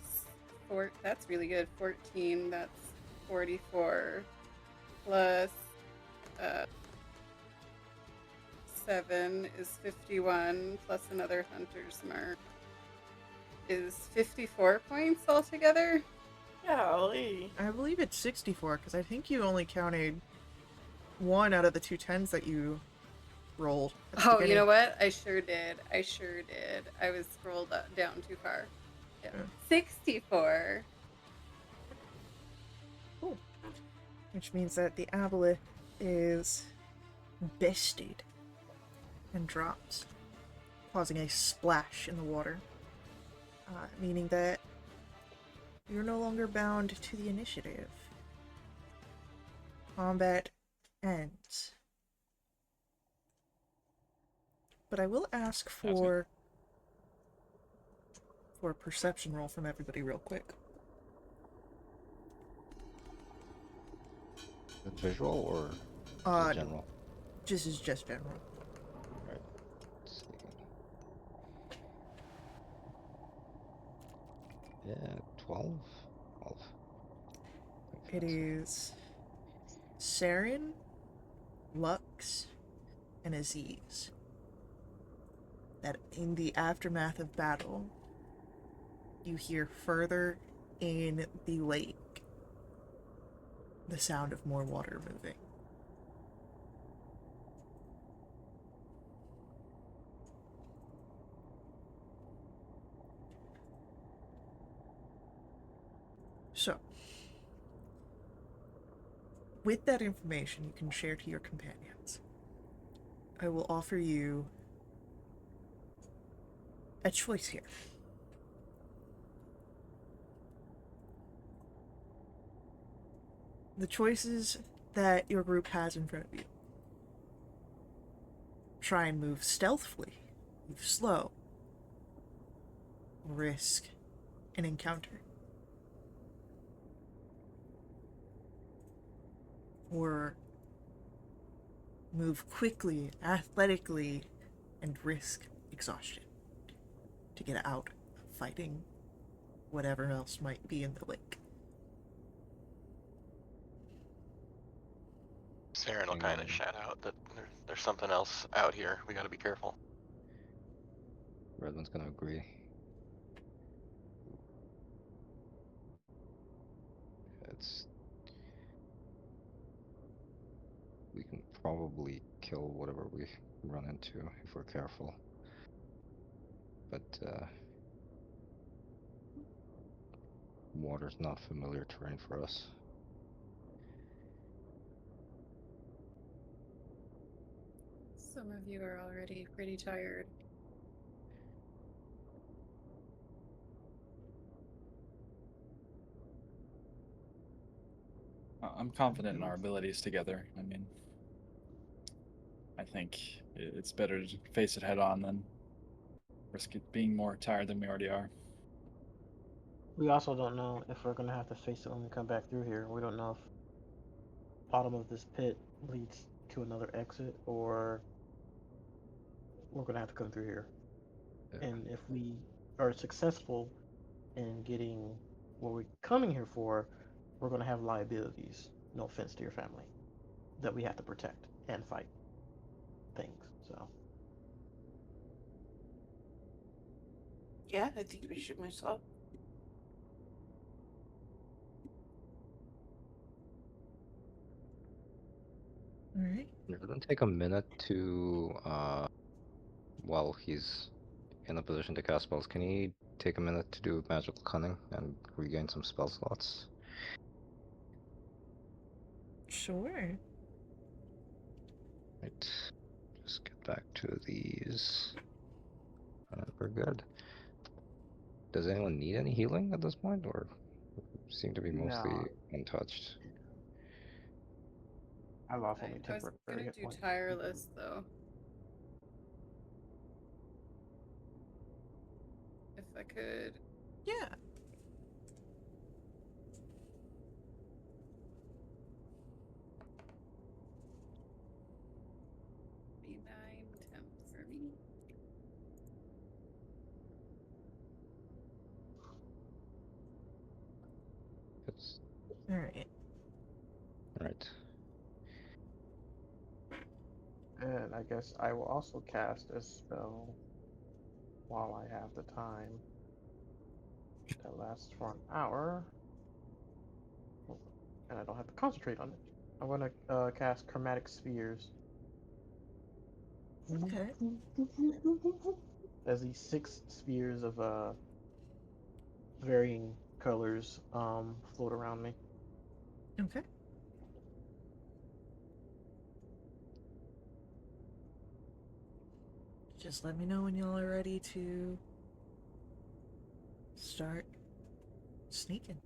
4, that's really good. 14, that's 44. Plus 7 is 51, plus another hunter's mark is 54 points altogether. Golly. I believe it's 64, because I think you only counted one out of the 2 10s that you rolled. At the Oh, beginning. you know what? I sure did. I was scrolled down too far. Yeah. Yeah. 64. Cool. Which means that the aboleth is bested and drops, causing a splash in the water, meaning that you're no longer bound to the initiative. Combat ends. But I will ask for a perception roll from everybody real quick. Visual or general? This is just general. Right. Let's see. Yeah, 12? 12. It is Saren, Lux, and Aziz. That in the aftermath of battle, you hear further in the lake the sound of more water moving. So, with that information you can share to your companions, I will offer you a choice here. The choices that your group has in front of you. Try and move stealthily, move slow, risk an encounter. Or move quickly, athletically, and risk exhaustion to get out fighting whatever else might be in the lake. Saren will kind of shout out that there's something else out here. We gotta be careful. Redmond's gonna agree. We can probably kill whatever we run into if we're careful. But water's not familiar terrain for us. Some of you are already pretty tired. I'm confident in our abilities together. I mean, I think it's better to face it head on than risk it being more tired than we already are. We also don't know if we're gonna have to face it when we come back through here. We don't know if bottom of this pit leads to another exit or we're gonna have to come through here. Yeah. And if we are successful in getting what we're coming here for, we're gonna have liabilities. No offense to your family, that we have to protect and fight things. So Yeah, I think we should move up. All right. It doesn't take a minute to while he's in a position to cast spells. Can he take a minute to do magical cunning and regain some spell slots? Sure. Right. Just get back to these. We're good. Does anyone need any healing at this point, or seem to be mostly no, untouched? I lost I only was temporary gonna hit do points. tireless though. If I could. Yeah. Be 9 temp for me. It's All right. right. And I guess I will also cast a spell while I have the time. That lasts for an hour. And I don't have to concentrate on it. I'm going to cast Chromatic Spheres. Okay. As these 6 spheres of varying colors float around me. Okay. Just let me know when y'all are ready to start sneaking.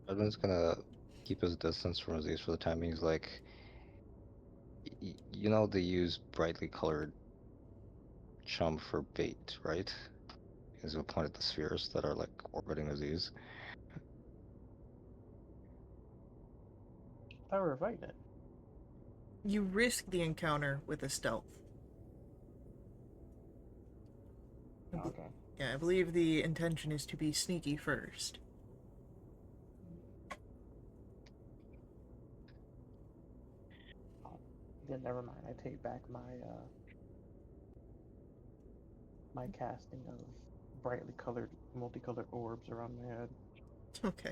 Edwin's gonna keep his distance from these for the time being. He's like, you know, they use brightly colored chum for bait, right? He's gonna point at the spheres that are like orbiting Aziz. I thought we were fighting it. You risk the encounter with a stealth. Okay. Yeah, I believe the intention is to be sneaky first. Then never mind. I take back my my casting of brightly colored, multicolored orbs around my head. Okay.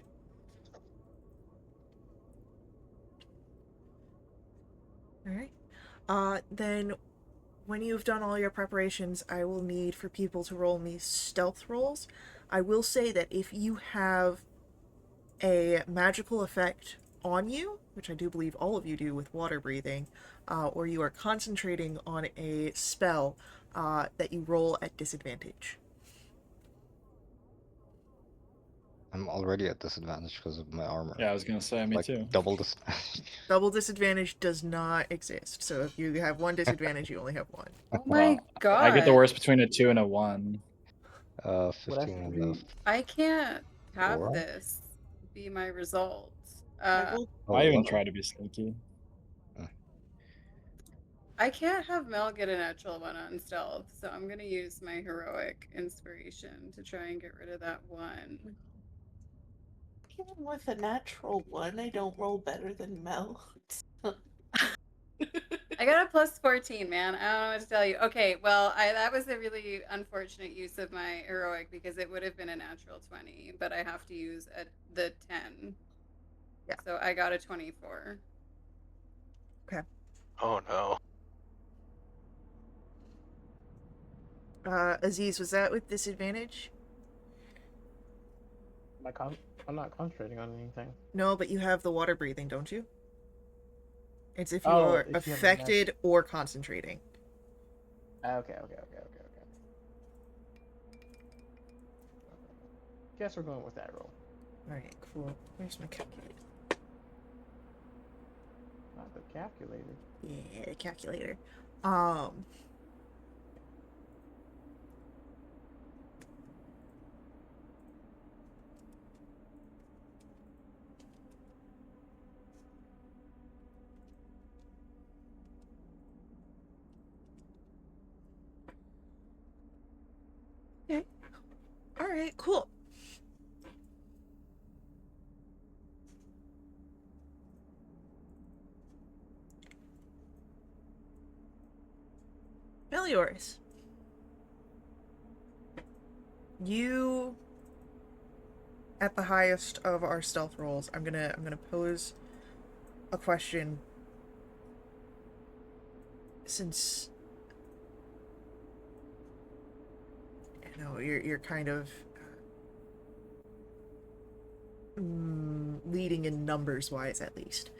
All right. Then when you've done all your preparations, I will need for people to roll me stealth rolls. I will say that if you have a magical effect on you, which I do believe all of you do with water breathing, or you are concentrating on a spell, that you roll at disadvantage. I'm already at disadvantage because of my armor. Yeah, I was gonna say, me Like too. double disadvantage. Double disadvantage does not exist. So if you have one disadvantage, you only have one. Oh my Well, god. I get the worst between a 2 and a 1. 15 on the I can't have 4. this be my result. will. Oh, I it even wasn't? try to be sneaky. I can't have Mel get a natural 1 on stealth, so I'm gonna use my heroic inspiration to try and get rid of that 1. Even with a natural 1, I don't roll better than Mel. I got a plus 14, man. I don't know what to tell you. Okay, well, that was a really unfortunate use of my heroic because it would have been a natural 20, but I have to use the 10. Yeah. So I got a 24. Oh no. Aziz, was that with disadvantage? I'm not concentrating on anything. No, but you have the water breathing, don't you? It's if you Oh, are if you have a affected or concentrating. Okay. Guess we're going with that roll. Alright, cool. Where's my calculator? Not the calculator. Yeah, the calculator. Okay. Alright, cool. Meliors. You at the highest of our stealth rolls, I'm gonna pose a question since you know you're kind of leading in numbers wise at least.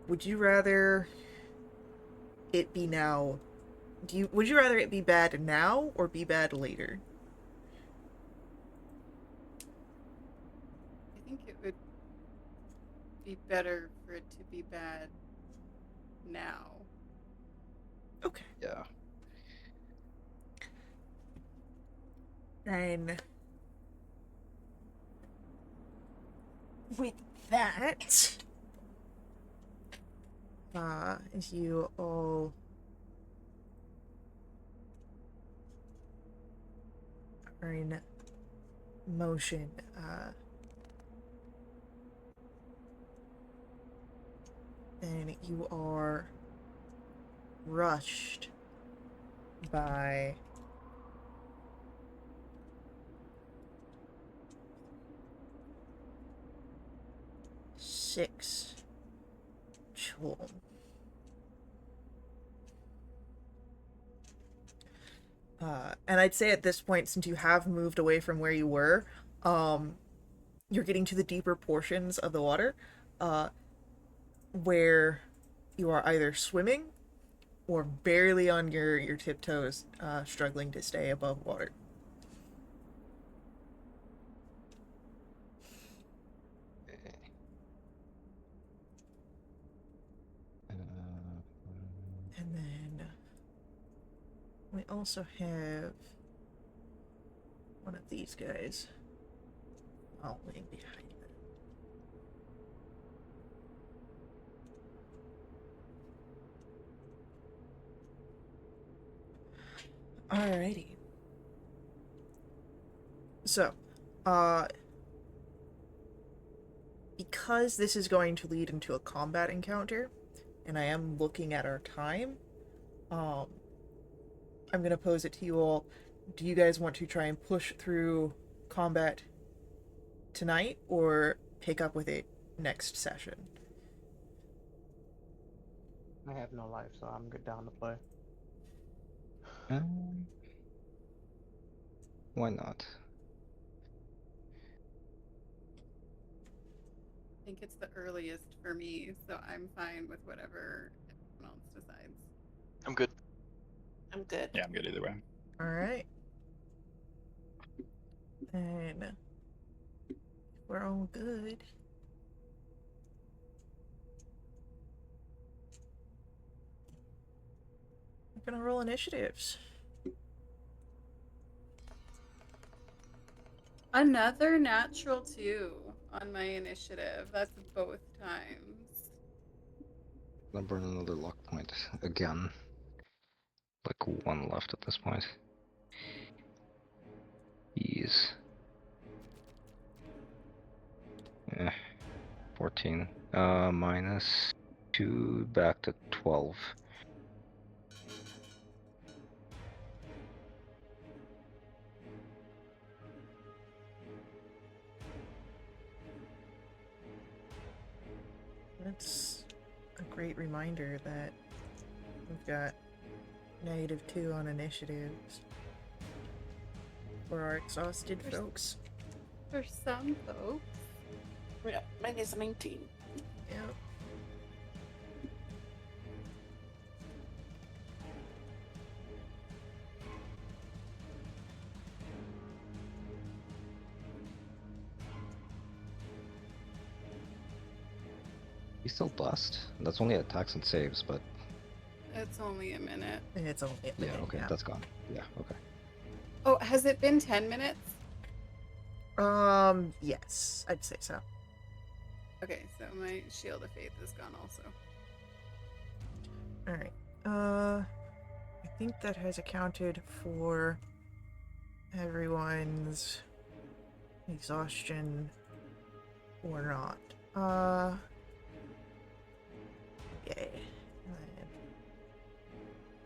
Would you rather it be now? Would you rather it be bad now or be bad later? I think it would be better for it to be bad now. Okay. Yeah. Then with that, as you all are in motion, then you are rushed by six chulm. And I'd say at this point, since you have moved away from where you were, you're getting to the deeper portions of the water, where you are either swimming or barely on your tiptoes, struggling to stay above water. And then we also have one of these guys following behind them. Alrighty. So, because this is going to lead into a combat encounter, and I am looking at our time, I'm gonna pose it to you all. Do you guys want to try and push through combat tonight, or pick up with it next session? I have no life, so I'm good down to play. Why not? I think it's the earliest for me, so I'm fine with whatever everyone else decides. I'm good. I'm good. Yeah, I'm good either way. Alright. And we're all good. I'm gonna roll initiatives. Another natural 2 on my initiative. That's both times. I'll burn another luck point again. Like one left at this point. Ease. 14. Minus 2 back to 12. That's a great reminder that we've got -2 on initiatives for our exhausted folks. For some folks. Yeah, mine is 19. Yep. He's still blessed. That's only attacks and saves, but It's only a minute. And it's only a yeah, minute, okay, that's gone. Yeah, okay. Oh, has it been 10 minutes? Yes, I'd say so. Okay, so my Shield of Faith is gone also. Alright. I think that has accounted for everyone's exhaustion or not. Yay.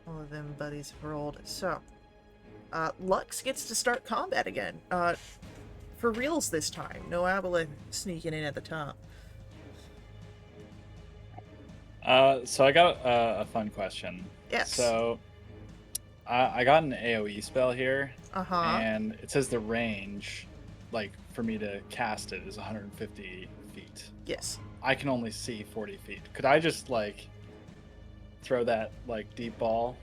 All of them buddies have rolled. So, Lux gets to start combat again. For reals this time. No Aboleth sneaking in at the top. So I got a fun question. Yes. So I got an AoE spell here, Uh-huh. and it says the range, like for me to cast it, is 150 feet. Yes. I can only see 40 feet. Could I just like throw that like deep ball,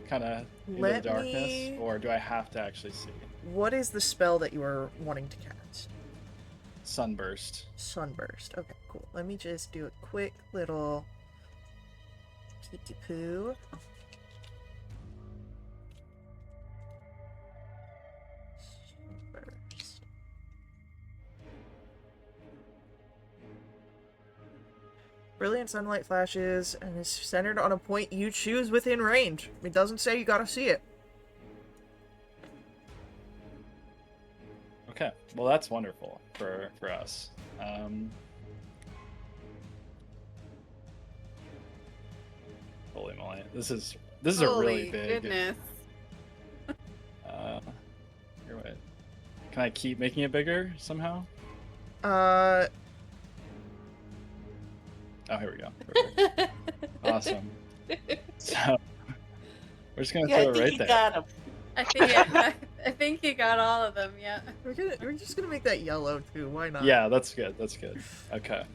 kind of into the Let darkness, me- or do I have to actually see? What is the spell that you are wanting to cast? Sunburst. Sunburst. Okay, cool. Let me just do a quick little kitty poo. Sunburst. Brilliant sunlight flashes and is centered on a point you choose within range. It doesn't say you gotta see it. Okay, well that's wonderful for us. Holy moly, this is a really Holy big. goodness. Here, wait. Can I keep making it bigger somehow? Uh, Oh, here we go. Perfect. Awesome. So we're just gonna Yeah, I throw it think right you there. got him. I think you got all of them, yeah. we're just gonna make that yellow too. Why not? Yeah, that's good. That's good. Okay.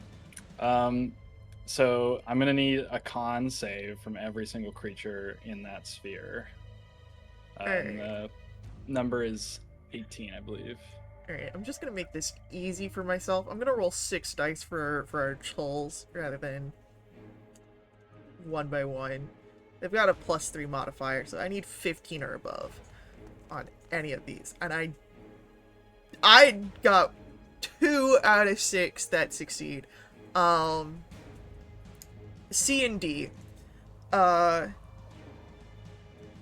So I'm gonna need a con save from every single creature in that sphere. And the number is 18, I believe. Alright, I'm just gonna make this easy for myself. I'm gonna roll 6 dice for our trolls rather than 1 by 1. They've got a +3 modifier, so I need 15 or above on any of these. And I got 2 out of 6 that succeed. C and D. And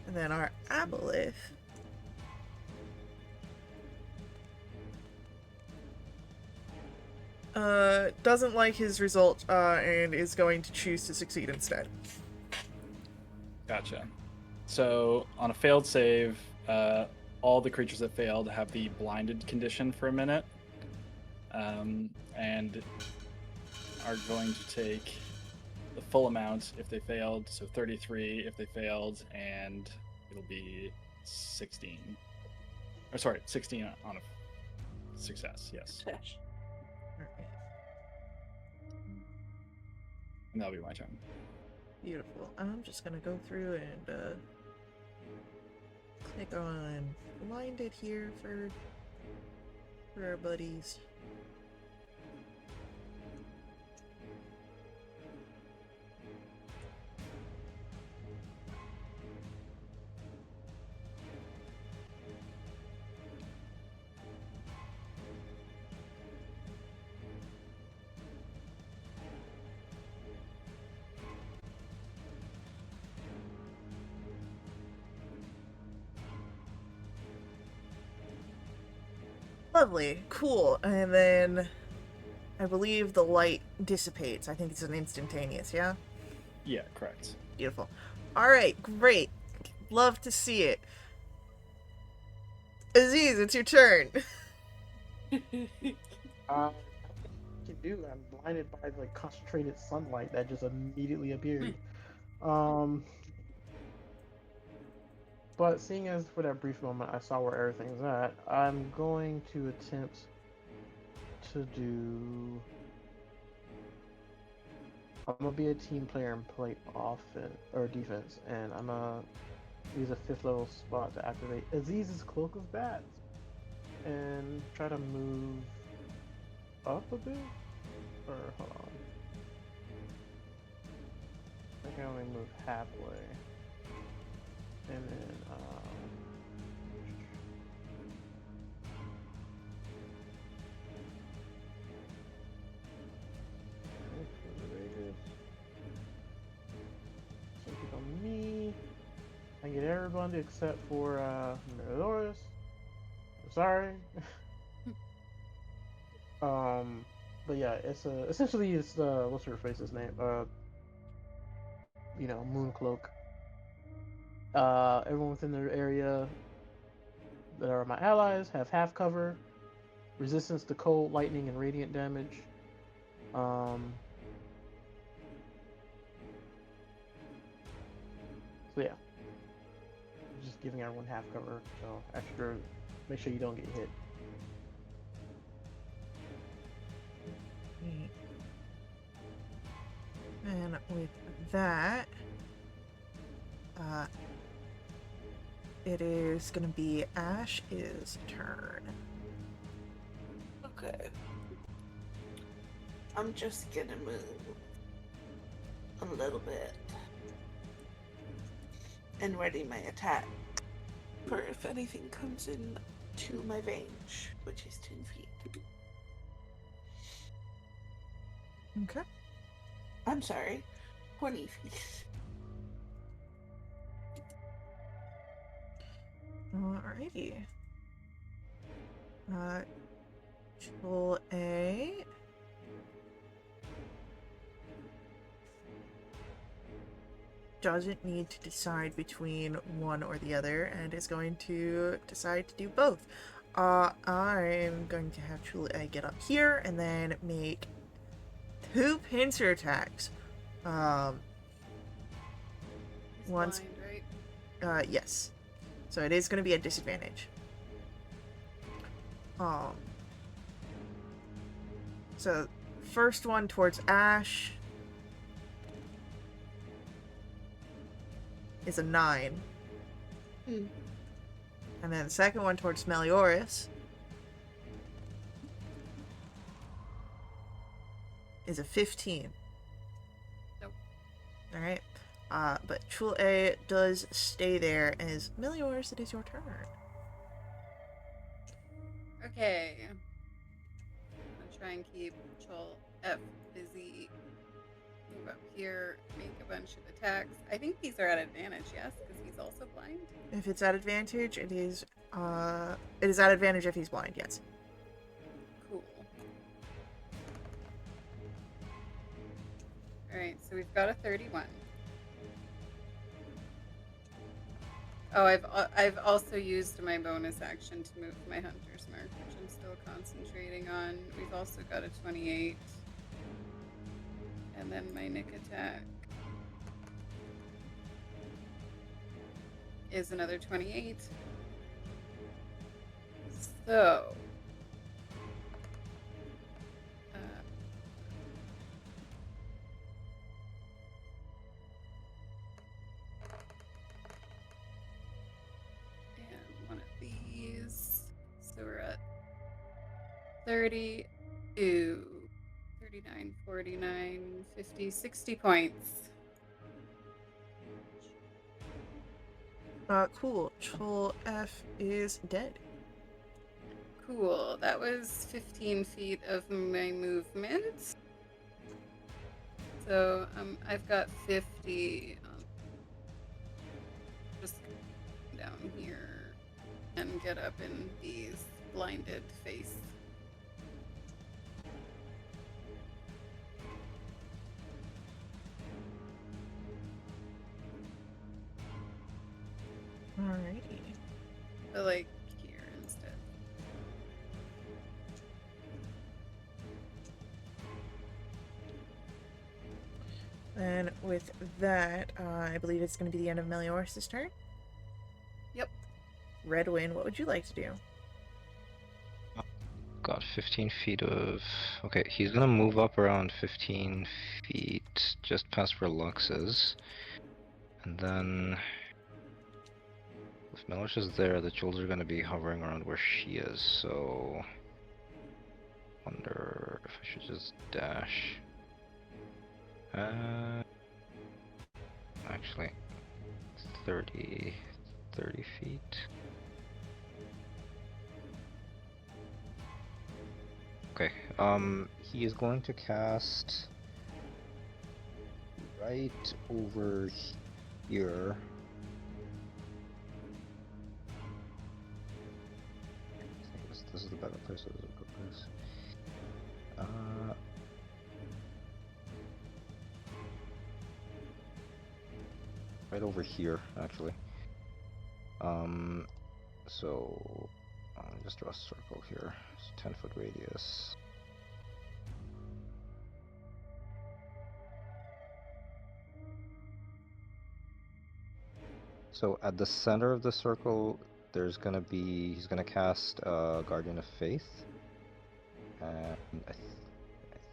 then our Aboleth. Doesn't like his result, and is going to choose to succeed instead. Gotcha. So on a failed save, all the creatures that failed have the blinded condition for a minute, and are going to take the full amount if they failed. So 33 if they failed, and it'll be 16. Or sorry, 16 on a success. Yes, and that'll be my turn. Beautiful. I'm just gonna go through and click on blinded here for our buddies. Lovely. Cool. And then I believe the light dissipates. I think it's an instantaneous, yeah? Yeah, correct. Beautiful. Alright, great. Love to see it. Aziz, it's your turn. I can do. I'm blinded by like concentrated sunlight that just immediately appeared. But seeing as for that brief moment I saw where everything's at, I'm going to attempt to do. I'm gonna be a team player and play offense or defense, and I'm gonna use a 5th level spot to activate Aziz's Cloak of Bats and try to move up a bit. Or hold on, I can only move halfway, and then so click on me. I get everybody except for Meliodas. I'm sorry. But yeah, it's essentially it's what's her face's name? Mooncloak. Everyone within their area that are my allies have half cover, resistance to cold, lightning, and radiant damage. So yeah, just giving everyone half cover. So extra, make sure you don't get hit. And with that, it is gonna be Ash's turn. Okay. I'm just gonna move a little bit and ready my attack for if anything comes in to my range, which is 10 feet. Okay. I'm sorry, 20 feet. Alrighty. Triple A. Doesn't need to decide between one or the other and is going to decide to do both. I'm going to have Triple A get up here and then make 2 pincer attacks. He's Once, blind, right? yes. So it is going to be a disadvantage. So first one towards Ash is a 9. And then the second one towards Melioras is a 15. Nope. Alright. But Chul A does stay there, and is Melioras, it is your turn. Okay. I'm gonna try and keep Chol F busy. Move up here, make a bunch of attacks. I think these are at advantage, yes? Because he's also blind? If it's at advantage, it is at advantage if he's blind, yes. Cool. Alright, so we've got a 31. Oh, I've also used my bonus action to move my Hunter's Mark, which I'm still concentrating on. We've also got a 28. And then my Nick attack is another 28. So... and one of these. So we're at 32, 39, 49, 50, 60 points. Cool. Chul F is dead. Cool. That was 15 feet of my movement. So I've got 50. Just come down here and get up in these blinded face. Alrighty. But like here instead. And with that, I believe it's going to be the end of Melioras' turn. Yep. Redwin, what would you like to do? Got 15 feet of... Okay, he's gonna move up around 15 feet, just past where Lux is. And then... If Mellish is there, the jewels are gonna be hovering around where she is, so... Wonder if I should just dash. Actually... 30 feet. Okay, he is going to cast right over here. I think this is the better place, or is it a good place? Right over here, actually. So just draw a circle here. It's 10-foot radius. So at the center of the circle, there's gonna be, he's gonna cast Guardian of Faith. And I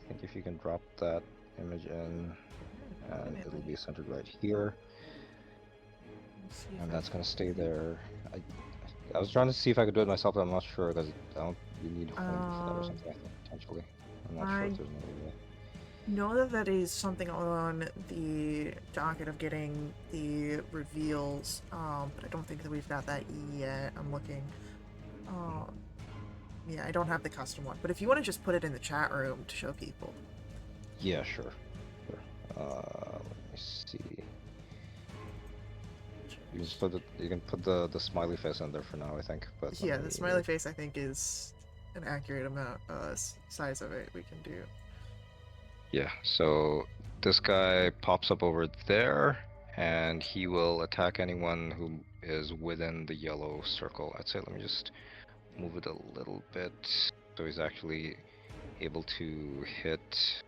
think if you can drop that image in, and it'll be centered right here. And that's gonna stay there. I was trying to see if I could do it myself, but I'm not sure, because I don't, you need home for that or something, I think, potentially. I'm not sure if there's another way. Know that that is something on the docket of getting the reveals, but I don't think that we've got that yet. I'm looking. Yeah, I don't have the custom one, but if you want to just put it in the chat room to show people. Yeah, sure. Let me see. You can just put the smiley face in there for now, I think. But Yeah, the smiley face I think is an accurate amount size of it we can do. Yeah, so this guy pops up over there, and he will attack anyone who is within the yellow circle. I'd say, let me just move it a little bit so he's actually able to hit,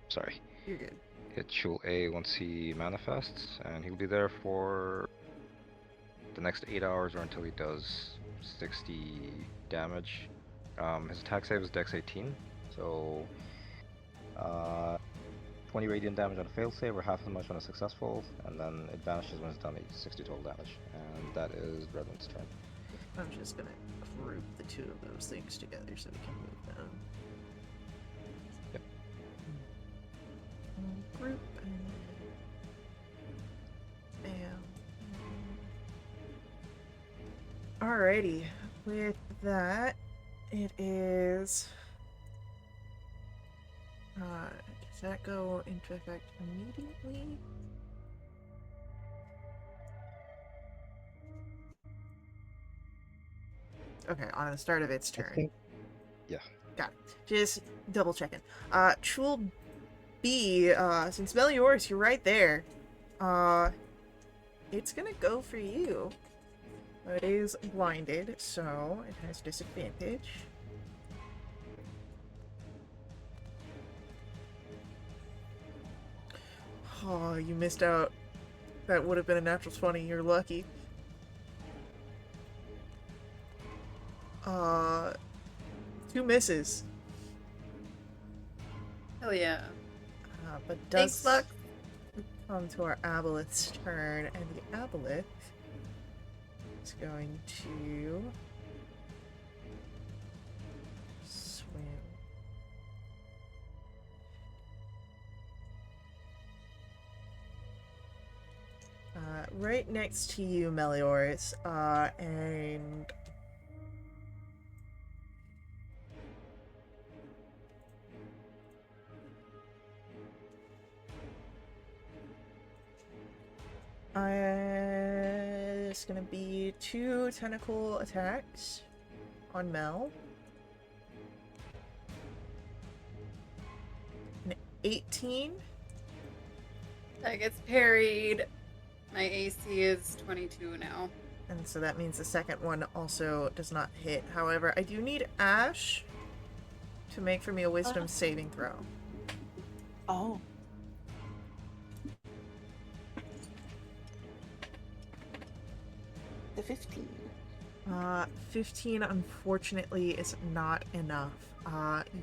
sorry. You're good. Hit Jewel A once he manifests, and he'll be there for the next 8 hours or until he does 60 damage. His attack save is Dex 18, so 20 radiant damage on a failed save or half as much on a successful, and then it vanishes when it's done 60 total damage. And that is Redwin's turn. I'm just gonna group the two of those things together so we can move them. Yep. Group and bam. Alrighty, with that, it is. Does that go into effect immediately? Okay, on the start of its turn. Yeah. Got it. Just double checking. Jewel B, since Melioras, you're right there. It's gonna go for you. It is blinded, so it has disadvantage. Oh, you missed out. That would have been a natural 20. You're lucky. 2 misses. Hell yeah. But Thanks, does Luck. come to our Aboleth's turn, and the Aboleth is going to swim. Right next to you, Melioras, and it's gonna be 2 tentacle attacks on Mel. An 18. That gets parried. My AC is 22 now. And so that means the second one also does not hit. However, I do need Ash to make for me a wisdom saving throw. Oh. The 15. 15 unfortunately is not enough.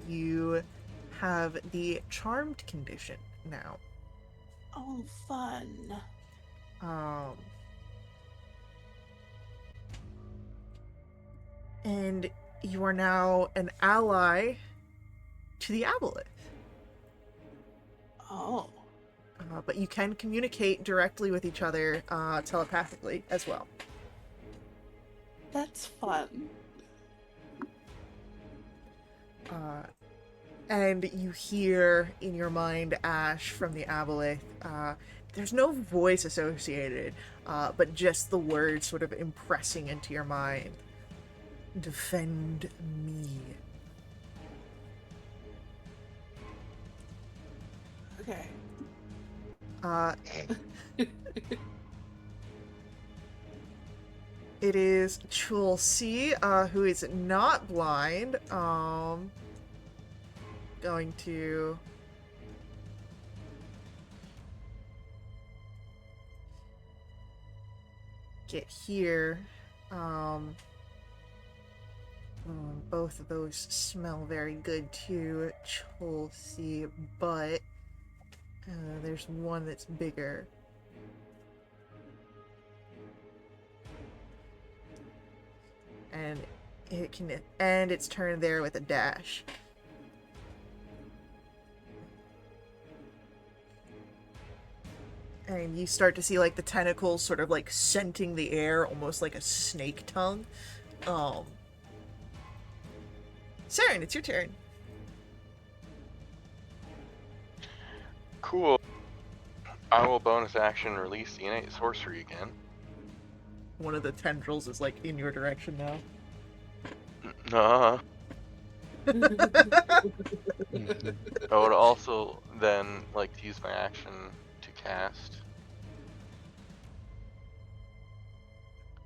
You have the charmed condition now. Oh, fun. And you are now an ally to the Aboleth. Oh. But you can communicate directly with each other telepathically as well. That's fun. And you hear in your mind, Ash, from the Aboleth. There's no voice associated, but just the words sort of impressing into your mind. Defend me. Okay. It is Chulsi, who is not blind, going to get here. Both of those smell very good to Chulsi, but there's one that's bigger. And it can end its turn there with a dash. And you start to see like the tentacles sort of like scenting the air, almost like a snake tongue. Saren, it's your turn. Cool. I will bonus action release the innate sorcery again. One of the tendrils is like in your direction now. I would also then like to use my action to cast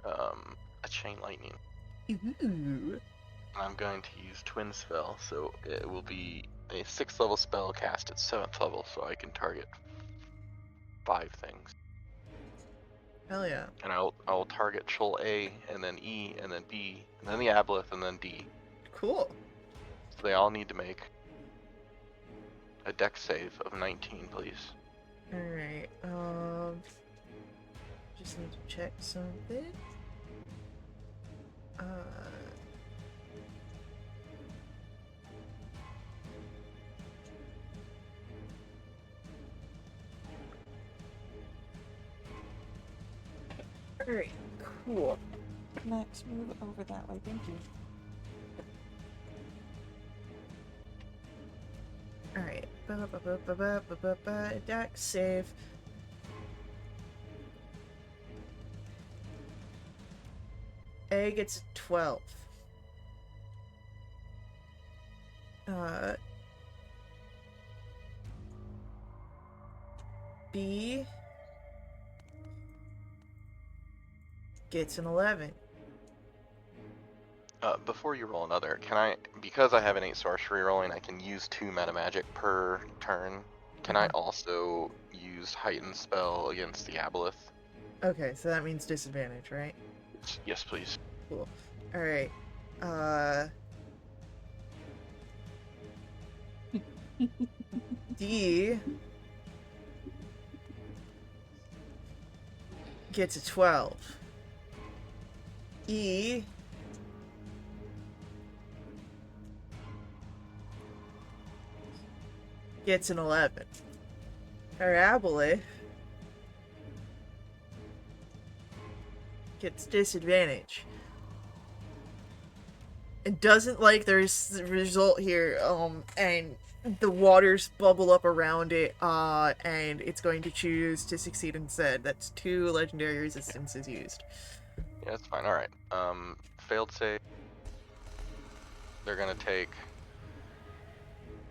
a chain lightning. Ooh. I'm going to use twin spell, so it will be a 6th level spell cast at 7th level, so I can target 5 things. Hell yeah. And I'll target Chul A, and then E, and then B, and then the Aboleth, and then D. Cool. So they all need to make a dex save of 19, please. Alright, just need to check something. Alright, cool. Max, move over that way, thank you. Alright, dex save. A gets 12. B gets an 11. Before you roll another, can I, because I have innate sorcery rolling, I can use 2 meta magic per turn. Can I also use heightened spell against the Aboleth? Okay, so that means disadvantage, right? Yes, please. Cool. Alright. D gets a 12. E gets an 11. Our Aboleth gets disadvantage. It doesn't like there's the result here, and the waters bubble up around it, and it's going to choose to succeed instead. That's 2 legendary resistances used. Yeah, that's fine. All right. Failed save. They're gonna take.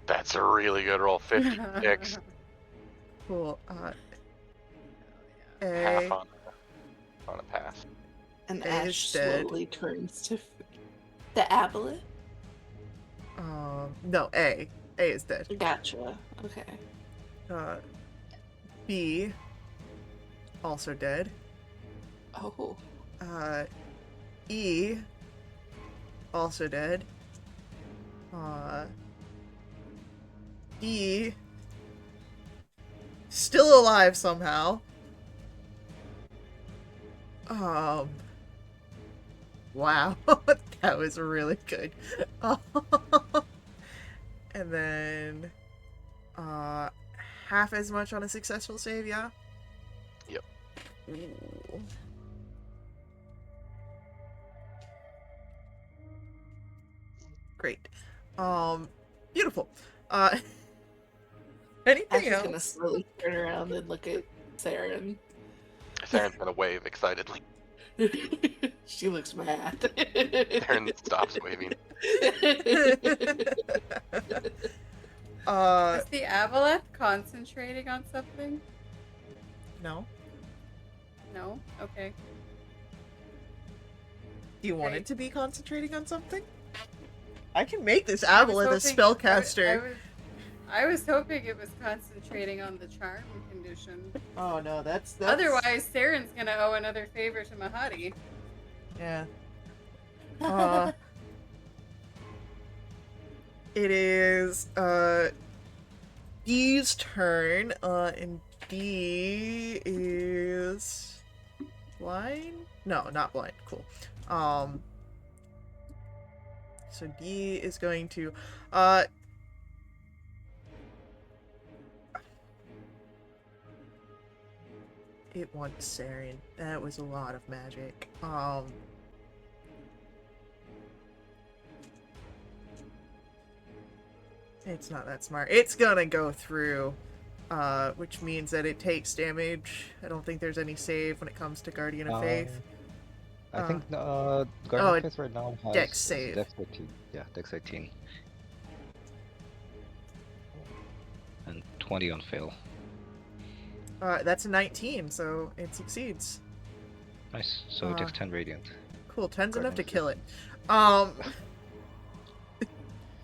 That's a really good roll. 56. Cool. Half A. on a pass. And A is Ash dead. slowly turns to the aboleth. No, A. A is dead. Gotcha. Okay. B. Also dead. Oh. E. Also dead. D. Still alive somehow. Wow. That was really good. And then, half as much on a successful save, yeah? Yep. Ooh. Great. Beautiful. Ash Anything is gonna else? slowly turn around and look at Saren. Saren's gonna wave excitedly. She looks mad. Saren stops waving. Is the Avaleth concentrating on something? No. No? Okay. Do you want Great. it to be concentrating on something? I can make this I was Avaleth a hoping- spellcaster. I was hoping it was concentrating on the charm condition. Oh no, that's Otherwise, Saren's gonna owe another favor to Mahadi. Yeah. It is D's turn, and D is blind? No, not blind. Cool. So D is going to it wants Saren. That was a lot of magic. It's not that smart. It's gonna go through, which means that it takes damage. I don't think there's any save when it comes to Guardian of Faith. I think oh, Guardian of Faith right now has Dex save. Dex 18. Yeah, Dex 18. And 20 on fail. That's a 19, so it succeeds. Nice. So it takes 10 radiant. Cool, 10's enough to Guardian kill it.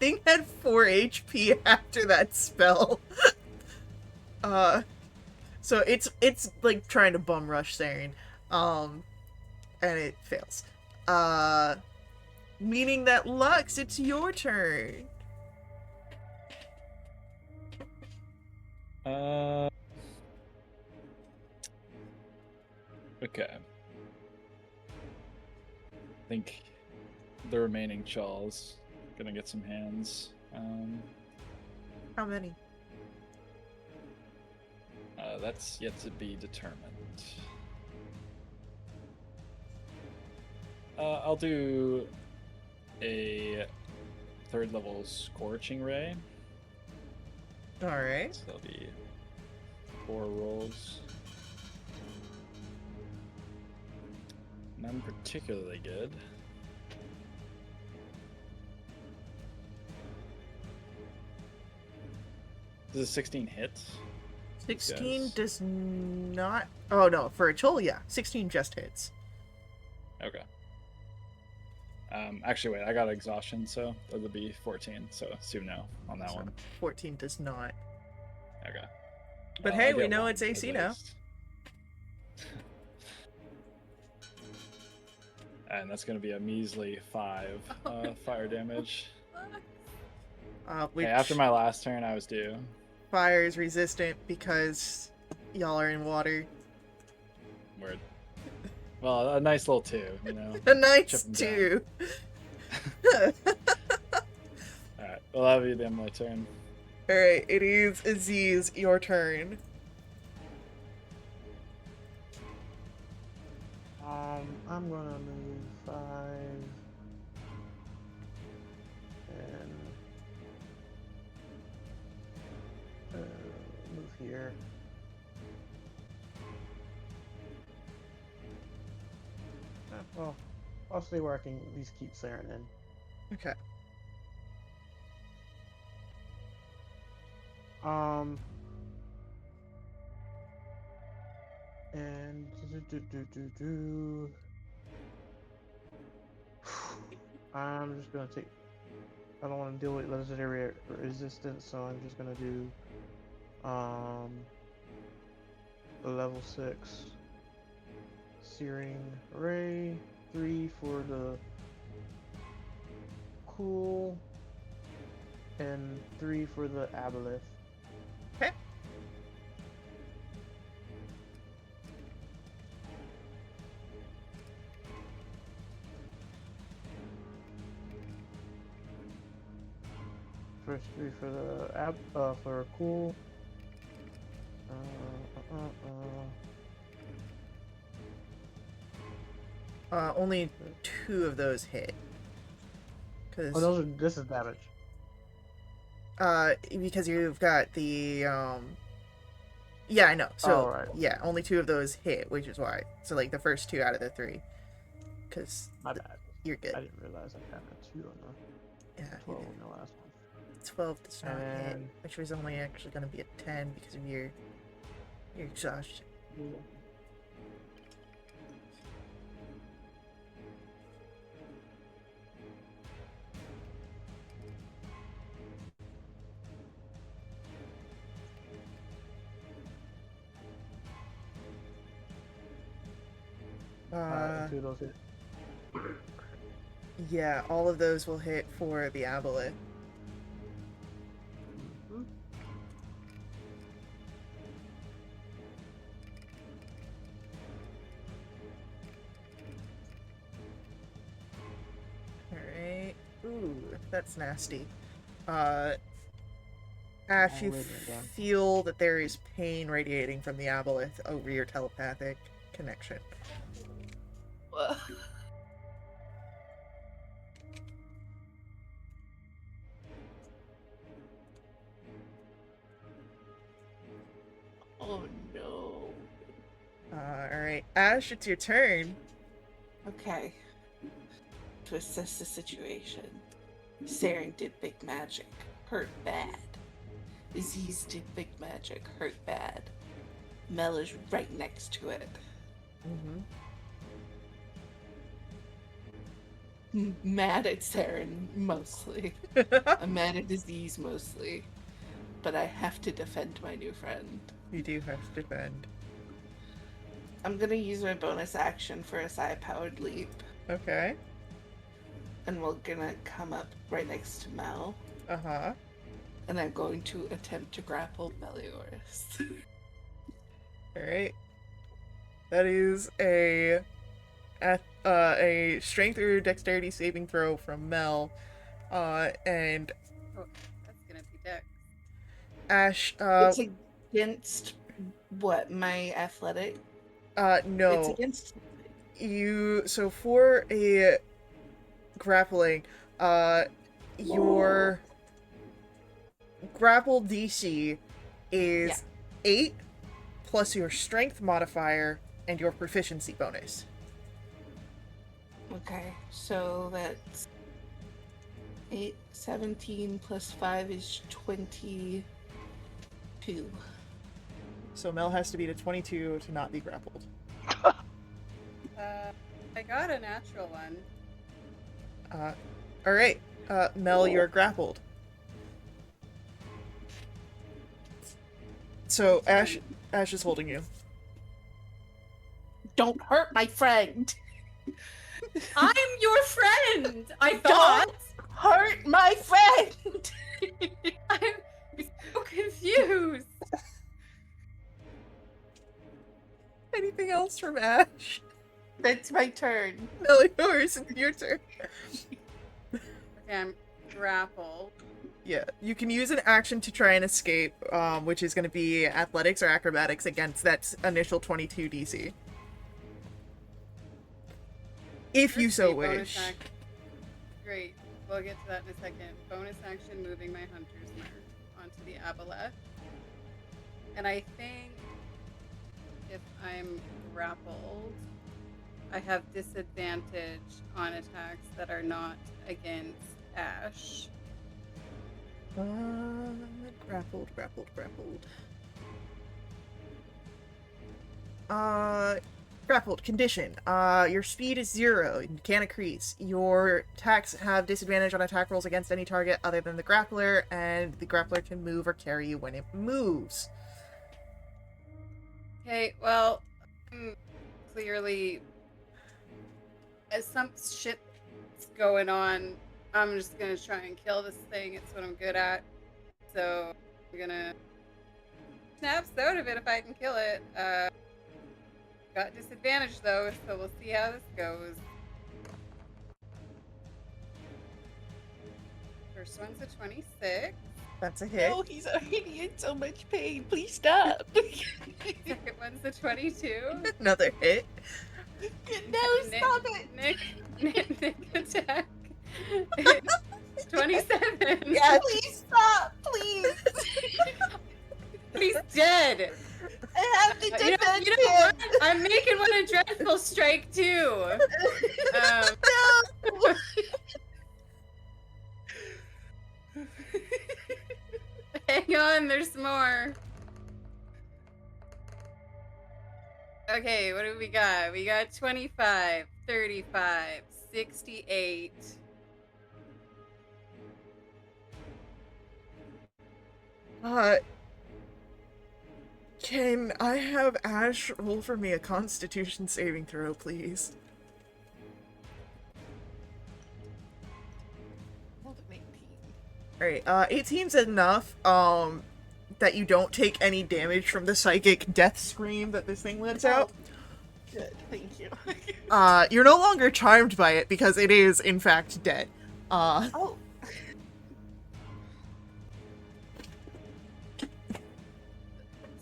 Thing had 4 HP after that spell. So it's like trying to bum rush Saren. And it fails. Meaning that Lux, it's your turn. Okay. I think the remaining Chaw's gonna get some hands. How many? That's yet to be determined. I'll do a 3rd level Scorching Ray. Alright. So that'll be 4 rolls. None particularly good. Does a 16 hit? 16 Yes. does not... Oh no, for a Chol, yeah. 16 just hits. Okay. Actually, wait, I got exhaustion, so that'll be 14. So assume no on that So one. 14 does not. Okay. But I'll hey, we get know one it's at AC now. least. And that's going to be a measly 5 fire damage. Which Hey, after my last turn, I was due. fire is resistant because y'all are in water. Word. Well, a nice little 2, you know. A nice Chip 'em down. 2. Alright, well, that'll be the end of my turn. Alright, it is Aziz, your turn. I'm gonna move 5 and move here. Well, I'll stay where I can at least keep Saren in. Okay. And I'm just gonna take. I don't want to deal with legendary resistance, so I'm just gonna do a level 6 Searing Ray, 3 for the cool, and 3 for the aboleth. Okay. First 3 for the for cool. Only 2 of those hit. Oh, those are. This is damage. Because you've got the yeah, I know. So right. yeah, only 2 of those hit, which is why. So like the first 2 out of the 3, because My bad. you're good. I didn't realize I got a 2 on the Yeah, 12 on the last one. 12 does not hit, And- which was only actually going to be a 10 because of your exhaustion. And 2 of those hit. Yeah, all of those will hit for the aboleth. Mhm. Alright. Ooh, that's nasty. Ash, you Already done. feel that there is pain radiating from the aboleth over your telepathic connection. Oh no. Alright. Ash, it's your turn. Okay. To assess the situation, Saren did big magic, hurt bad. Aziz did big magic, hurt bad. Mel is right next to it. Mad at Saren mostly. I'm mad at Aziz mostly. But I have to defend my new friend. You do have to defend. I'm gonna use my bonus action for a psi-powered leap. Okay. And we're gonna come up right next to Mel. Uh-huh. And I'm going to attempt to grapple Melioris. Alright. That is a strength or dexterity saving throw from Mel. And Oh, that's gonna be Dex. Ash, It's against what? My athletic? no. It's against. So for a grappling, your grapple DC is 8 plus your strength modifier and your proficiency bonus. Okay, so that's 8, 17 plus 5 is 22. So Mel has to beat a 22 to not be grappled. I got a natural one. Alright. Mel, you're grappled. So Ash is holding you. Don't hurt my friend! I'm your friend! I thought! Don't hurt my friend! I'm so confused! Anything else from Ash? That's my turn. Melioris, it's your turn. Okay, I'm grappled. Yeah, you can use an action to try and escape, which is going to be athletics or acrobatics against that initial 22 DC. If you so wish. Great, we'll get to that in a second. Bonus action, moving my hunter's mark onto the aboleth. And I think if I'm grappled, I have disadvantage on attacks that are not against Ash. Grappled. Grappled condition. Your speed is 0. You can't increase. Your attacks have disadvantage on attack rolls against any target other than the grappler, and the grappler can move or carry you when it moves. Okay, well, clearly, as some shit's going on, I'm just gonna try and kill this thing. It's what I'm good at. So I'm gonna snaps out of it if I can kill it. Got disadvantage though, so we'll see how this goes. First one's a 26. That's a hit. No, he's already in so much pain. Please stop. Second one's a 22. Another hit. No, stop it. Nick attack. 27. Yeah, please stop, please. He's dead. I have to defend you know what? him. I'm making one a dreadful strike too. No. Hang on, there's more. Okay, what do we got? We got 25, 35, 68. Can I have Ash roll for me a Constitution saving throw, please? Hold it, 18. Alright, 18's enough, that you don't take any damage from the psychic death scream that this thing lets out. Good, thank you. You're no longer charmed by it because it is, in fact, dead. Oh.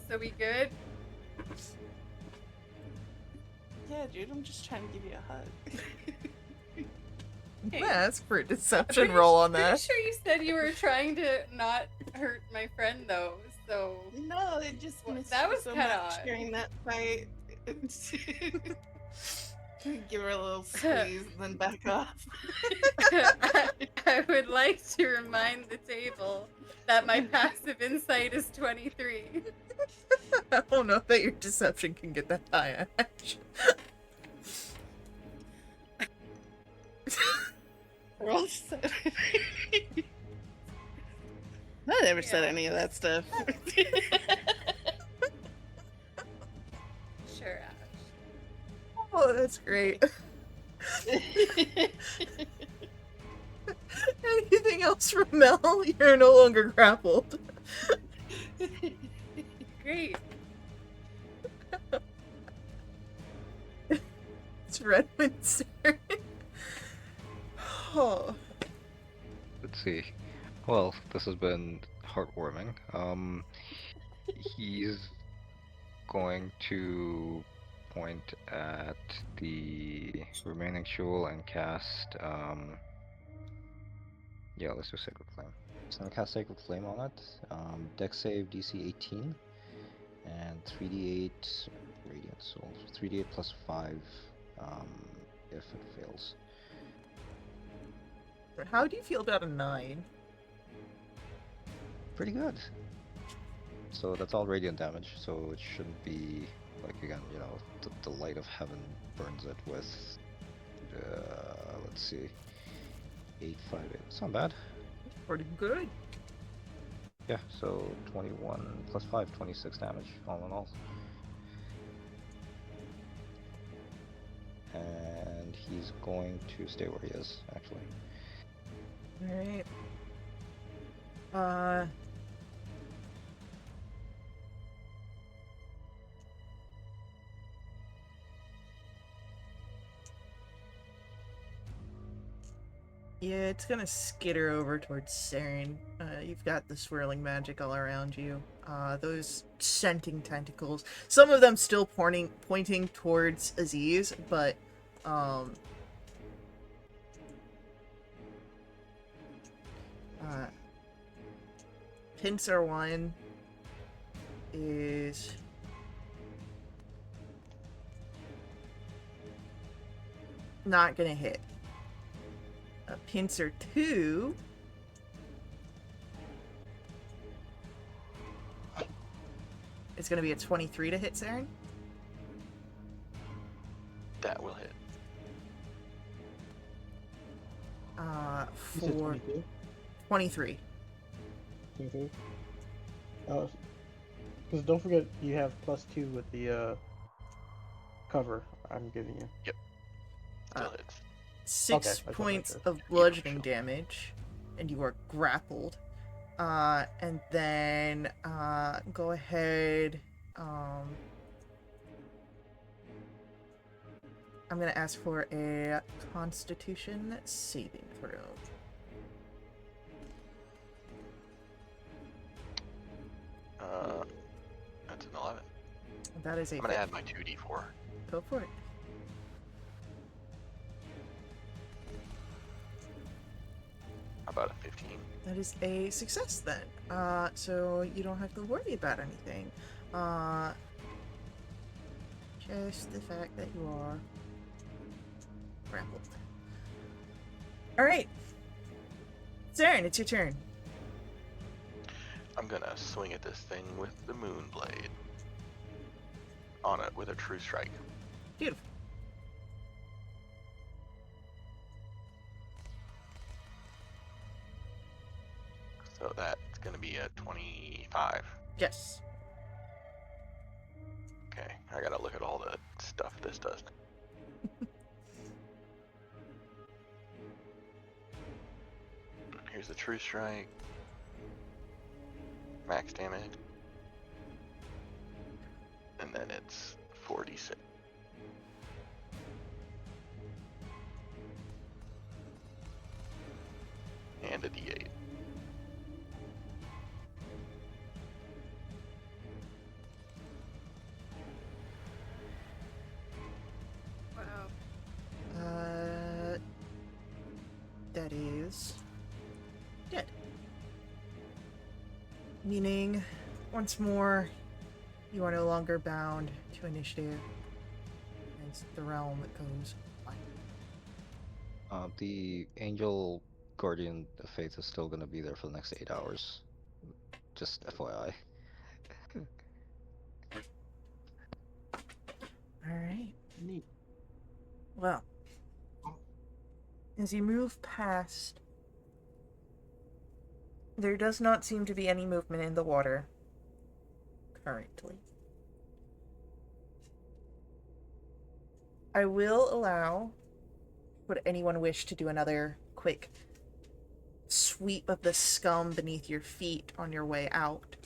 So we good? Yeah, dude, I'm just trying to give you a hug. Ask for a deception roll on Pretty that. sure you said you were trying to not hurt my friend though, so... No, it just Well, missed that me was so kinda much odd. during that fight. Give her a little squeeze and then back off. I would like to remind the table that my passive insight is 23. I don't know that your deception can get that high, Ash. We're all set. I never said Yeah. any of that stuff. Sure, Ash. Oh, that's great. Anything else from Mel? You're no longer grappled. Great. It's Redmond's turn. Oh. Let's see. Well, this has been heartwarming. He's going to point at the remaining jewel and cast, yeah, let's do Sacred Flame. So I'm gonna cast Sacred Flame on it. Dex save DC 18, and 3d8 Radiant Soul. 3d8 plus 5, if it fails. How do you feel about a 9? Pretty good. So that's all radiant damage, so it shouldn't be, like, again, you know, the light of heaven burns it with, let's see, 8, 5, 8. It's not bad. Pretty good. Yeah, so 21 plus 5, 26 damage, all in all. And he's going to stay where he is, actually. Alright. Yeah, it's gonna skitter over towards Saren. You've got the swirling magic all around you. Those scenting tentacles. Some of them still pointing towards Aziz, but, Pincer 1 is not gonna hit. A pincer 2. It's gonna be a 23 to hit, Saren. That will hit. You said For 22? 23. 23? Because don't forget you have +2 with the cover I'm giving you. Yep. Still hits. 6 Okay, I just wanna make points sure. of bludgeoning damage, and you are grappled. And then go ahead. I'm gonna ask for a Constitution saving throw. That's an 11. That is a. I'm gonna fail. add my 2d4. Go for it. About a 15. That is a success then. So you don't have to worry about anything. Just the fact that you are grappled. Alright. Saren, it's your turn. I'm gonna swing at this thing with the moon blade. On it with a true strike. Beautiful. So that's gonna be a 25. Yes. Okay, I gotta look at all the stuff this does. Here's the true strike. Max damage. And then it's 46. And a d8. Wow. That is dead. Meaning, once more, you are no longer bound to initiative. It's the realm that goes by. The Angel Guardian of Faith is still gonna be there for the next 8 hours. Just FYI. Alright. Neat. Well, as you move past, there does not seem to be any movement in the water currently. I will allow, would anyone wish to do another quick sweep of the scum beneath your feet on your way out?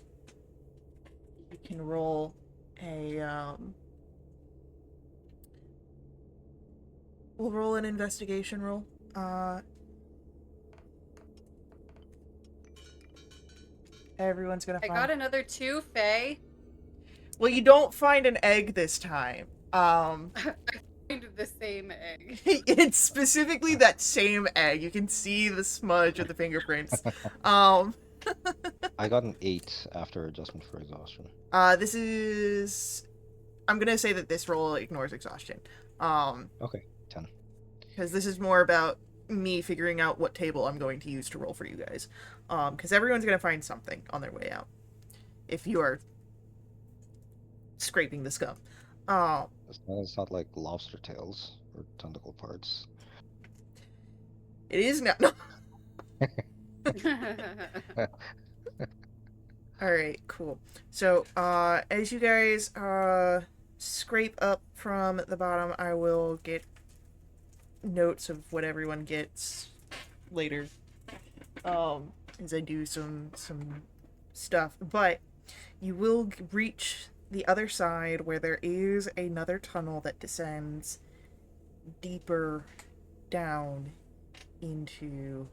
You can roll a, we'll roll an investigation roll. Everyone's gonna I find... got another 2, Faye. Well, you don't find an egg this time. I find the same egg. It's specifically that same egg. You can see the smudge of the fingerprints. I got an 8 after adjustment for exhaustion. This is... I'm gonna say that this roll ignores exhaustion. Okay, 10. Because this is more about me figuring out what table I'm going to use to roll for you guys. Because everyone's gonna find something on their way out. If you are scraping the scum. It's not like lobster tails or tentacle parts. It is now. No. Alright, cool. So, as you guys scrape up from the bottom, I will get notes of what everyone gets later. As I do some stuff. But you will reach the other side where there is another tunnel that descends deeper down into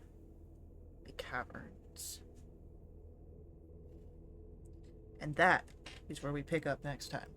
the caverns. And that is where we pick up next time.